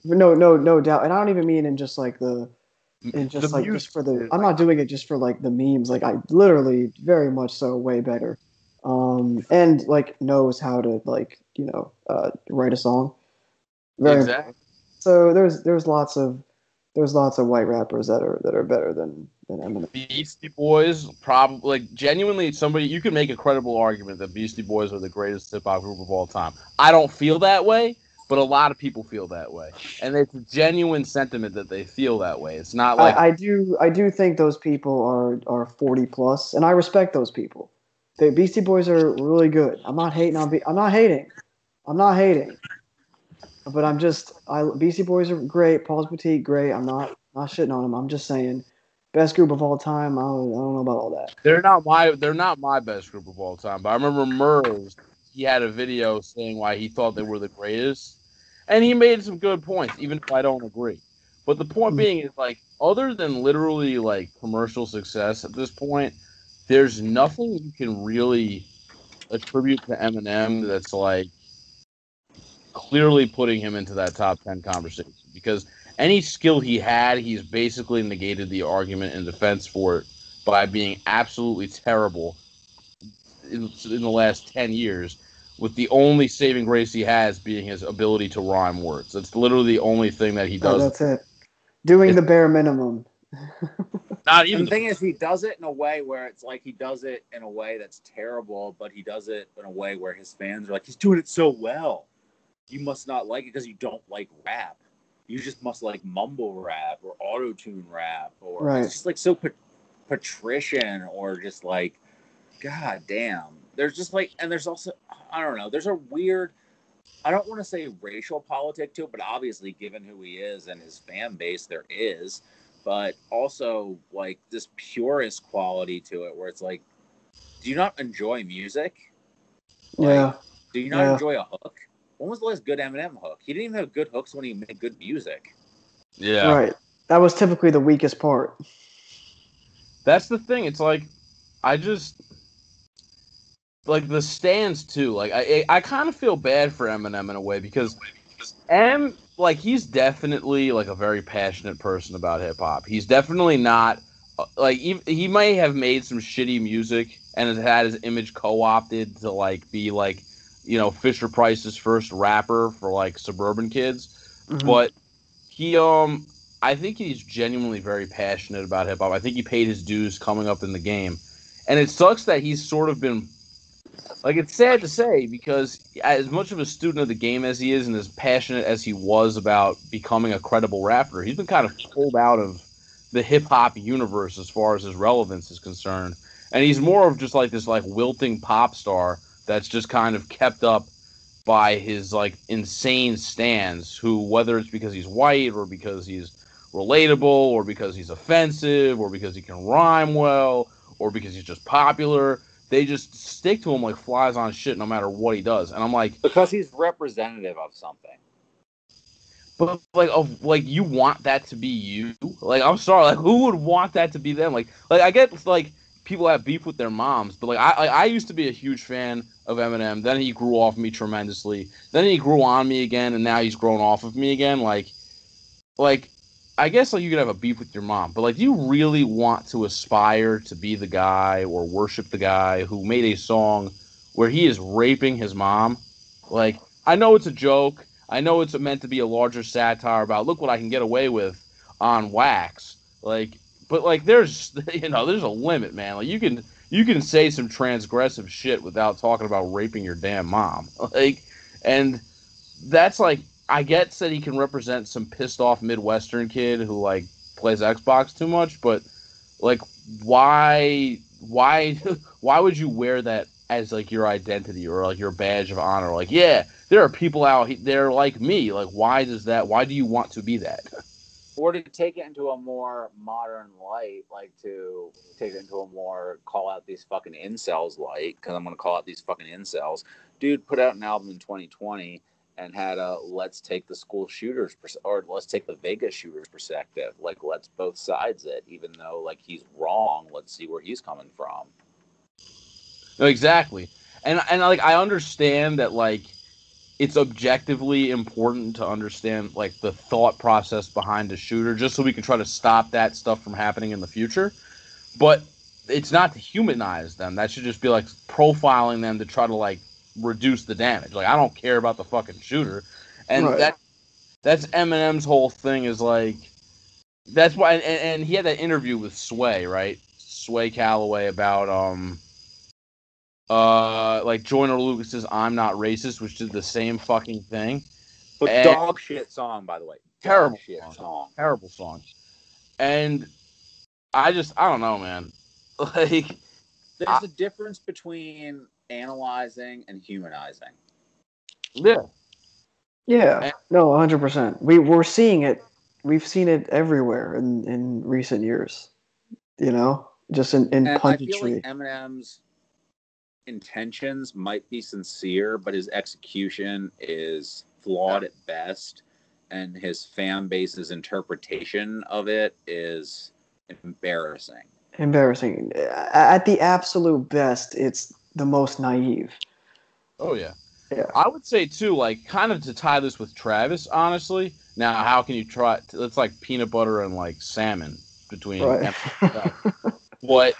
no doubt. And I don't even mean in just like just for the. Dude, I'm not doing it just for like the memes. Like I literally very much so way better. And like knows how to like write a song. Very exactly. important. So there's lots of white rappers that are better than Eminem. Beastie Boys, probably like genuinely somebody you could make a credible argument that Beastie Boys are the greatest hip hop group of all time. I don't feel that way, but a lot of people feel that way, and it's a genuine sentiment that they feel that way. It's not like I do think those people are 40 plus, and I respect those people. The Beastie Boys are really good. I'm not hating on I'm not hating. I'm not hating. But Beastie Boys are great. Paul's Boutique great. I'm not shitting on them. I'm just saying, best group of all time. I don't know about all that. they're not my best group of all time. But I remember Murs, he had a video saying why he thought they were the greatest, and he made some good points, even if I don't agree. But the point being is like, other than literally like commercial success at this point, there's nothing you can really attribute to Eminem that's like clearly putting him into that top 10 conversation, because any skill he had, he's basically negated the argument in defense for it by being absolutely terrible in the last 10 years, with the only saving grace he has being his ability to rhyme words. That's literally the only thing that he does. That's it. Doing the bare minimum. Not And even the thing is, he does it in a way where it's like he does it in a way that's terrible, but he does it in a way where his fans are like, he's doing it so well. You must not like it because you don't like rap. You just must like mumble rap or auto-tune rap, or Right. it's just like so patrician, or just like, god damn. There's just like, and there's also, I don't know, there's a weird, I don't want to say racial politic to it, but obviously given who he is and his fan base, there is. But also like this purist quality to it where it's like, do you not enjoy music? Like, Yeah. do you not enjoy a hook? When was the last good Eminem hook? He didn't even have good hooks when he made good music. Yeah. Right. That was typically the weakest part. That's the thing. It's like, I just like the stands too. Like I kind of feel bad for Eminem in a way, because like he's definitely like a very passionate person about hip hop. He's definitely not like he may have made some shitty music and has had his image co-opted to like be like, Fisher Price's first rapper for like suburban kids, Mm-hmm. but he I think he's genuinely very passionate about hip hop. I think he paid his dues coming up in the game. And it sucks that he's sort of been like, it's sad to say, because as much of a student of the game as he is and as passionate as he was about becoming a credible rapper, he's been kind of pulled out of the hip hop universe as far as his relevance is concerned. And he's more of just like this like wilting pop star that's just kind of kept up by his like insane stans, who, whether it's because he's white or because he's relatable or because he's offensive or because he can rhyme well or because he's just popular, they just stick to him like flies on shit no matter what he does. And I'm like, Because he's representative of something. but like you want that to be you? Like, I'm sorry, like who would want that to be them? Like I get like people have beef with their moms, but like I used to be a huge fan of Eminem. Then he grew off me tremendously. Then he grew on me again, and now he's grown off of me again. Like I guess like you could have a beef with your mom, but like, do you really want to aspire to be the guy or worship the guy who made a song where he is raping his mom? Like, I know it's a joke. I know it's meant to be a larger satire about look what I can get away with on wax. Like, but like there's there's a limit, man. Like you can say some transgressive shit without talking about raping your damn mom. Like, and that's like, I get that he can represent some pissed off Midwestern kid who like plays Xbox too much, but like why why would you wear that as like your identity or like your badge of honor? Like, yeah, there are people out there like me. Like, why do you want to be that? Or to take it into a more modern light, like to take it into a more call out these fucking incels light, because I'm going to call out these fucking incels. Dude put out an album in 2020 and had a let's take the school shooters or let's take the Vegas shooters perspective. Like, let's both sides it, even though like he's wrong. Let's see where he's coming from. No, exactly. And like I understand that like it's objectively important to understand like the thought process behind a shooter, just so we can try to stop that stuff from happening in the future. But it's not to humanize them. That should just be like profiling them to try to like reduce the damage. Like I don't care about the fucking shooter, and Right. that's Eminem's whole thing is like that's why. And he had that interview with Sway, right? Sway Calloway about like Joyner Lucas's "I'm Not Racist," which did the same fucking thing. But And dog shit song, by the way. Terrible shit song. Terrible song. And I don't know, man. Like, there's a difference between analyzing and humanizing. Yeah. Yeah. No, 100%. We're seeing it. We've seen it everywhere in recent years. You know, just in punditry. I feel like Eminem's intentions might be sincere, but his execution is flawed at best, and his fan base's interpretation of it is embarrassing. Embarrassing. At the absolute best, it's the most naive. Oh yeah. Yeah. I would say too, like, kind of to tie this with Travis, honestly. Now, how can you try? It's like peanut butter and like salmon between. Right. But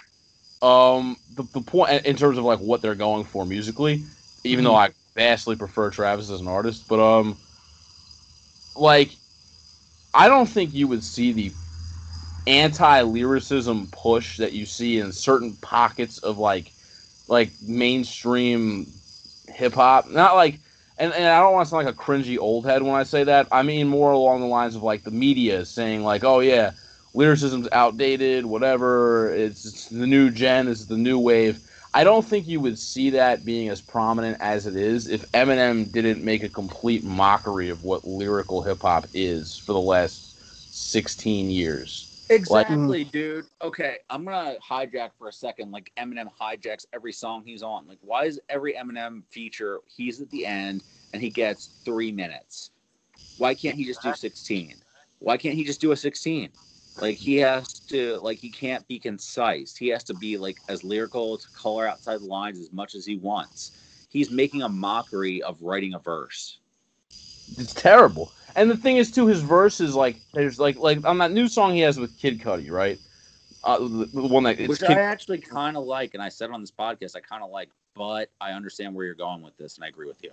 the point in terms of like what they're going for musically, even though I vastly prefer Travis as an artist, but like, I don't think you would see the anti-lyricism push that you see in certain pockets of like mainstream hip hop. Not like, and I don't want to sound like a cringy old head when I say that. I mean more along the lines of like the media saying like, oh yeah, lyricism's outdated, whatever. It's the new gen, it's the new wave. I don't think you would see that being as prominent as it is if Eminem didn't make a complete mockery of what lyrical hip hop is for the last 16 years. Exactly, dude. Okay, I'm gonna hijack for a second. Like Eminem hijacks every song he's on. Like, why is every Eminem feature he's at the end and he gets 3 minutes? Why can't he just do 16? Why can't he just do a 16? Like he has to. Like he can't be concise. He has to be like as lyrical to color outside the lines as much as he wants. He's making a mockery of writing a verse. It's terrible. And the thing is, too, his verses, like, there's, like on that new song he has with Kid Cudi, right? The one that... Which I actually kind of like, and I said on this podcast, I kind of like, but I understand where you're going with this, and I agree with you.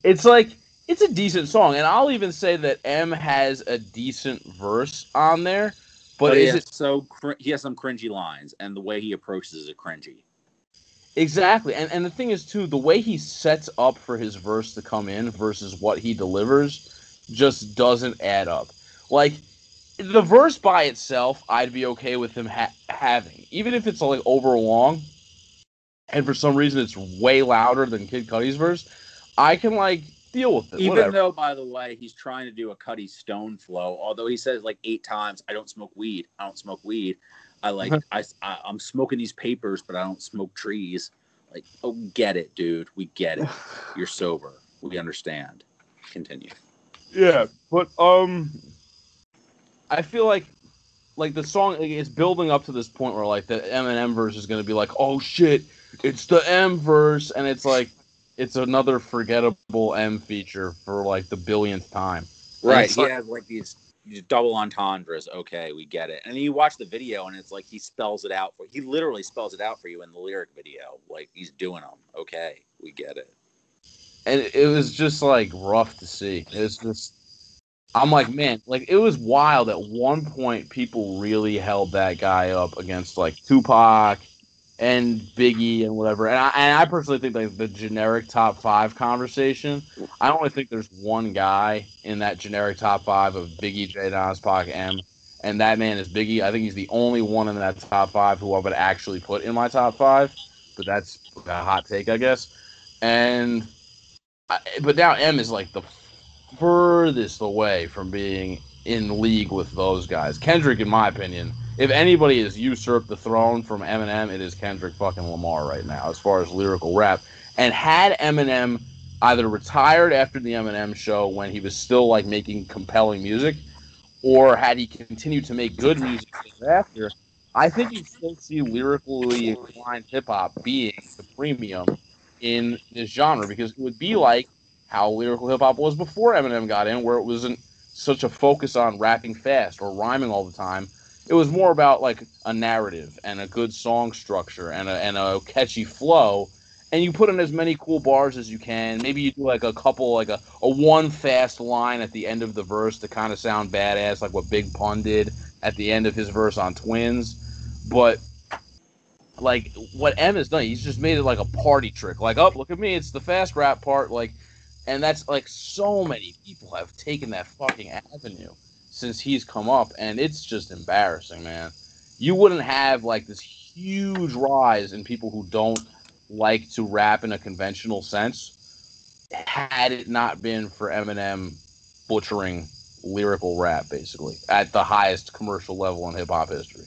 It's like, it's a decent song, and I'll even say that M has a decent verse on there, but is it... he has some cringy lines, and the way he approaches it cringy. Exactly, and the thing is, too, the way he sets up for his verse to come in versus what he delivers just doesn't add up. Like, the verse by itself, I'd be okay with him having. Even if it's, like, over long, and for some reason it's way louder than Kid Cudi's verse, I can, like, deal with it. Even though, by the way, he's trying to do a Cudi Stone flow, although he says, like, 8 times, I don't smoke weed. I'm smoking these papers, but I don't smoke trees. Like, oh, get it, dude. We get it. You're sober. We understand. Continue. Yeah, but I feel like the song is building up to this point where like the Eminem verse is going to be like, oh shit, it's the M verse, and it's like it's another forgettable M feature for like the billionth time. Right. He has like these double entendres. Okay, we get it. And then you watch the video, and it's like he spells it out he literally spells it out for you in the lyric video. Like he's doing them. Okay, we get it. And it was just like rough to see. It was just, I'm like, man, like it was wild. At one point, people really held that guy up against like Tupac and Biggie and whatever. And I personally think like the generic top 5 conversation, I only think there's one guy in that generic top 5 of Biggie, J, Nas, Pac, M, and that man is Biggie. I think he's the only one in that top 5 who I would actually put in my top 5, but that's a hot take, I guess. But now M is like the furthest away from being in league with those guys. Kendrick, in my opinion, if anybody has usurped the throne from Eminem, it is Kendrick fucking Lamar right now, as far as lyrical rap. And had Eminem either retired after the Eminem show when he was still like making compelling music, or had he continued to make good music after, I think you still see lyrically inclined hip hop being the premium in this genre because it would be like how lyrical hip hop was before Eminem got in, where it wasn't such a focus on rapping fast or rhyming all the time. It was more about like a narrative and a good song structure and a catchy flow. And you put in as many cool bars as you can. Maybe you do like a couple, like a one fast line at the end of the verse to kind of sound badass, like what Big Pun did at the end of his verse on Twins. But like what M has done, he's just made it like a party trick. Like, oh, look at me, it's the fast rap part. Like, and that's like so many people have taken that fucking avenue since he's come up, and it's just embarrassing, man. You wouldn't have like this huge rise in people who don't like to rap in a conventional sense had it not been for Eminem butchering lyrical rap basically at the highest commercial level in hip hop history.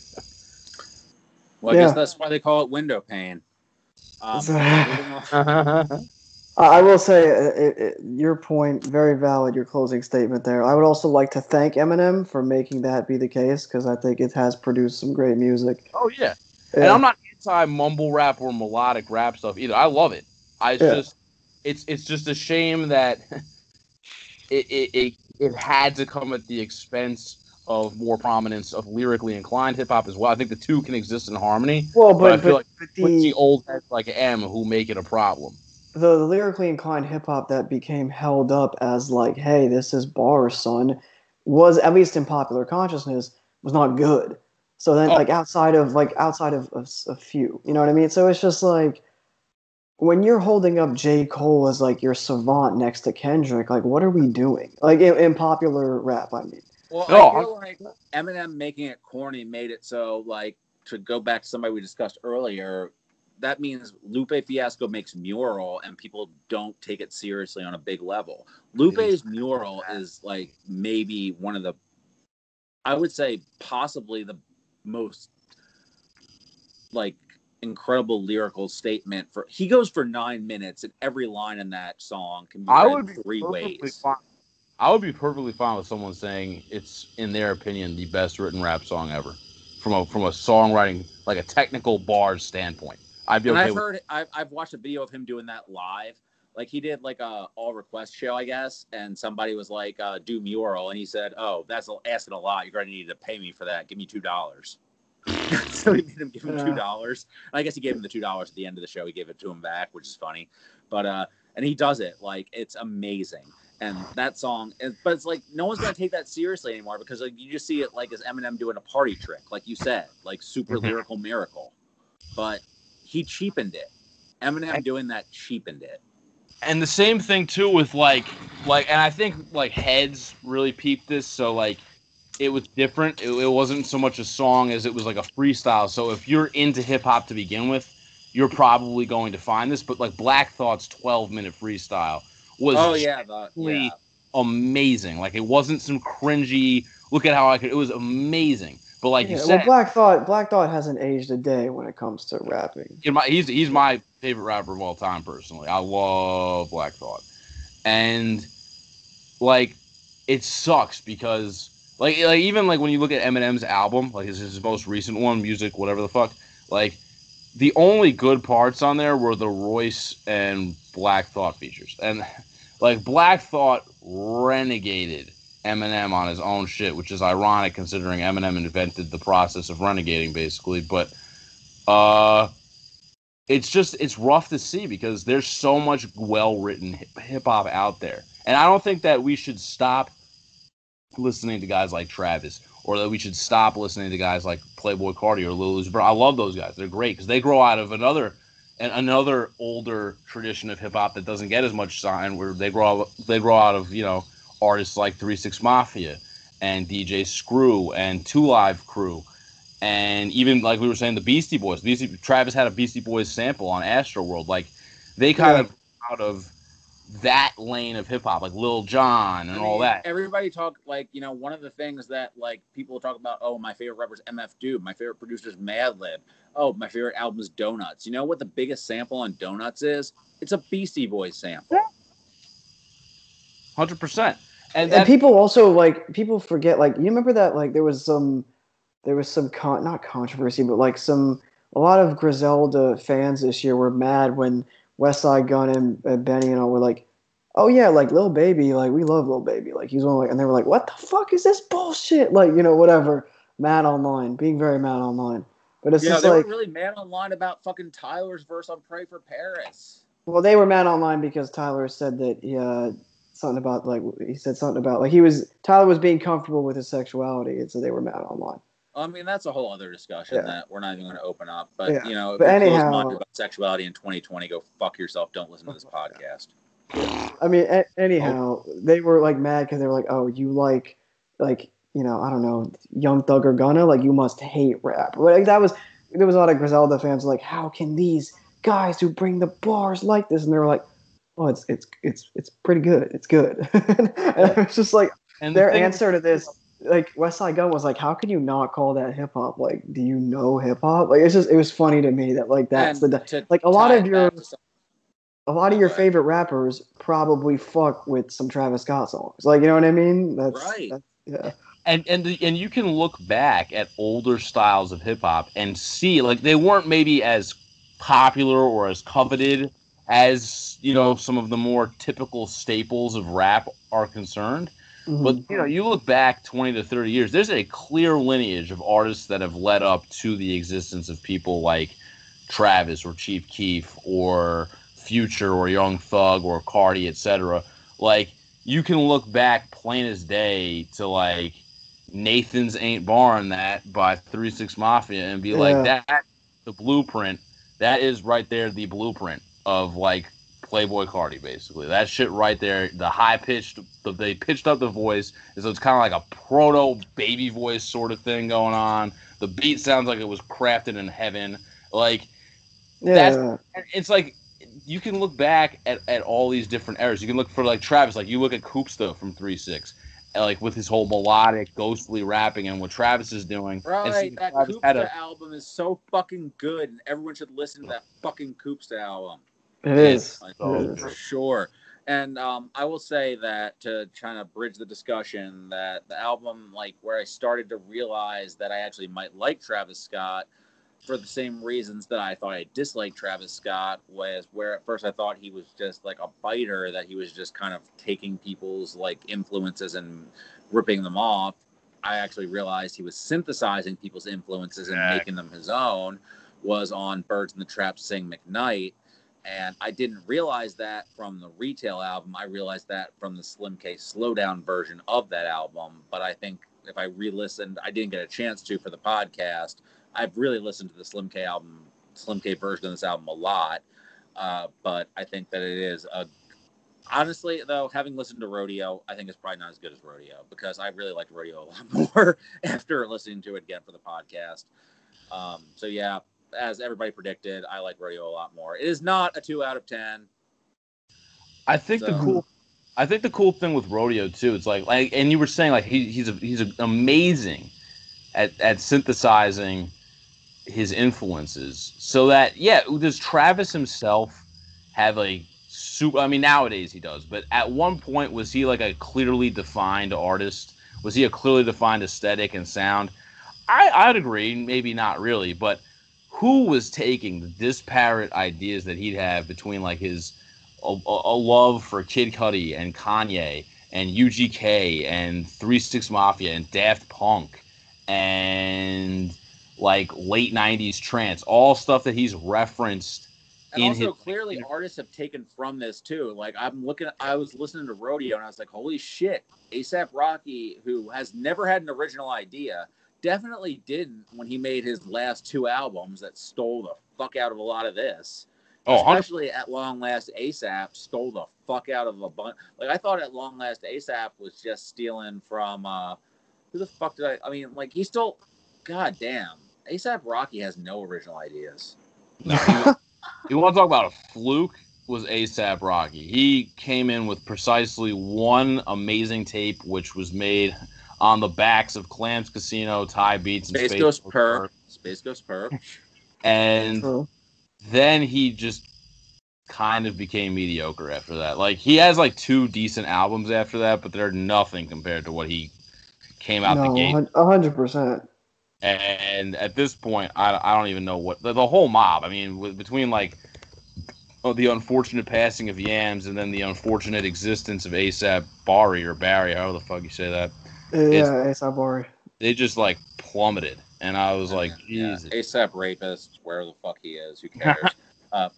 Well, I guess that's why they call it window pane. I will say, your point, very valid, your closing statement there. I would also like to thank Eminem for making that be the case, because I think it has produced some great music. Oh, yeah. And I'm not anti-mumble rap or melodic rap stuff either. I love it. It's just a shame that it had to come at the expense of more prominence of lyrically inclined hip hop as well. I think the two can exist in harmony. Well, but I feel like the old heads like M who make it a problem. The lyrically inclined hip hop that became held up as like, hey, this is bars, son, was at least in popular consciousness was not good. So then, outside of a few, you know what I mean? So it's just like when you're holding up J. Cole as like your savant next to Kendrick, like what are we doing? Like in popular rap, I mean. Well, I feel like Eminem making it corny made it so, like, to go back to somebody we discussed earlier, that means Lupe Fiasco makes Mural and people don't take it seriously on a big level. Lupe's Mural is, like, maybe one of the, I would say, possibly the most, like, incredible lyrical statement. He goes for 9 minutes, and every line in that song can be read 3 ways. I would be perfectly fine with someone saying it's, in their opinion, the best written rap song ever, from a songwriting, like a technical bars standpoint. I'd be okay. I've watched a video of him doing that live. Like he did like a all request show, I guess, and somebody was like, "Do Mural," and he said, "Oh, that's asking a lot. You're going to need to pay me for that. Give me $2." So he made him give him $2. I guess he gave him the $2 at the end of the show. He gave it to him back, which is funny. But and he does it like it's amazing. And that song, but it's like no one's gonna take that seriously anymore because like you just see it like as Eminem doing a party trick, like you said, like super lyrical miracle. But he cheapened it. Eminem doing that cheapened it. And the same thing too with like, and I think like Heads really peeped this, so like it was different. It wasn't so much a song as it was like a freestyle. So if you're into hip hop to begin with, you're probably going to find this. But like Black Thought's 12-minute freestyle was amazing. Like it wasn't some cringy. Look at how I could. It was amazing. But like you said, Black Thought hasn't aged a day when it comes to rapping. He's my favorite rapper of all time personally. I love Black Thought, and like it sucks because like even like when you look at Eminem's album, like his most recent one, Music, whatever the fuck, like the only good parts on there were the Royce and Black Thought features, and like Black Thought renegaded Eminem on his own shit, which is ironic considering Eminem invented the process of renegading basically. But it's rough to see because there's so much well-written hip hop out there, and I don't think that we should stop listening to guys like Travis or that we should stop listening to guys like Playboi Carti or Lil Uzi Vert. I love those guys; they're great because they grow out of another older tradition of hip hop that doesn't get as much shine. Where they grow out of artists like 3 6 Mafia and DJ Screw and 2 Live Crew, and even like we were saying, the Beastie Boys. Travis had a Beastie Boys sample on Astroworld. Like they kind of out of that lane of hip hop, like Lil Jon and all that. Everybody talk like one of the things that like people talk about. Oh, my favorite rapper's MF Doom. My favorite producer's Madlib. Oh, my favorite album is Donuts. You know what the biggest sample on Donuts is? It's a Beastie Boys sample. 100%. And people also people forget, like, you remember that like there was some there was some not controversy, but like a lot of Griselda fans this year were mad when West Side Gun and Benny and all were like, oh yeah, like Lil Baby, like we love Lil Baby, like he's only, and they were like, what the fuck is this bullshit? Like, whatever, mad online, being very mad online. But it's just they like, were really mad online about fucking Tyler's verse on "Pray for Paris." well, they were mad online because Tyler said that he something about like he said something about like Tyler was being comfortable with his sexuality, and so they were mad online. I mean, that's a whole other discussion that we're not even going to open up. But if you're closed-minded about sexuality in 2020, go fuck yourself. Don't listen to this podcast. I mean, anyhow, they were like mad because they were like, "Oh, you like, I don't know, Young Thug or Gunna? Like, you must hate rap." Like there was a lot of Griselda fans like, "How can these guys who bring the bars like this?" And they were like, "Oh, it's pretty good. It's good." And it's just like their answer to this. Like West Side Gun was like, how can you not call that hip hop? Like, do you know hip hop? Like, it was funny to me that like that's like a lot of your favorite rappers probably fuck with some Travis Scott songs. Like, you know what I mean? That's right. Yeah. And you can look back at older styles of hip hop and see like they weren't maybe as popular or as coveted as some of the more typical staples of rap are concerned. But you look back 20 to 30 years, there's a clear lineage of artists that have led up to the existence of people like Travis or Chief Keef or Future or Young Thug or Cardi, etc. Like, you can look back plain as day to like Nathan's Ain't Barring That by 3 6 Mafia and be like, that the blueprint, that is right there the blueprint of like Playboy Cardi, basically. That shit right there, the high pitched, they pitched up the voice, so it's kind of like a proto baby voice sort of thing going on. The beat sounds like it was crafted in heaven. Like, it's like you can look back at all these different eras. You can look for like Travis, like you look at Koopsta from 3-6, like with his whole melodic, ghostly rapping and what Travis is doing. Right, that Koopsta album is so fucking good, and everyone should listen to that fucking Koopsta album. It is. For sure. And I will say that to kind of bridge the discussion, that the album, like where I started to realize that I actually might like Travis Scott for the same reasons that I thought I disliked Travis Scott, was where at first I thought he was just like a biter, that he was just kind of taking people's like influences and ripping them off. I actually realized he was synthesizing people's influences and making them his own, was on Birds in the Trap Sing McKnight. And I didn't realize that from the retail album. I realized that from the Slim K Slowdown version of that album. But I think if I re-listened, I didn't get a chance to for the podcast. I've really listened to the Slim K version of this album a lot. But I think that it is honestly, though, having listened to Rodeo, I think it's probably not as good as Rodeo, because I really liked Rodeo a lot more after listening to it again for the podcast. So yeah. As everybody predicted, I like Rodeo a lot more. It is not a 2 out of 10. I think the cool thing with Rodeo too, it's like and you were saying like he's amazing at synthesizing his influences. So that does Travis himself have a super? I mean, nowadays he does, but at one point was he like a clearly defined artist? Was he a clearly defined aesthetic and sound? I'd agree, maybe not really, but who was taking the disparate ideas that he'd have between like his a love for Kid Cudi and Kanye and UGK and 3 6 Mafia and Daft Punk and like late 90s trance, all stuff that he's referenced. And also clearly artists have taken from this too. Like I was listening to Rodeo and I was like, holy shit, A$AP Rocky, who has never had an original idea, definitely didn't when he made his last 2 albums that stole the fuck out of a lot of this. Especially At Long Last, A$AP stole the fuck out of a bunch. Like, I thought At Long Last, A$AP was just stealing from, who the fuck did I mean, like, he stole, god damn. A$AP Rocky has no original ideas. No, you want to talk about a fluke? Was A$AP Rocky. He came in with precisely one amazing tape, which was made on the backs of Clams Casino, Thai Beats, and Space Ghost Perp. And then he just kind of became mediocre after that. Like, he has like 2 decent albums after that, but they're nothing compared to what he came out the gate. 100%. And at this point, I don't even know what the whole mob. I mean, between like the unfortunate passing of Yams and then the unfortunate existence of ASAP Bari or Barry, however the fuck you say that, it's Yeah, ASAP Bari. they just like plummeted, and I was like, yeah, Jesus. ASAP rapist, where the fuck he is, who cares?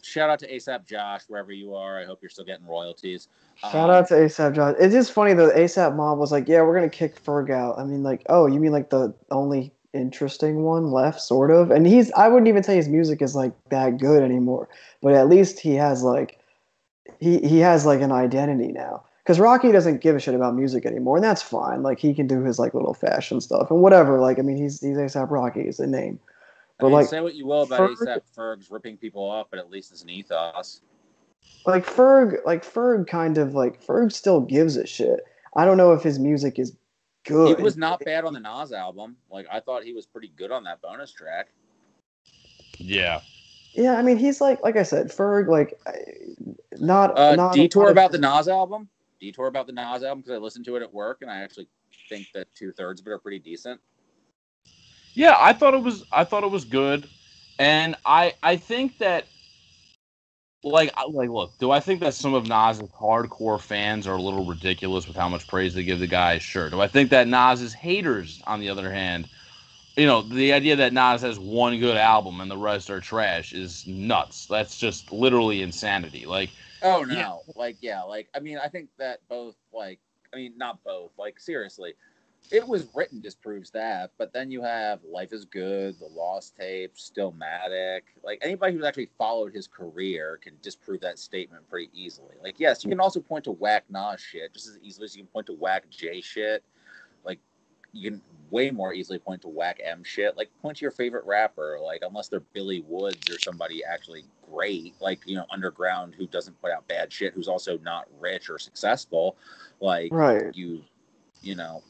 Shout out to ASAP Josh, wherever you are. I hope you're still getting royalties. Shout out to ASAP Josh. It's just funny though. ASAP Mob was like, "Yeah, we're gonna kick Ferg out." I mean, like, oh, you mean like the only interesting one left, sort of? And I wouldn't even say his music is like that good anymore, but at least he has like, he has like an identity now. Because Rocky doesn't give a shit about music anymore, and that's fine. Like he can do his like little fashion stuff and whatever. Like I mean, he's ASAP Rocky is the name. I But mean, like say what you will about Ferg, ASAP Ferg's ripping people off, but at least it's an ethos. Ferg kind of like Ferg still gives a shit. I don't know if his music is He good. was not bad on the Nas album. Like, I thought he was pretty good on that bonus track. Yeah. Yeah, I mean he's like I said, Ferg like not Detour not about the Nas album. Detour about the Nas album because I listened to it at work and I actually think that 2/3 of it are pretty decent. Yeah, I thought it was good, and I think that like look, do I think that some of Nas's hardcore fans are a little ridiculous with how much praise they give the guy? Sure. Do I think that Nas's haters, on the other hand, the idea that Nas has one good album and the rest are trash is nuts. That's just literally insanity. Like, Oh yeah, no, like yeah, like I mean, I think that both, like, I mean, not both, like seriously, it was written disproves that, but then you have Life is Good, The Lost Tapes, Stillmatic. Like anybody who's actually followed his career can disprove that statement pretty easily. Like, yes, you can also point to whack Nas shit just as easily as you can point to whack J shit. Like, you can way more easily point to whack M shit. Like, point to your favorite rapper. Like, unless they're Billy Woods or somebody actually great, like, underground, who doesn't put out bad shit, who's also not rich or successful. Like, right. you know.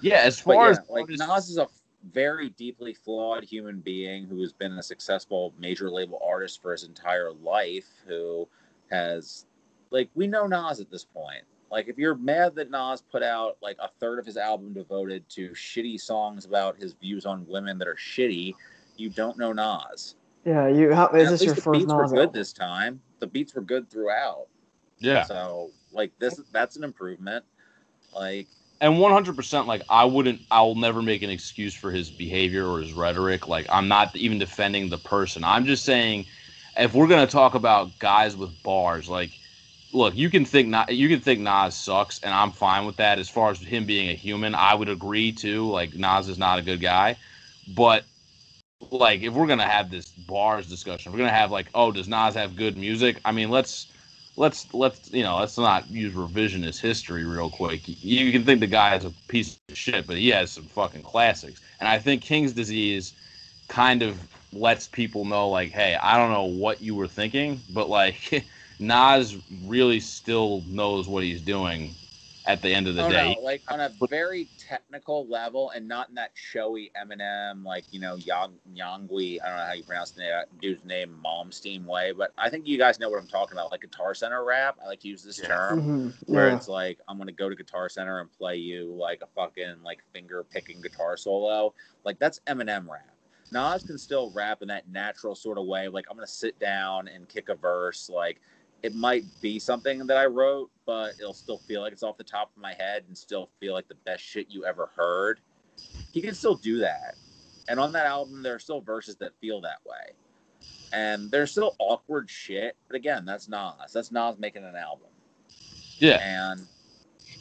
yeah. As But far yeah, as like Nas is a very deeply flawed human being who has been a successful major label artist for his entire life, who has, like, we know Nas at this point. Like, if you're mad that Nas put out like a third of his album devoted to shitty songs about his views on women that are shitty, you don't know Nas. Yeah, And is at this your least the first beats were Nas good album? this time. The beats were good throughout. yeah, So, like, that's an improvement. Like, and 100%, like I'll never make an excuse for his behavior or his rhetoric. Like, I'm not even defending the person. I'm just saying, if we're gonna talk about guys with bars, like, look, you can think Nas sucks, and I'm fine with that. As far as him being a human, I would agree too. Like, Nas is not a good guy, but like, if we're gonna have this bars discussion, we're gonna have like, oh, does Nas have good music? I mean, let's not use revisionist history real quick. You can think the guy is a piece of shit, but he has some fucking classics. And I think King's Disease kind of lets people know, like, hey, I don't know what you were thinking, but like Nas really still knows what he's doing at the end of the oh day. no, like on a very technical level and not in that showy Eminem, like, Yangui, I don't know how you pronounce the dude's name, Momsteam way, but I think you guys know what I'm talking about, like Guitar Center rap. I like to use this term, where Yeah. it's like, I'm going to go to Guitar Center and play you like a fucking like finger picking guitar solo. Like, that's Eminem rap. Nas can still rap in that natural sort of way. Like, I'm going to sit down and kick a verse. Like, it might be something that I wrote, but it'll still feel like it's off the top of my head and still feel like the best shit you ever heard. He can still do that. And on that album, there are still verses that feel that way. And there's still awkward shit. But again, that's Nas. That's Nas making an album. Yeah. And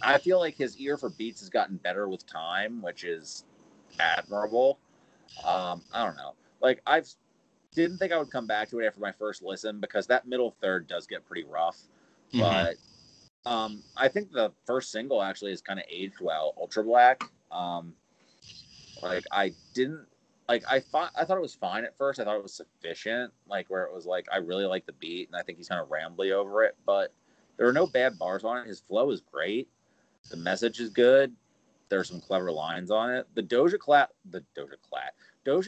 I feel like his ear for beats has gotten better with time, which is admirable. I don't know. Like, I didn't think I would come back to it after my first listen because that middle third does get pretty rough. But I think the first single actually has kind of aged well. Ultra Black. Like, I didn't like. I thought it was fine at first. I thought it was sufficient. Like, where it was like, I really like the beat and I think he's kind of rambly over it. But there are no bad bars on it. His flow is great. The message is good. There's some clever lines on it. The Doja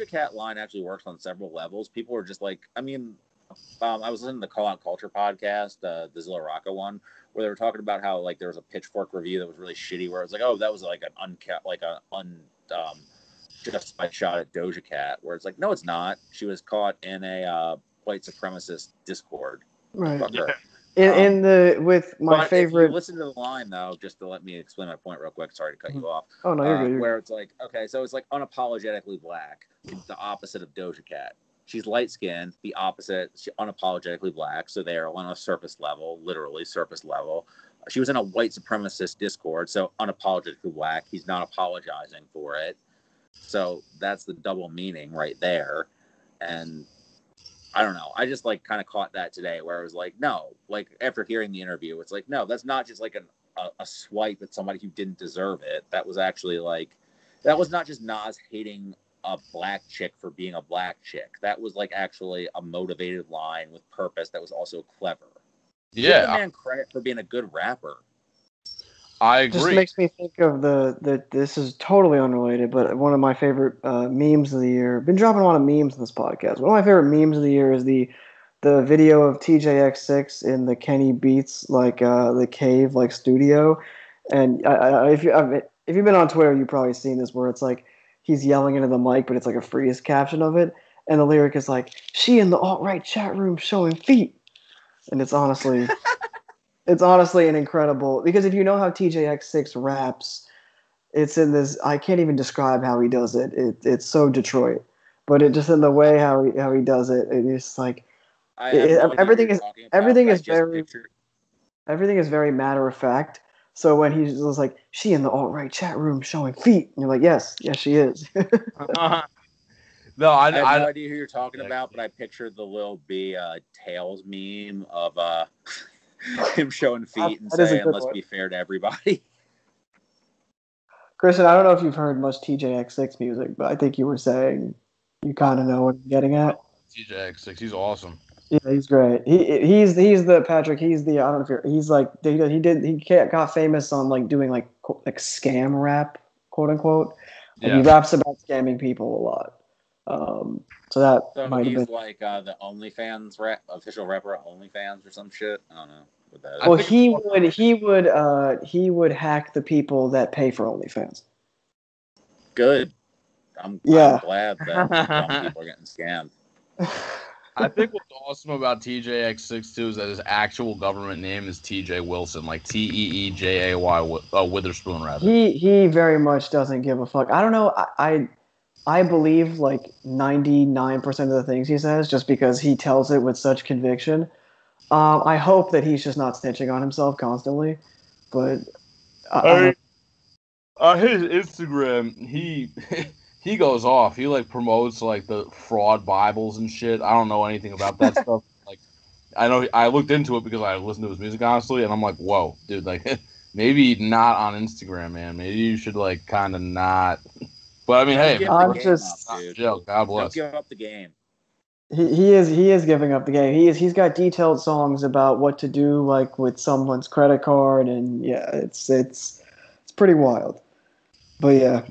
Cat line actually works on several levels. People are just like, I mean, I was listening to the Call Out Culture podcast, the Zilla Rocca one, where they were talking about how, like, there was a Pitchfork review that was really shitty, where it was like, oh, that was like an justified shot at Doja Cat, where it's like, no, it's not. She was caught in a white supremacist discord. Right. Fuck her. With my favorite. If you listen to the line though, just to let me explain my point real quick. Sorry to cut you off. Oh no, you're good. Where it's like, okay, so it's like unapologetically black. It's the opposite of Doja Cat. She's light skinned, the opposite. She's unapologetically black. So they are on a surface level, literally surface level. She was in a white supremacist discord, so unapologetically black. He's not apologizing for it. So that's the double meaning right there. And I don't know. I just like kind of caught that today where I was like, no, like after hearing the interview, it's like, no, that's not just like a swipe at somebody who didn't deserve it. That was actually like, that was not just Nas hating a black chick for being a black chick. That was like actually a motivated line with purpose that was also clever. Yeah. Give the man credit for being a good rapper. I agree. Just makes me think of this is totally unrelated, but one of my favorite memes of the year. Been dropping a lot of memes in this podcast. One of my favorite memes of the year is the video of TJX6 in the Kenny Beats like the cave like studio, and if you've been on Twitter, you've probably seen this where it's like he's yelling into the mic, but it's like a freeze caption of it, and the lyric is like, "She in the alt-right chat room showing feet," and it's honestly. It's honestly an incredible, because if you know how TJX6 raps, it's in this. I can't even describe how he does it. It's so Detroit, but it just in the way how he does it. It's like everything is very matter of fact. So when he's just like, "She in the alt-right chat room showing feet," and you're like, yes, she is. No, I have no idea who you're talking about, but I pictured the Lil B Tails meme of him showing feet and saying, "Let's be fair to everybody." Christian, I don't know if you've heard much TJX6 music, but I think you were saying you kind of know what I'm getting at. TJX6, he's awesome. Yeah, he's great. He's the Patrick. He's the I don't know if he's like he got famous on like doing like scam rap, quote unquote. Like he raps about scamming people a lot. So might have been like the OnlyFans official rapper at OnlyFans or some shit. I don't know what that is. Well, he would hack the people that pay for OnlyFans. Good. I'm glad that dumb people are getting scammed. I think what's awesome about TJX6 too is that his actual government name is TJ Wilson, like Teejay Witherspoon rather. He very much doesn't give a fuck. I don't know. I believe like 99% of the things he says just because he tells it with such conviction. I hope that he's just not snitching on himself constantly. But his Instagram, he goes off. He like promotes like the fraud Bibles and shit. I don't know anything about that stuff. Like I know I looked into it because I listened to his music honestly, and I'm like, whoa, dude, like maybe not on Instagram, man. Maybe you should like kind of not. But I mean, hey, I'm just God bless. Don't give up the game. He is giving up the game. He's got detailed songs about what to do, like with someone's credit card, and yeah, it's pretty wild. But yeah,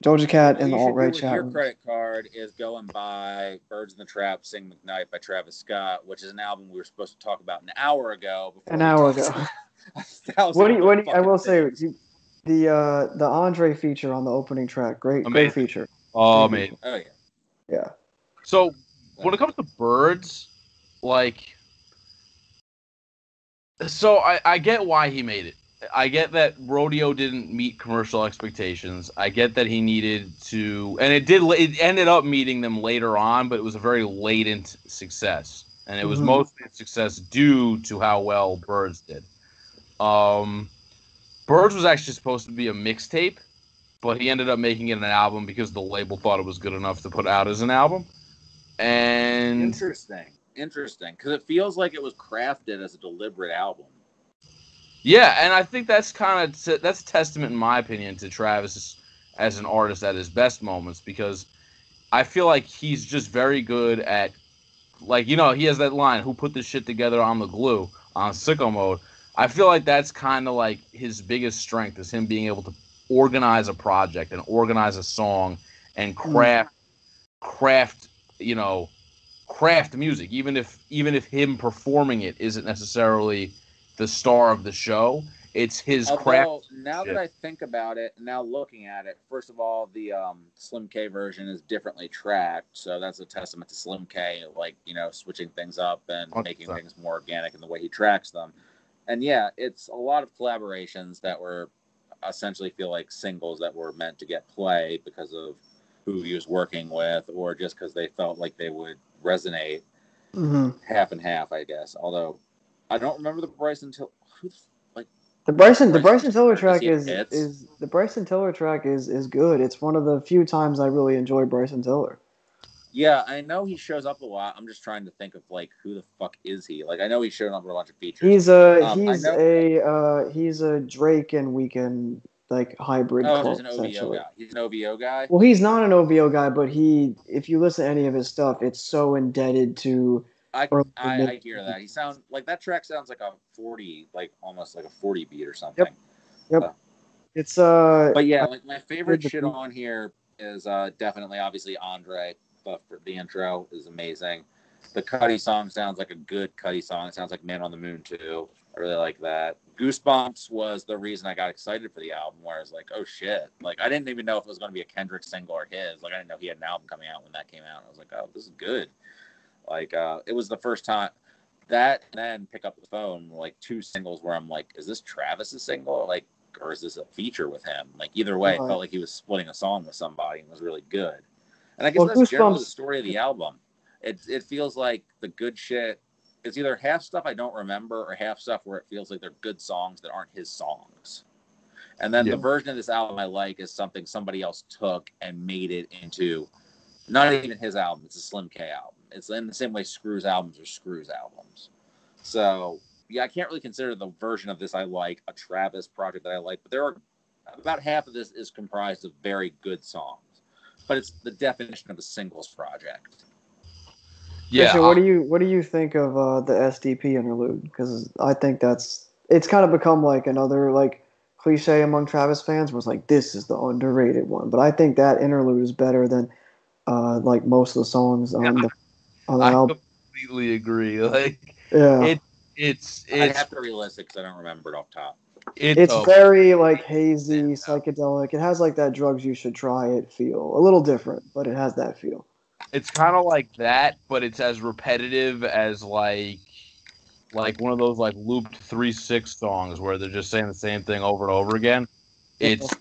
Doja Cat and the alt-right chat. Your credit card is go and buy "Birds in the Trap" "Sing McKnight" by Travis Scott, which is an album we were supposed to talk about an hour ago. What do you? I will say the Andre feature on the opening track, great feature. Oh, amazing. Oh yeah. Yeah. So when it comes to Birds, like, so I get why he made it. I get that Rodeo didn't meet commercial expectations. I get that he needed to, and it ended up meeting them later on, but it was a very latent success. And it was mostly a success due to how well Birds did. Birds was actually supposed to be a mixtape, but he ended up making it an album because the label thought it was good enough to put out as an album. And interesting, because it feels like it was crafted as a deliberate album. Yeah, and I think that's that's a testament, in my opinion, to Travis as an artist at his best moments, because I feel like he's just very good at, like, you know, he has that line, "Who put this shit together on the glue" on Sicko Mode. I feel like that's kind of like his biggest strength, is him being able to organize a project and organize a song and craft music, even if him performing it isn't necessarily the star of the show. It's his Although, craft. now that I think about it, now looking at it, first of all, the Slim K version is differently tracked, so that's a testament to Slim K, like, switching things up and 100%. making things more organic in the way he tracks them. And yeah, it's a lot of collaborations that were essentially feel like singles that were meant to get play because of who he was working with, or just because they felt like they would resonate. Half and half, I guess. Although I don't remember the Bryson Tiller. The Bryson Tiller track is the Bryson Tiller track is good. It's one of the few times I really enjoy Bryson Tiller. Yeah, I know he shows up a lot. I'm just trying to think of like who the fuck is he? Like I know he's showing up in a bunch of features. He's a Drake and Weeknd like hybrid. Oh, he's an OVO guy. He's an OVO guy. Well, he's not an OVO guy, but if you listen to any of his stuff, it's so indebted to. I hear that. He sounds like that track sounds like a 40, like almost like a 40 beat or something. Yep. It's But yeah, like my favorite shit on here is definitely obviously Andre. But the intro is amazing. The Cudi song sounds like a good Cudi song. It sounds like Man on the Moon too. I really like that. Goosebumps was the reason I got excited for the album, where I was like, oh shit. Like I didn't even know if it was going to be a Kendrick single or his. Like I didn't know he had an album coming out when that came out. I was like, oh, this is good. Like it was the first time that, and then Pick Up the Phone, like two singles where I'm like, is this Travis's single? Like, or is this a feature with him? Like either way, it felt like he was splitting a song with somebody and was really good. And I guess that's generally the story of the album. It feels like the good shit. It's either half stuff I don't remember or half stuff where it feels like they're good songs that aren't his songs. And then the version of this album I like is something somebody else took and made it into not even his album. It's a Slim K album. It's in the same way Screw's albums are Screw's albums. So, yeah, I can't really consider the version of this I like a Travis project that I like. But there are about half of this is comprised of very good songs. But it's the definition of a singles project. Yeah. Christian, what do you think of the SDP interlude? Because I think it's kind of become like another like cliche among Travis fans, where it's like this is the underrated one. But I think that interlude is better than like most of the songs on the album. I completely agree. Like it's I have to re-list it because I don't remember it off top. It's very like hazy, psychedelic. It has like that drugs you should try it feel. A little different, but it has that feel. It's kind of like that, but it's as repetitive as like one of those like looped 3/6 songs where they're just saying the same thing over and over again. It's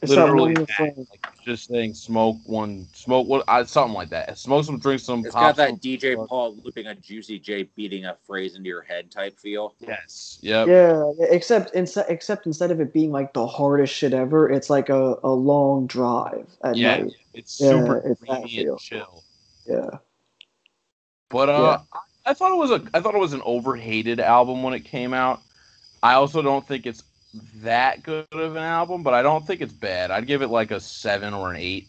literally that, like just saying smoke one, something like that. Smoke some, drink some. It's got that DJ Paul looping a Juicy J beating a phrase into your head type feel. Yes. Yep. Yeah. Except instead of it being like the hardest shit ever, it's like a long drive at night. It's super dreamy and chill. Yeah. But I thought it was an overhated album when it came out. I also don't think it's that good of an album, but I don't think it's bad. I'd give it like a 7 or an 8.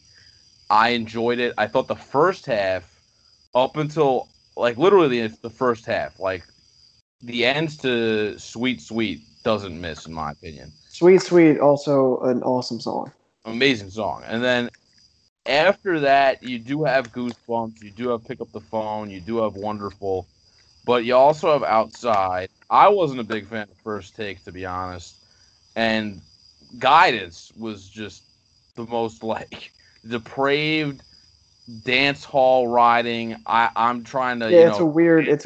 I enjoyed it. I thought the first half, up until like literally the first half, like the ends to Sweet Sweet doesn't miss in my opinion. Sweet Sweet, also an awesome song. Amazing song. And then after that, you do have Goosebumps, you do have Pick Up the Phone, you do have Wonderful, but you also have Outside. I wasn't a big fan of First Take, to be honest. And Guidance was just the most like depraved dance hall riding. I'm trying to it's a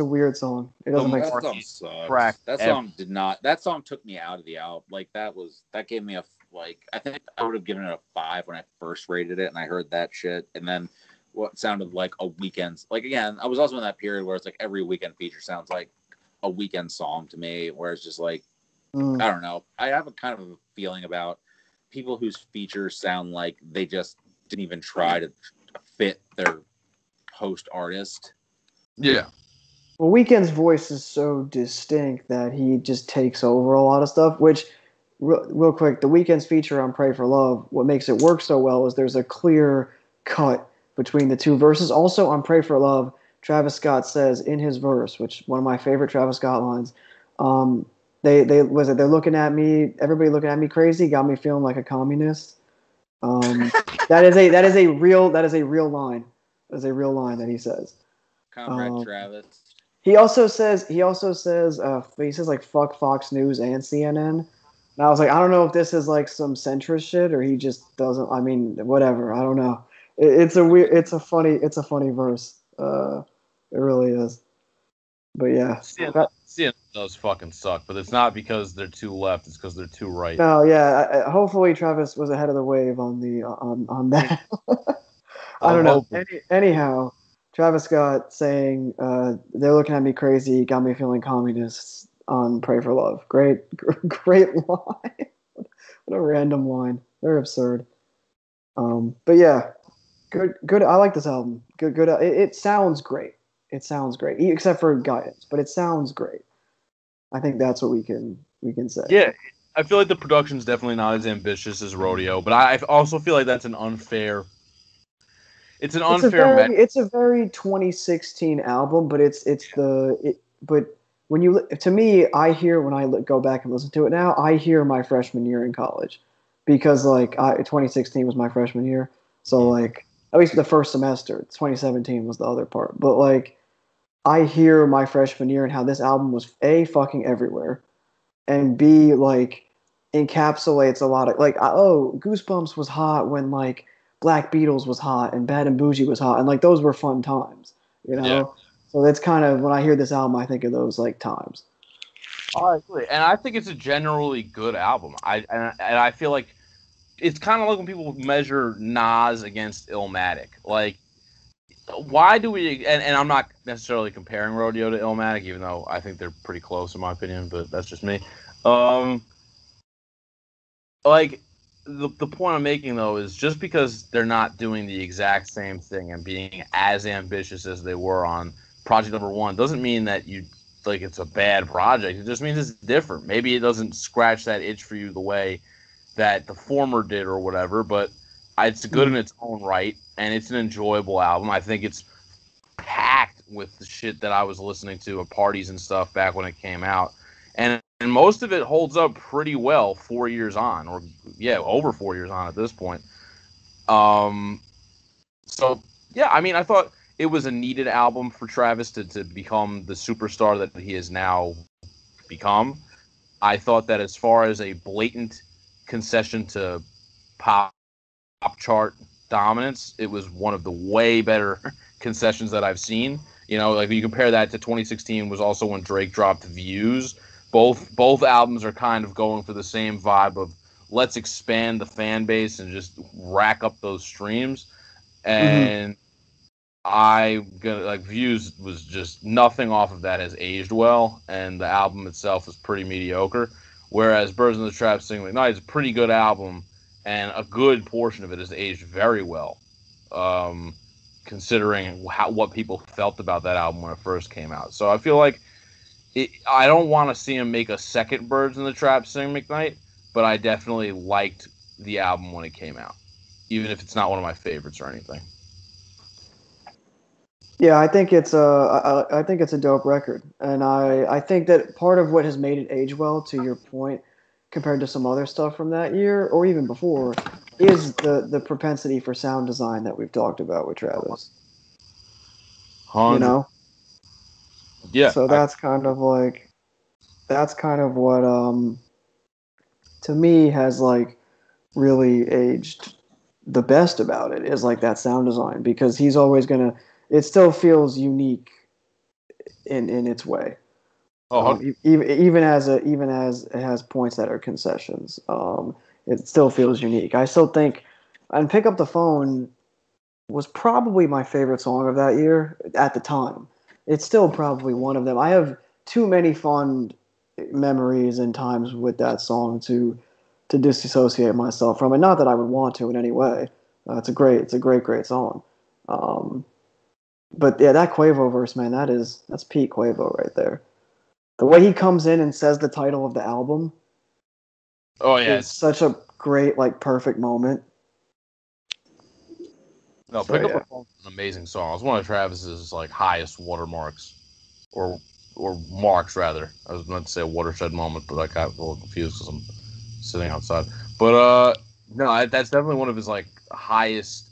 weird song. It doesn't make sense. That song took me out of the album. Like that gave me I think I would have given it a 5 when I first rated it and I heard that shit. And then what sounded like a Weeknd's, like again, I was also in that period where it's like every Weeknd feature sounds like a Weeknd song to me, where it's just like I don't know. I have a kind of a feeling about people whose features sound like they just didn't even try to fit their host artist. Yeah. Well, Weeknd's voice is so distinct that he just takes over a lot of stuff, which, real quick, the Weeknd's feature on Pray for Love, what makes it work so well is there's a clear cut between the two verses. Also on Pray for Love, Travis Scott says in his verse, which one of my favorite Travis Scott lines, they're looking at me, everybody looking at me crazy, got me feeling like a communist. That is a real line. That is a real line that he says. Comrade Travis. He also says like fuck Fox News and CNN. And I was like, I don't know if this is like some centrist shit or he just doesn't. I mean, whatever. I don't know. It's a weird. It's a funny verse. It really is. But yeah, CNN does fucking suck, but it's not because they're too left. It's because they're too right. no, yeah. Hopefully, Travis was ahead of the wave on the on that. I don't know. Anyhow, Travis Scott saying they're looking at me crazy, got me feeling communists on "Pray for Love." Great line. What a random line. Very absurd. But yeah, good. I like this album. Good. It sounds great. It sounds great, except for Guidance, but it sounds great. I think that's what we can say. Yeah, I feel like the production's definitely not as ambitious as Rodeo, but I also feel like that's an unfair. It's an unfair. It's a very 2016 album, but but when you to me, I hear when I go back and listen to it now, I hear my freshman year in college, because 2016 was my freshman year, so like at least the first semester. 2017 was the other part, but like I hear my freshman year and how this album was A, fucking everywhere, and B, like encapsulates a lot of like Goosebumps was hot when like Black Beatles was hot and Bad and Bougie was hot, and like those were fun times, you know. Yeah. So that's kind of when I hear this album, I think of those like times. I agree, and I think it's a generally good album. I feel like it's kind of like when people measure Nas against Illmatic. Like, why do we? And I'm not necessarily comparing Rodeo to Illmatic, even though I think they're pretty close in my opinion. But that's just me. Like the point I'm making though is just because they're not doing the exact same thing and being as ambitious as they were on Project Number One doesn't mean that you like it's a bad project. It just means it's different. Maybe it doesn't scratch that itch for you the way that the former did or whatever, but it's good in its own right, and it's an enjoyable album. I think it's packed with the shit that I was listening to at parties and stuff back when it came out, and most of it holds up pretty well 4 years on, or over 4 years on at this point. So yeah, I mean, I thought it was a needed album for Travis to become the superstar that he has now become. I thought that as far as a blatant concession to pop chart dominance, it was one of the way better concessions that I've seen. You know, like you compare that to 2016 was also when Drake dropped Views. Both albums are kind of going for the same vibe of let's expand the fan base and just rack up those streams. And Views was just nothing off of that has aged well, and the album itself is pretty mediocre. Whereas Birds in the Trap Sing McKnight is a pretty good album, and a good portion of it has aged very well, considering what people felt about that album when it first came out. So I feel like I don't want to see him make a second Birds in the Trap Sing McKnight, but I definitely liked the album when it came out, even if it's not one of my favorites or anything. Yeah, I think it's a dope record, and I think that part of what has made it age well, to your point, compared to some other stuff from that year or even before, is the propensity for sound design that we've talked about with Travis. 100. You know? Yeah. So that's kind of what to me has like really aged the best about it, is like that sound design, because he's always gonna. It still feels unique in its way. Even as it has points that are concessions, it still feels unique. I still think, and Pick Up the Phone was probably my favorite song of that year at the time. It's still probably one of them. I have too many fond memories and times with that song to disassociate myself from it. Not that I would want to in any way. It's a great song. But yeah, that Quavo verse, man, that's peak Quavo right there. The way he comes in and says the title of the album. Oh yeah, it's such a great, like, perfect moment. No, Pick Up the Phone is an amazing song. It's one of Travis's like highest watermarks, or marks rather. I was meant to say a watershed moment, but I got a little confused because I'm sitting outside. But no, that's definitely one of his like highest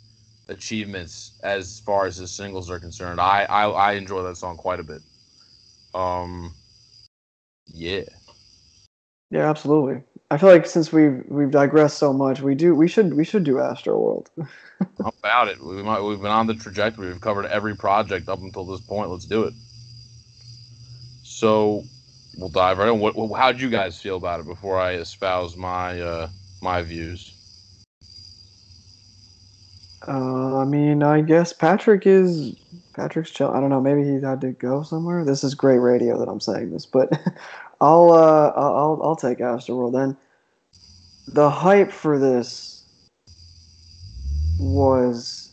achievements as far as his singles are concerned. I enjoy that song quite a bit. Yeah. Yeah, absolutely. I feel like since we've digressed so much, we should do Astroworld. How about it? We've been on the trajectory. We've covered every project up until this point. Let's do it. So we'll dive right in. How'd you guys feel about it before I espouse my views? I mean, I guess Patrick's chill. I don't know. Maybe he had to go somewhere. This is great radio that I'm saying this, but I'll take Astroworld then. The hype for this was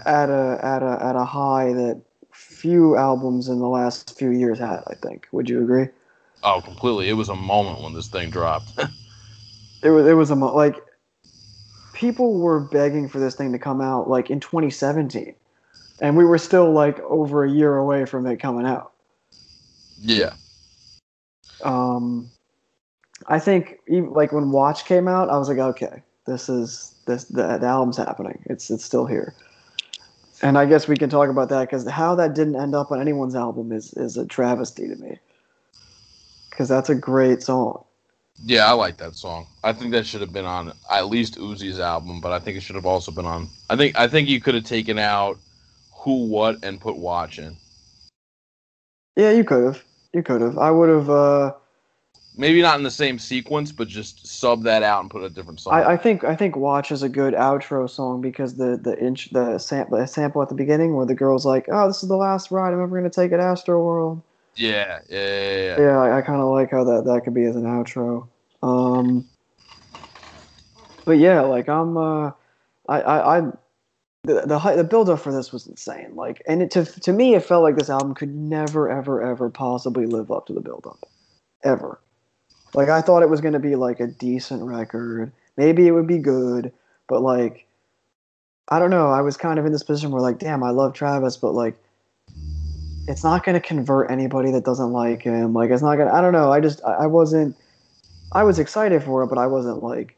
at a high that few albums in the last few years had, I think. Would you agree? Oh, completely. It was a moment when this thing dropped. it was like people were begging for this thing to come out like in 2017, and we were still like over a year away from it coming out. Yeah. I think even, like when Watch came out, I was like, okay, the album's happening. It's still here. And I guess we can talk about that because how that didn't end up on anyone's album is a travesty to me. Because that's a great song. Yeah, I like that song. I think that should have been on at least Uzi's album, but I think it should have also been on. I think you could have taken out Who What and put Watch in. Yeah, you could have. You could have. I would have. Maybe not in the same sequence, but just sub that out and put a different song. I think Watch is a good outro song because the sample at the beginning where the girl's like, "Oh, this is the last ride. I'm ever gonna take at Astroworld." Yeah. Yeah, I kind of like how that could be as an outro. But yeah, like the build up for this was insane. Like, and to me, it felt like this album could never, ever, ever possibly live up to the build up, ever. Like, I thought it was going to be like a decent record. Maybe it would be good, but like, I don't know. I was kind of in this position where like, damn, I love Travis, but like, it's not going to convert anybody that doesn't like him. Like, it's not going to, I don't know. I wasn't, I was excited for it, but I wasn't like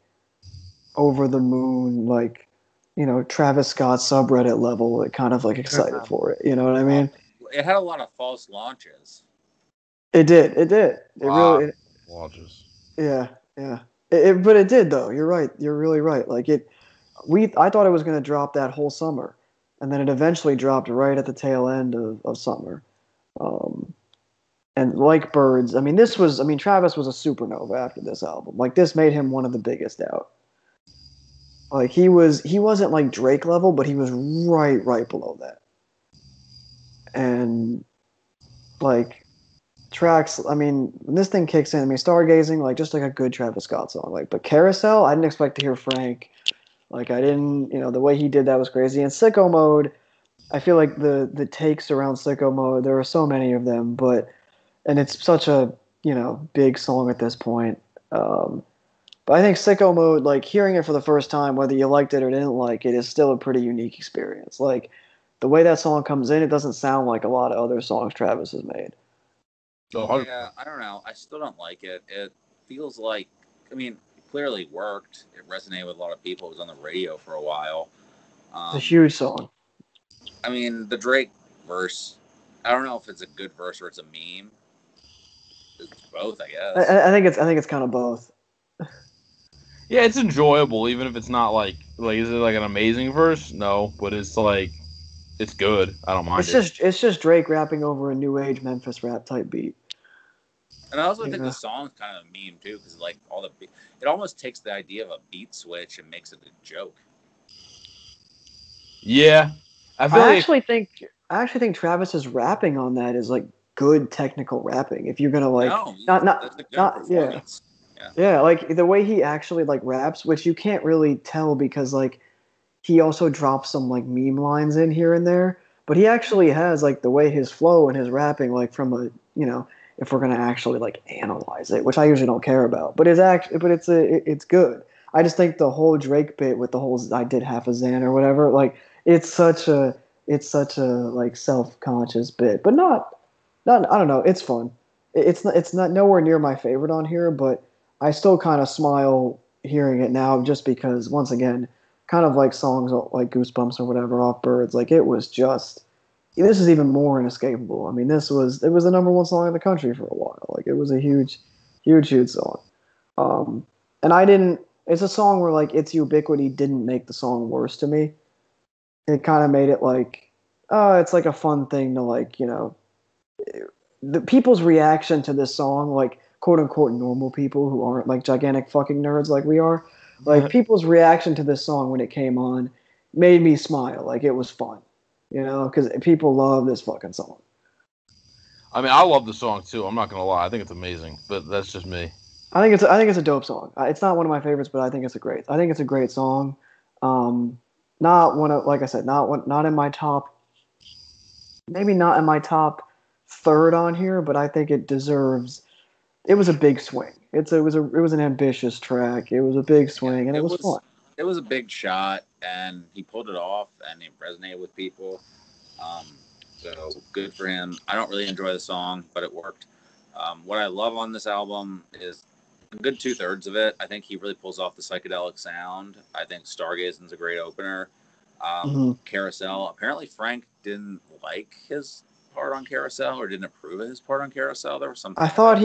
over the moon, like, you know, Travis Scott subreddit level, like kind of like excited for it. You know what I mean? It had a lot of false launches. It did. It really launches. Yeah. But it did though. You're right. You're really right. Like I thought it was going to drop that whole summer, and then it eventually dropped right at the tail end of summer. And like Birds, I mean, Travis was a supernova after this album. Like, this made him one of the biggest out. Like, he wasn't like Drake level, but he was right below that. And like tracks, I mean, when this thing kicks in, I mean, Stargazing, like just like a good Travis Scott song. Like, but Carousel, I didn't expect to hear Frank. Like, I didn't, the way he did that was crazy. And Sicko Mode, I feel like the takes around Sicko Mode, there are so many of them, and it's such a, big song at this point. But I think Sicko Mode, like hearing it for the first time, whether you liked it or didn't like it, is still a pretty unique experience. Like, the way that song comes in, it doesn't sound like a lot of other songs Travis has made. Yeah, I don't know. I still don't like it. It feels like, it clearly worked. It resonated with a lot of people. It was on the radio for a while. It's a huge song. I mean, the Drake verse, I don't know if it's a good verse or it's a meme. It's both, I guess. I think it's kind of both. Yeah, it's enjoyable, even if it's not like is it like an amazing verse? No, but it's like, it's good. I don't mind it. It's just Drake rapping over a new age Memphis rap type beat. And I also think the song's kind of a meme too, because like it almost takes the idea of a beat switch and makes it a joke. Yeah, I actually think Travis's rapping on that is like good technical rapping. If you're gonna like yeah, like the way he actually like raps, which you can't really tell because like he also drops some like meme lines in here and there, but he actually has like the way his flow and his rapping, like from a if we're gonna actually like analyze it, which I usually don't care about, but it's good. I just think the whole Drake bit with the whole I did half a Xan or whatever, like it's such a like self-conscious bit, but not I don't know, it's fun. It's not nowhere near my favorite on here, but I still kind of smile hearing it now just because, once again, kind of like songs like Goosebumps or whatever off Birds, like it was just, this is even more inescapable. I mean, it was the number one song in the country for a while. Like, it was a huge song. And I didn't. It's a song where like its ubiquity didn't make the song worse to me. It kind of made it like, oh, it's like a fun thing to like, the people's reaction to this song, like quote unquote normal people who aren't like gigantic fucking nerds like we are, like people's reaction to this song when it came on made me smile. Like it was fun, because people love this fucking song. I mean, I love the song too. I'm not gonna lie. I think it's amazing, but that's just me. I think it's a dope song. It's not one of my favorites, but I think it's a great song. Not one of, like I said, not in my top, maybe not in my top third on here, but I think it deserves. It was a big swing. It was an ambitious track. It was a big swing, and it was fun. It was a big shot, and he pulled it off, and it resonated with people. So good for him. I don't really enjoy the song, but it worked. What I love on this album is a good 2/3 of it. I think he really pulls off the psychedelic sound. I think Stargazing's a great opener. Carousel. Apparently, Frank didn't like his part on Carousel, or didn't approve of his part on Carousel. There was something. I thought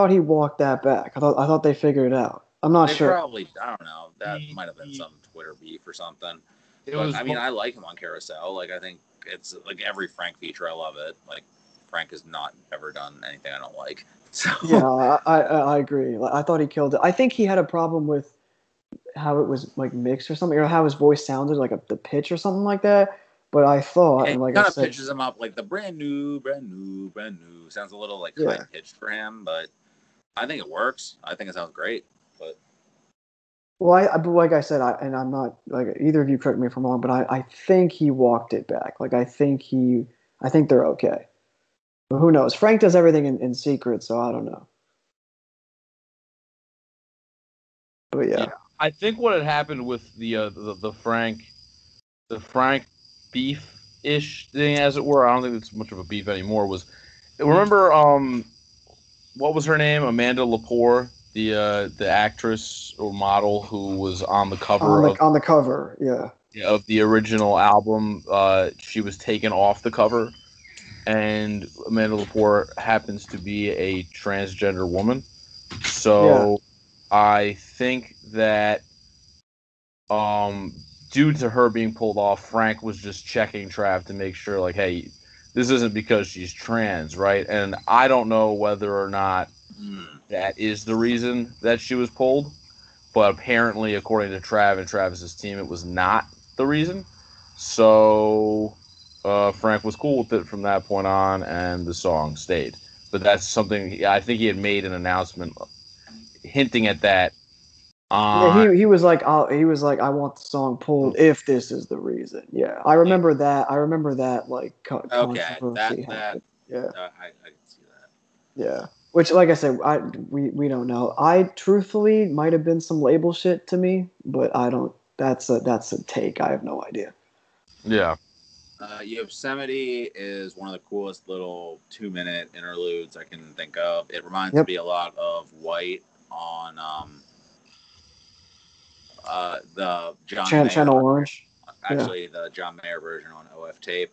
he walked that back. I thought they figured it out. I'm not sure. Probably. I don't know. That might have been some Twitter beef or something. I like him on Carousel. Like, I think it's like every Frank feature. I love it. Like, Frank has not ever done anything I don't like. So. Yeah, I agree. I thought he killed it. I think he had a problem with how it was like mixed or something, or how his voice sounded, like the pitch or something like that. But I thought, and like kind of pitches him up like the brand new. Sounds a little like high pitched for him, but I think it works. I think it sounds great. But but like I said, and I'm not like either of you correct me if I'm wrong, but I think he walked it back. Like I think they're okay. But who knows? Frank does everything in secret, so I don't know. But yeah. I think what had happened with the Frank beef-ish thing, as it were. I don't think it's much of a beef anymore. Was remember what was her name? Amanda Lepore, the actress or model who was on the cover on the cover, of the original album. She was taken off the cover, and Amanda Lepore happens to be a transgender woman. So I think that due to her being pulled off, Frank was just checking Trav to make sure, like, hey, this isn't because she's trans, right? And I don't know whether or not that is the reason that she was pulled, but apparently, according to Trav and Travis's team, it was not the reason. So Frank was cool with it from that point on, and the song stayed. But that's something I think he had made an announcement hinting at that. He was like, I want the song pulled if this is the reason. Yeah, I remember that. Like controversy happened. Yeah, I can see that. Yeah, which, like I said, we don't know. I truthfully might have been some label shit to me, but I don't. That's a take. I have no idea. Yeah. Yosemite is one of the coolest little 2-minute interludes I can think of. It reminds me a lot of White on the John Mayer, Channel Orange. Actually, the John Mayer version on OF tape.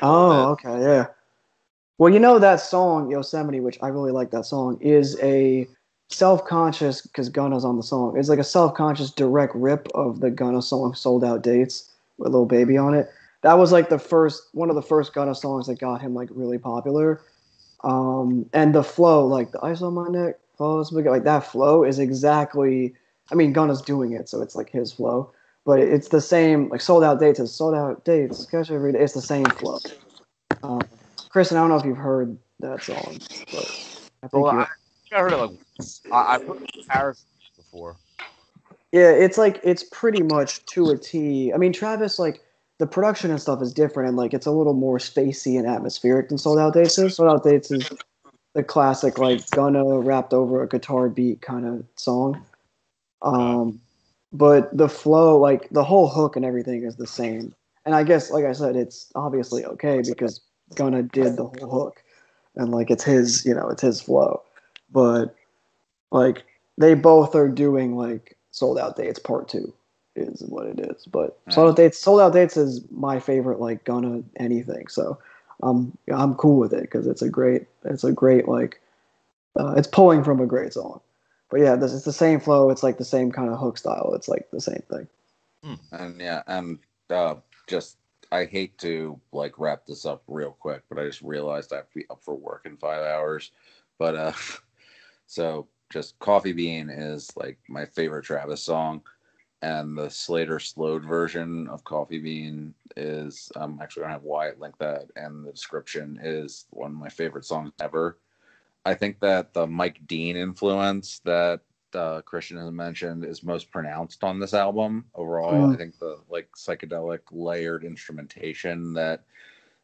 Oh, okay, yeah. Well, that song Yosemite, which I really like that song, is a self-conscious, because Gunna's on the song. It's like a self-conscious direct rip of the Gunna song "Sold Out Dates" with Lil Baby on it. That was like one of the first Gunna songs that got him like really popular. And the flow, like the ice on my neck, like that flow is exactly. I mean, Gunna's doing it, so it's like his flow, but it's the same. Like "Sold Out Dates" is "Sold Out Dates." Catch every day. It's the same flow. Chris, I don't know if you've heard that song, but I think I heard it like I put it in Paris before. Yeah, it's pretty much to a T. I mean, Travis, like the production and stuff is different, and like it's a little more spacey and atmospheric than Sold Out Dates is. Sold Out Dates is the classic like Gunna rapped over a guitar beat kind of song. But the flow, like the whole hook and everything is the same. And I guess, like I said, it's obviously okay because Gunna did the whole hook, and like it's his flow. But like they both are doing like Sold Out Dates Part 2 is what it is. But Sold Out Dates is my favorite like Gunna anything. So I'm cool with it because it's a great like it's pulling from a great song. But yeah, this is the same flow. It's like the same kind of hook style. It's like the same thing. And just I hate to like wrap this up real quick, but I just realized I have to be up for work in 5 hours. But so just Coffee Bean is like my favorite Travis song, and the Slater slowed version of Coffee Bean is I'm actually gonna have Wyatt link that, and the description is one of my favorite songs ever. I think that the Mike Dean influence that Christian has mentioned is most pronounced on this album overall. I think the like psychedelic layered instrumentation that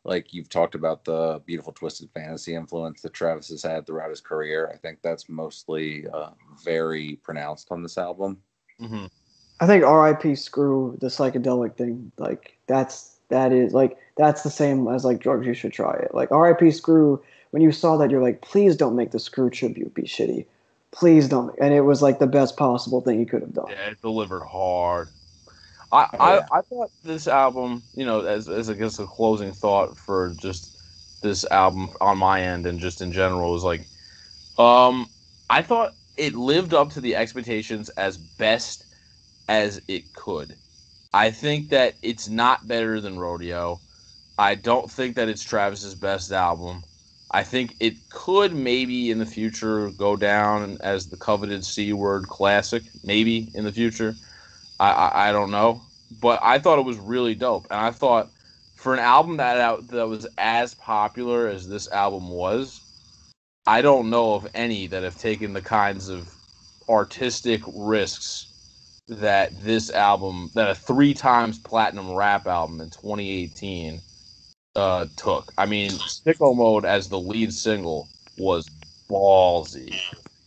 like you've talked about, the Beautiful Twisted Fantasy influence that Travis has had throughout his career. I think that's mostly very pronounced on this album. Mm-hmm. I think R.I.P. Screw, the psychedelic thing, like that's the same as like Drugs You Should Try It. Like R.I.P. Screw, when you saw that, you're like, please don't make the Screw tribute be shitty. Please don't. And it was like the best possible thing you could have done. Yeah, it delivered hard. I thought this album, as I guess a closing thought for just this album on my end and just in general was like, I thought it lived up to the expectations as best as it could. I think that it's not better than Rodeo. I don't think that it's Travis's best album. I think it could maybe in the future go down as the coveted C Word classic, maybe in the future. I don't know, but I thought it was really dope, and I thought for an album that was as popular as this album was, I don't know of any that have taken the kinds of artistic risks that this album, that a 3 times platinum rap album in 2018 took. I mean, Sicko Mode as the lead single was ballsy.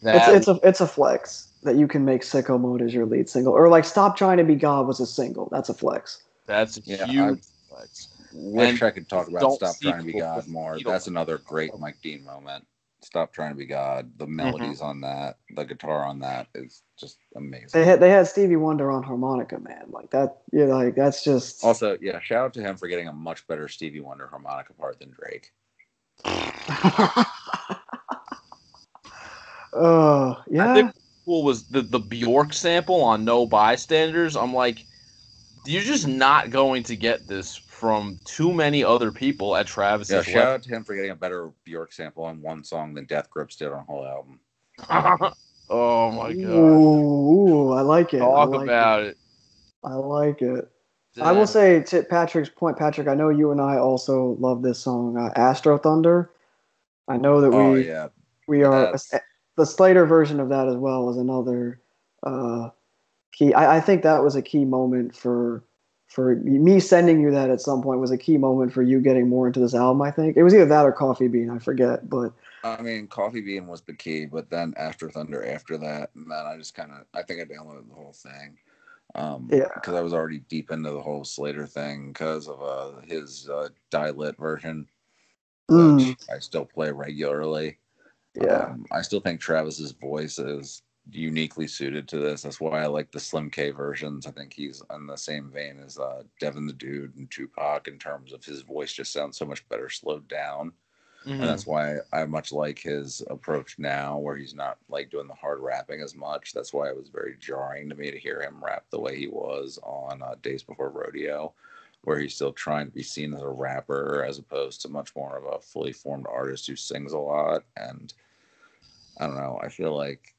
It's a flex that you can make Sicko Mode as your lead single, or like Stop Trying to Be God was a single. That's a flex. That's a huge flex. Wish I could talk about Stop Trying to Be God more. That's another great Mike Dean moment. Stop Trying to Be God. The melodies on that, the guitar on that is just amazing. They had Stevie Wonder on harmonica, man. Like that, like that's just. Also, shout out to him for getting a much better Stevie Wonder harmonica part than Drake. Yeah. I think cool was the Bjork sample on No Bystanders. I'm like, you're just not going to get this from too many other people at Travis's level. Shout out to him for getting a better Bjork sample on one song than Death Grips did on a whole album. Oh my god! Ooh, I like it. Talk about it. I like it. Damn. I will say, to Patrick's point, Patrick, I know you and I also love this song, Astro Thunder. I know that we are the Slater version of that as well is another key. I think that was a key moment for me sending you that at some point was a key moment for you getting more into this album. I think it was either that or Coffee Bean. I forget, but I mean, Coffee Bean was the key, but then Astro Thunder after that, and then I just I think I downloaded the whole thing. Because I was already deep into the whole Slater thing because of his Die-Lit version, which I still play regularly. I still think Travis's voice is uniquely suited to this. That's why I like the Slim K versions. I think he's in the same vein as Devin the Dude and Tupac in terms of his voice just sounds so much better slowed down. And that's why I much like his approach now, where he's not like doing the hard rapping as much. That's why it was very jarring to me to hear him rap the way he was on Days Before Rodeo, where he's still trying to be seen as a rapper as opposed to much more of a fully formed artist who sings a lot. And I don't know, I feel like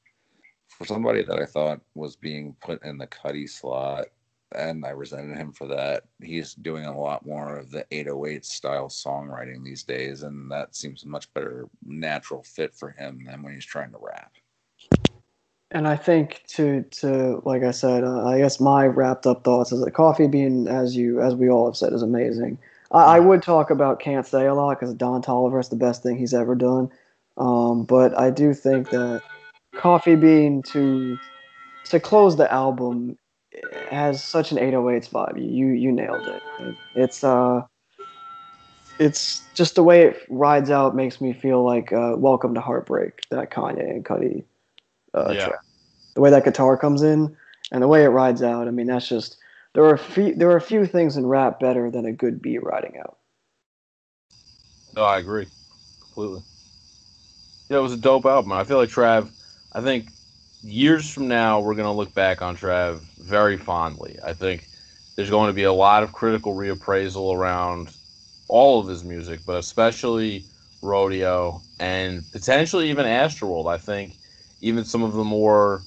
for somebody that I thought was being put in the Cudi slot, and I resented him for that, he's doing a lot more of the 808 style songwriting these days, and that seems a much better natural fit for him than when he's trying to rap. And I think to like I said, I guess my wrapped up thoughts is that Coffee Bean, as we all have said, is amazing. I would talk about Can't Say a lot because Don Toliver is the best thing he's ever done. But I do think that Coffee Bean to close the album has such an 808s vibe. You nailed it. It's just the way it rides out makes me feel like Welcome to Heartbreak, that Kanye and Cudi track. The way that guitar comes in and the way it rides out. I mean, that's just there are a few things in rap better than a good beat riding out. No, I agree completely. Yeah, it was a dope album. I feel like Trav, I think years from now, we're going to look back on Trav very fondly. I think there's going to be a lot of critical reappraisal around all of his music, but especially Rodeo and potentially even Astroworld. I think even some of the more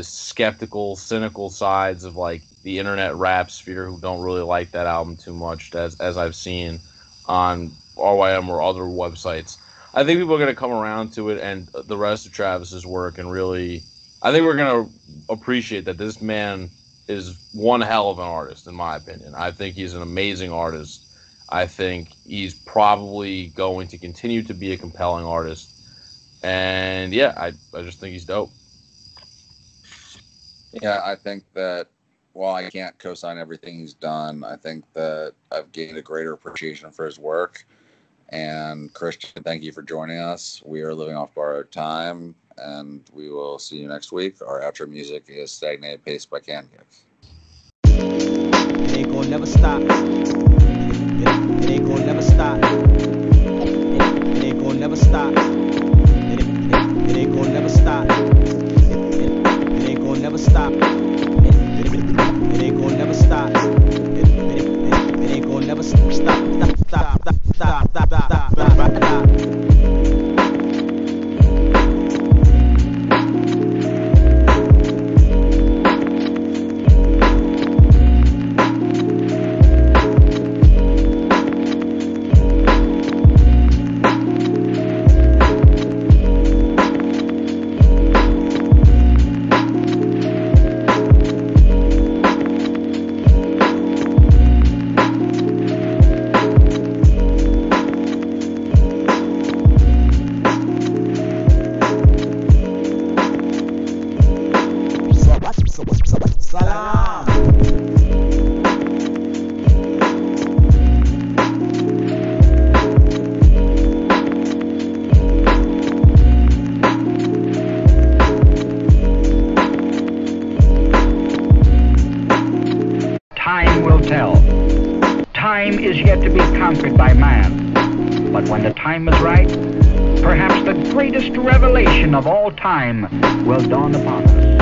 skeptical, cynical sides of like the internet rap sphere who don't really like that album too much, as I've seen on RYM or other websites. I think people are going to come around to it and the rest of Travis's work and really, I think we're going to appreciate that this man is one hell of an artist, in my opinion. I think he's an amazing artist. I think he's probably going to continue to be a compelling artist. And yeah, I just think he's dope. Yeah, I think that while I can't co-sign everything he's done, I think that I've gained a greater appreciation for his work. And Christian, thank you for joining us. We are living off borrowed time, and we will see you next week. Our outro music is Stagnated Pace by Kendrick. It ain't gonna never stop. It ain't gonna never stop. It ain't gonna never stop. It ain't gonna never stop. It ain't gonna never stop. It ain't gonna never stop. It ain't gonna never stop. Time will tell. Time is yet to be conquered by man. But when the time is right, perhaps the greatest revelation of all time will dawn upon us.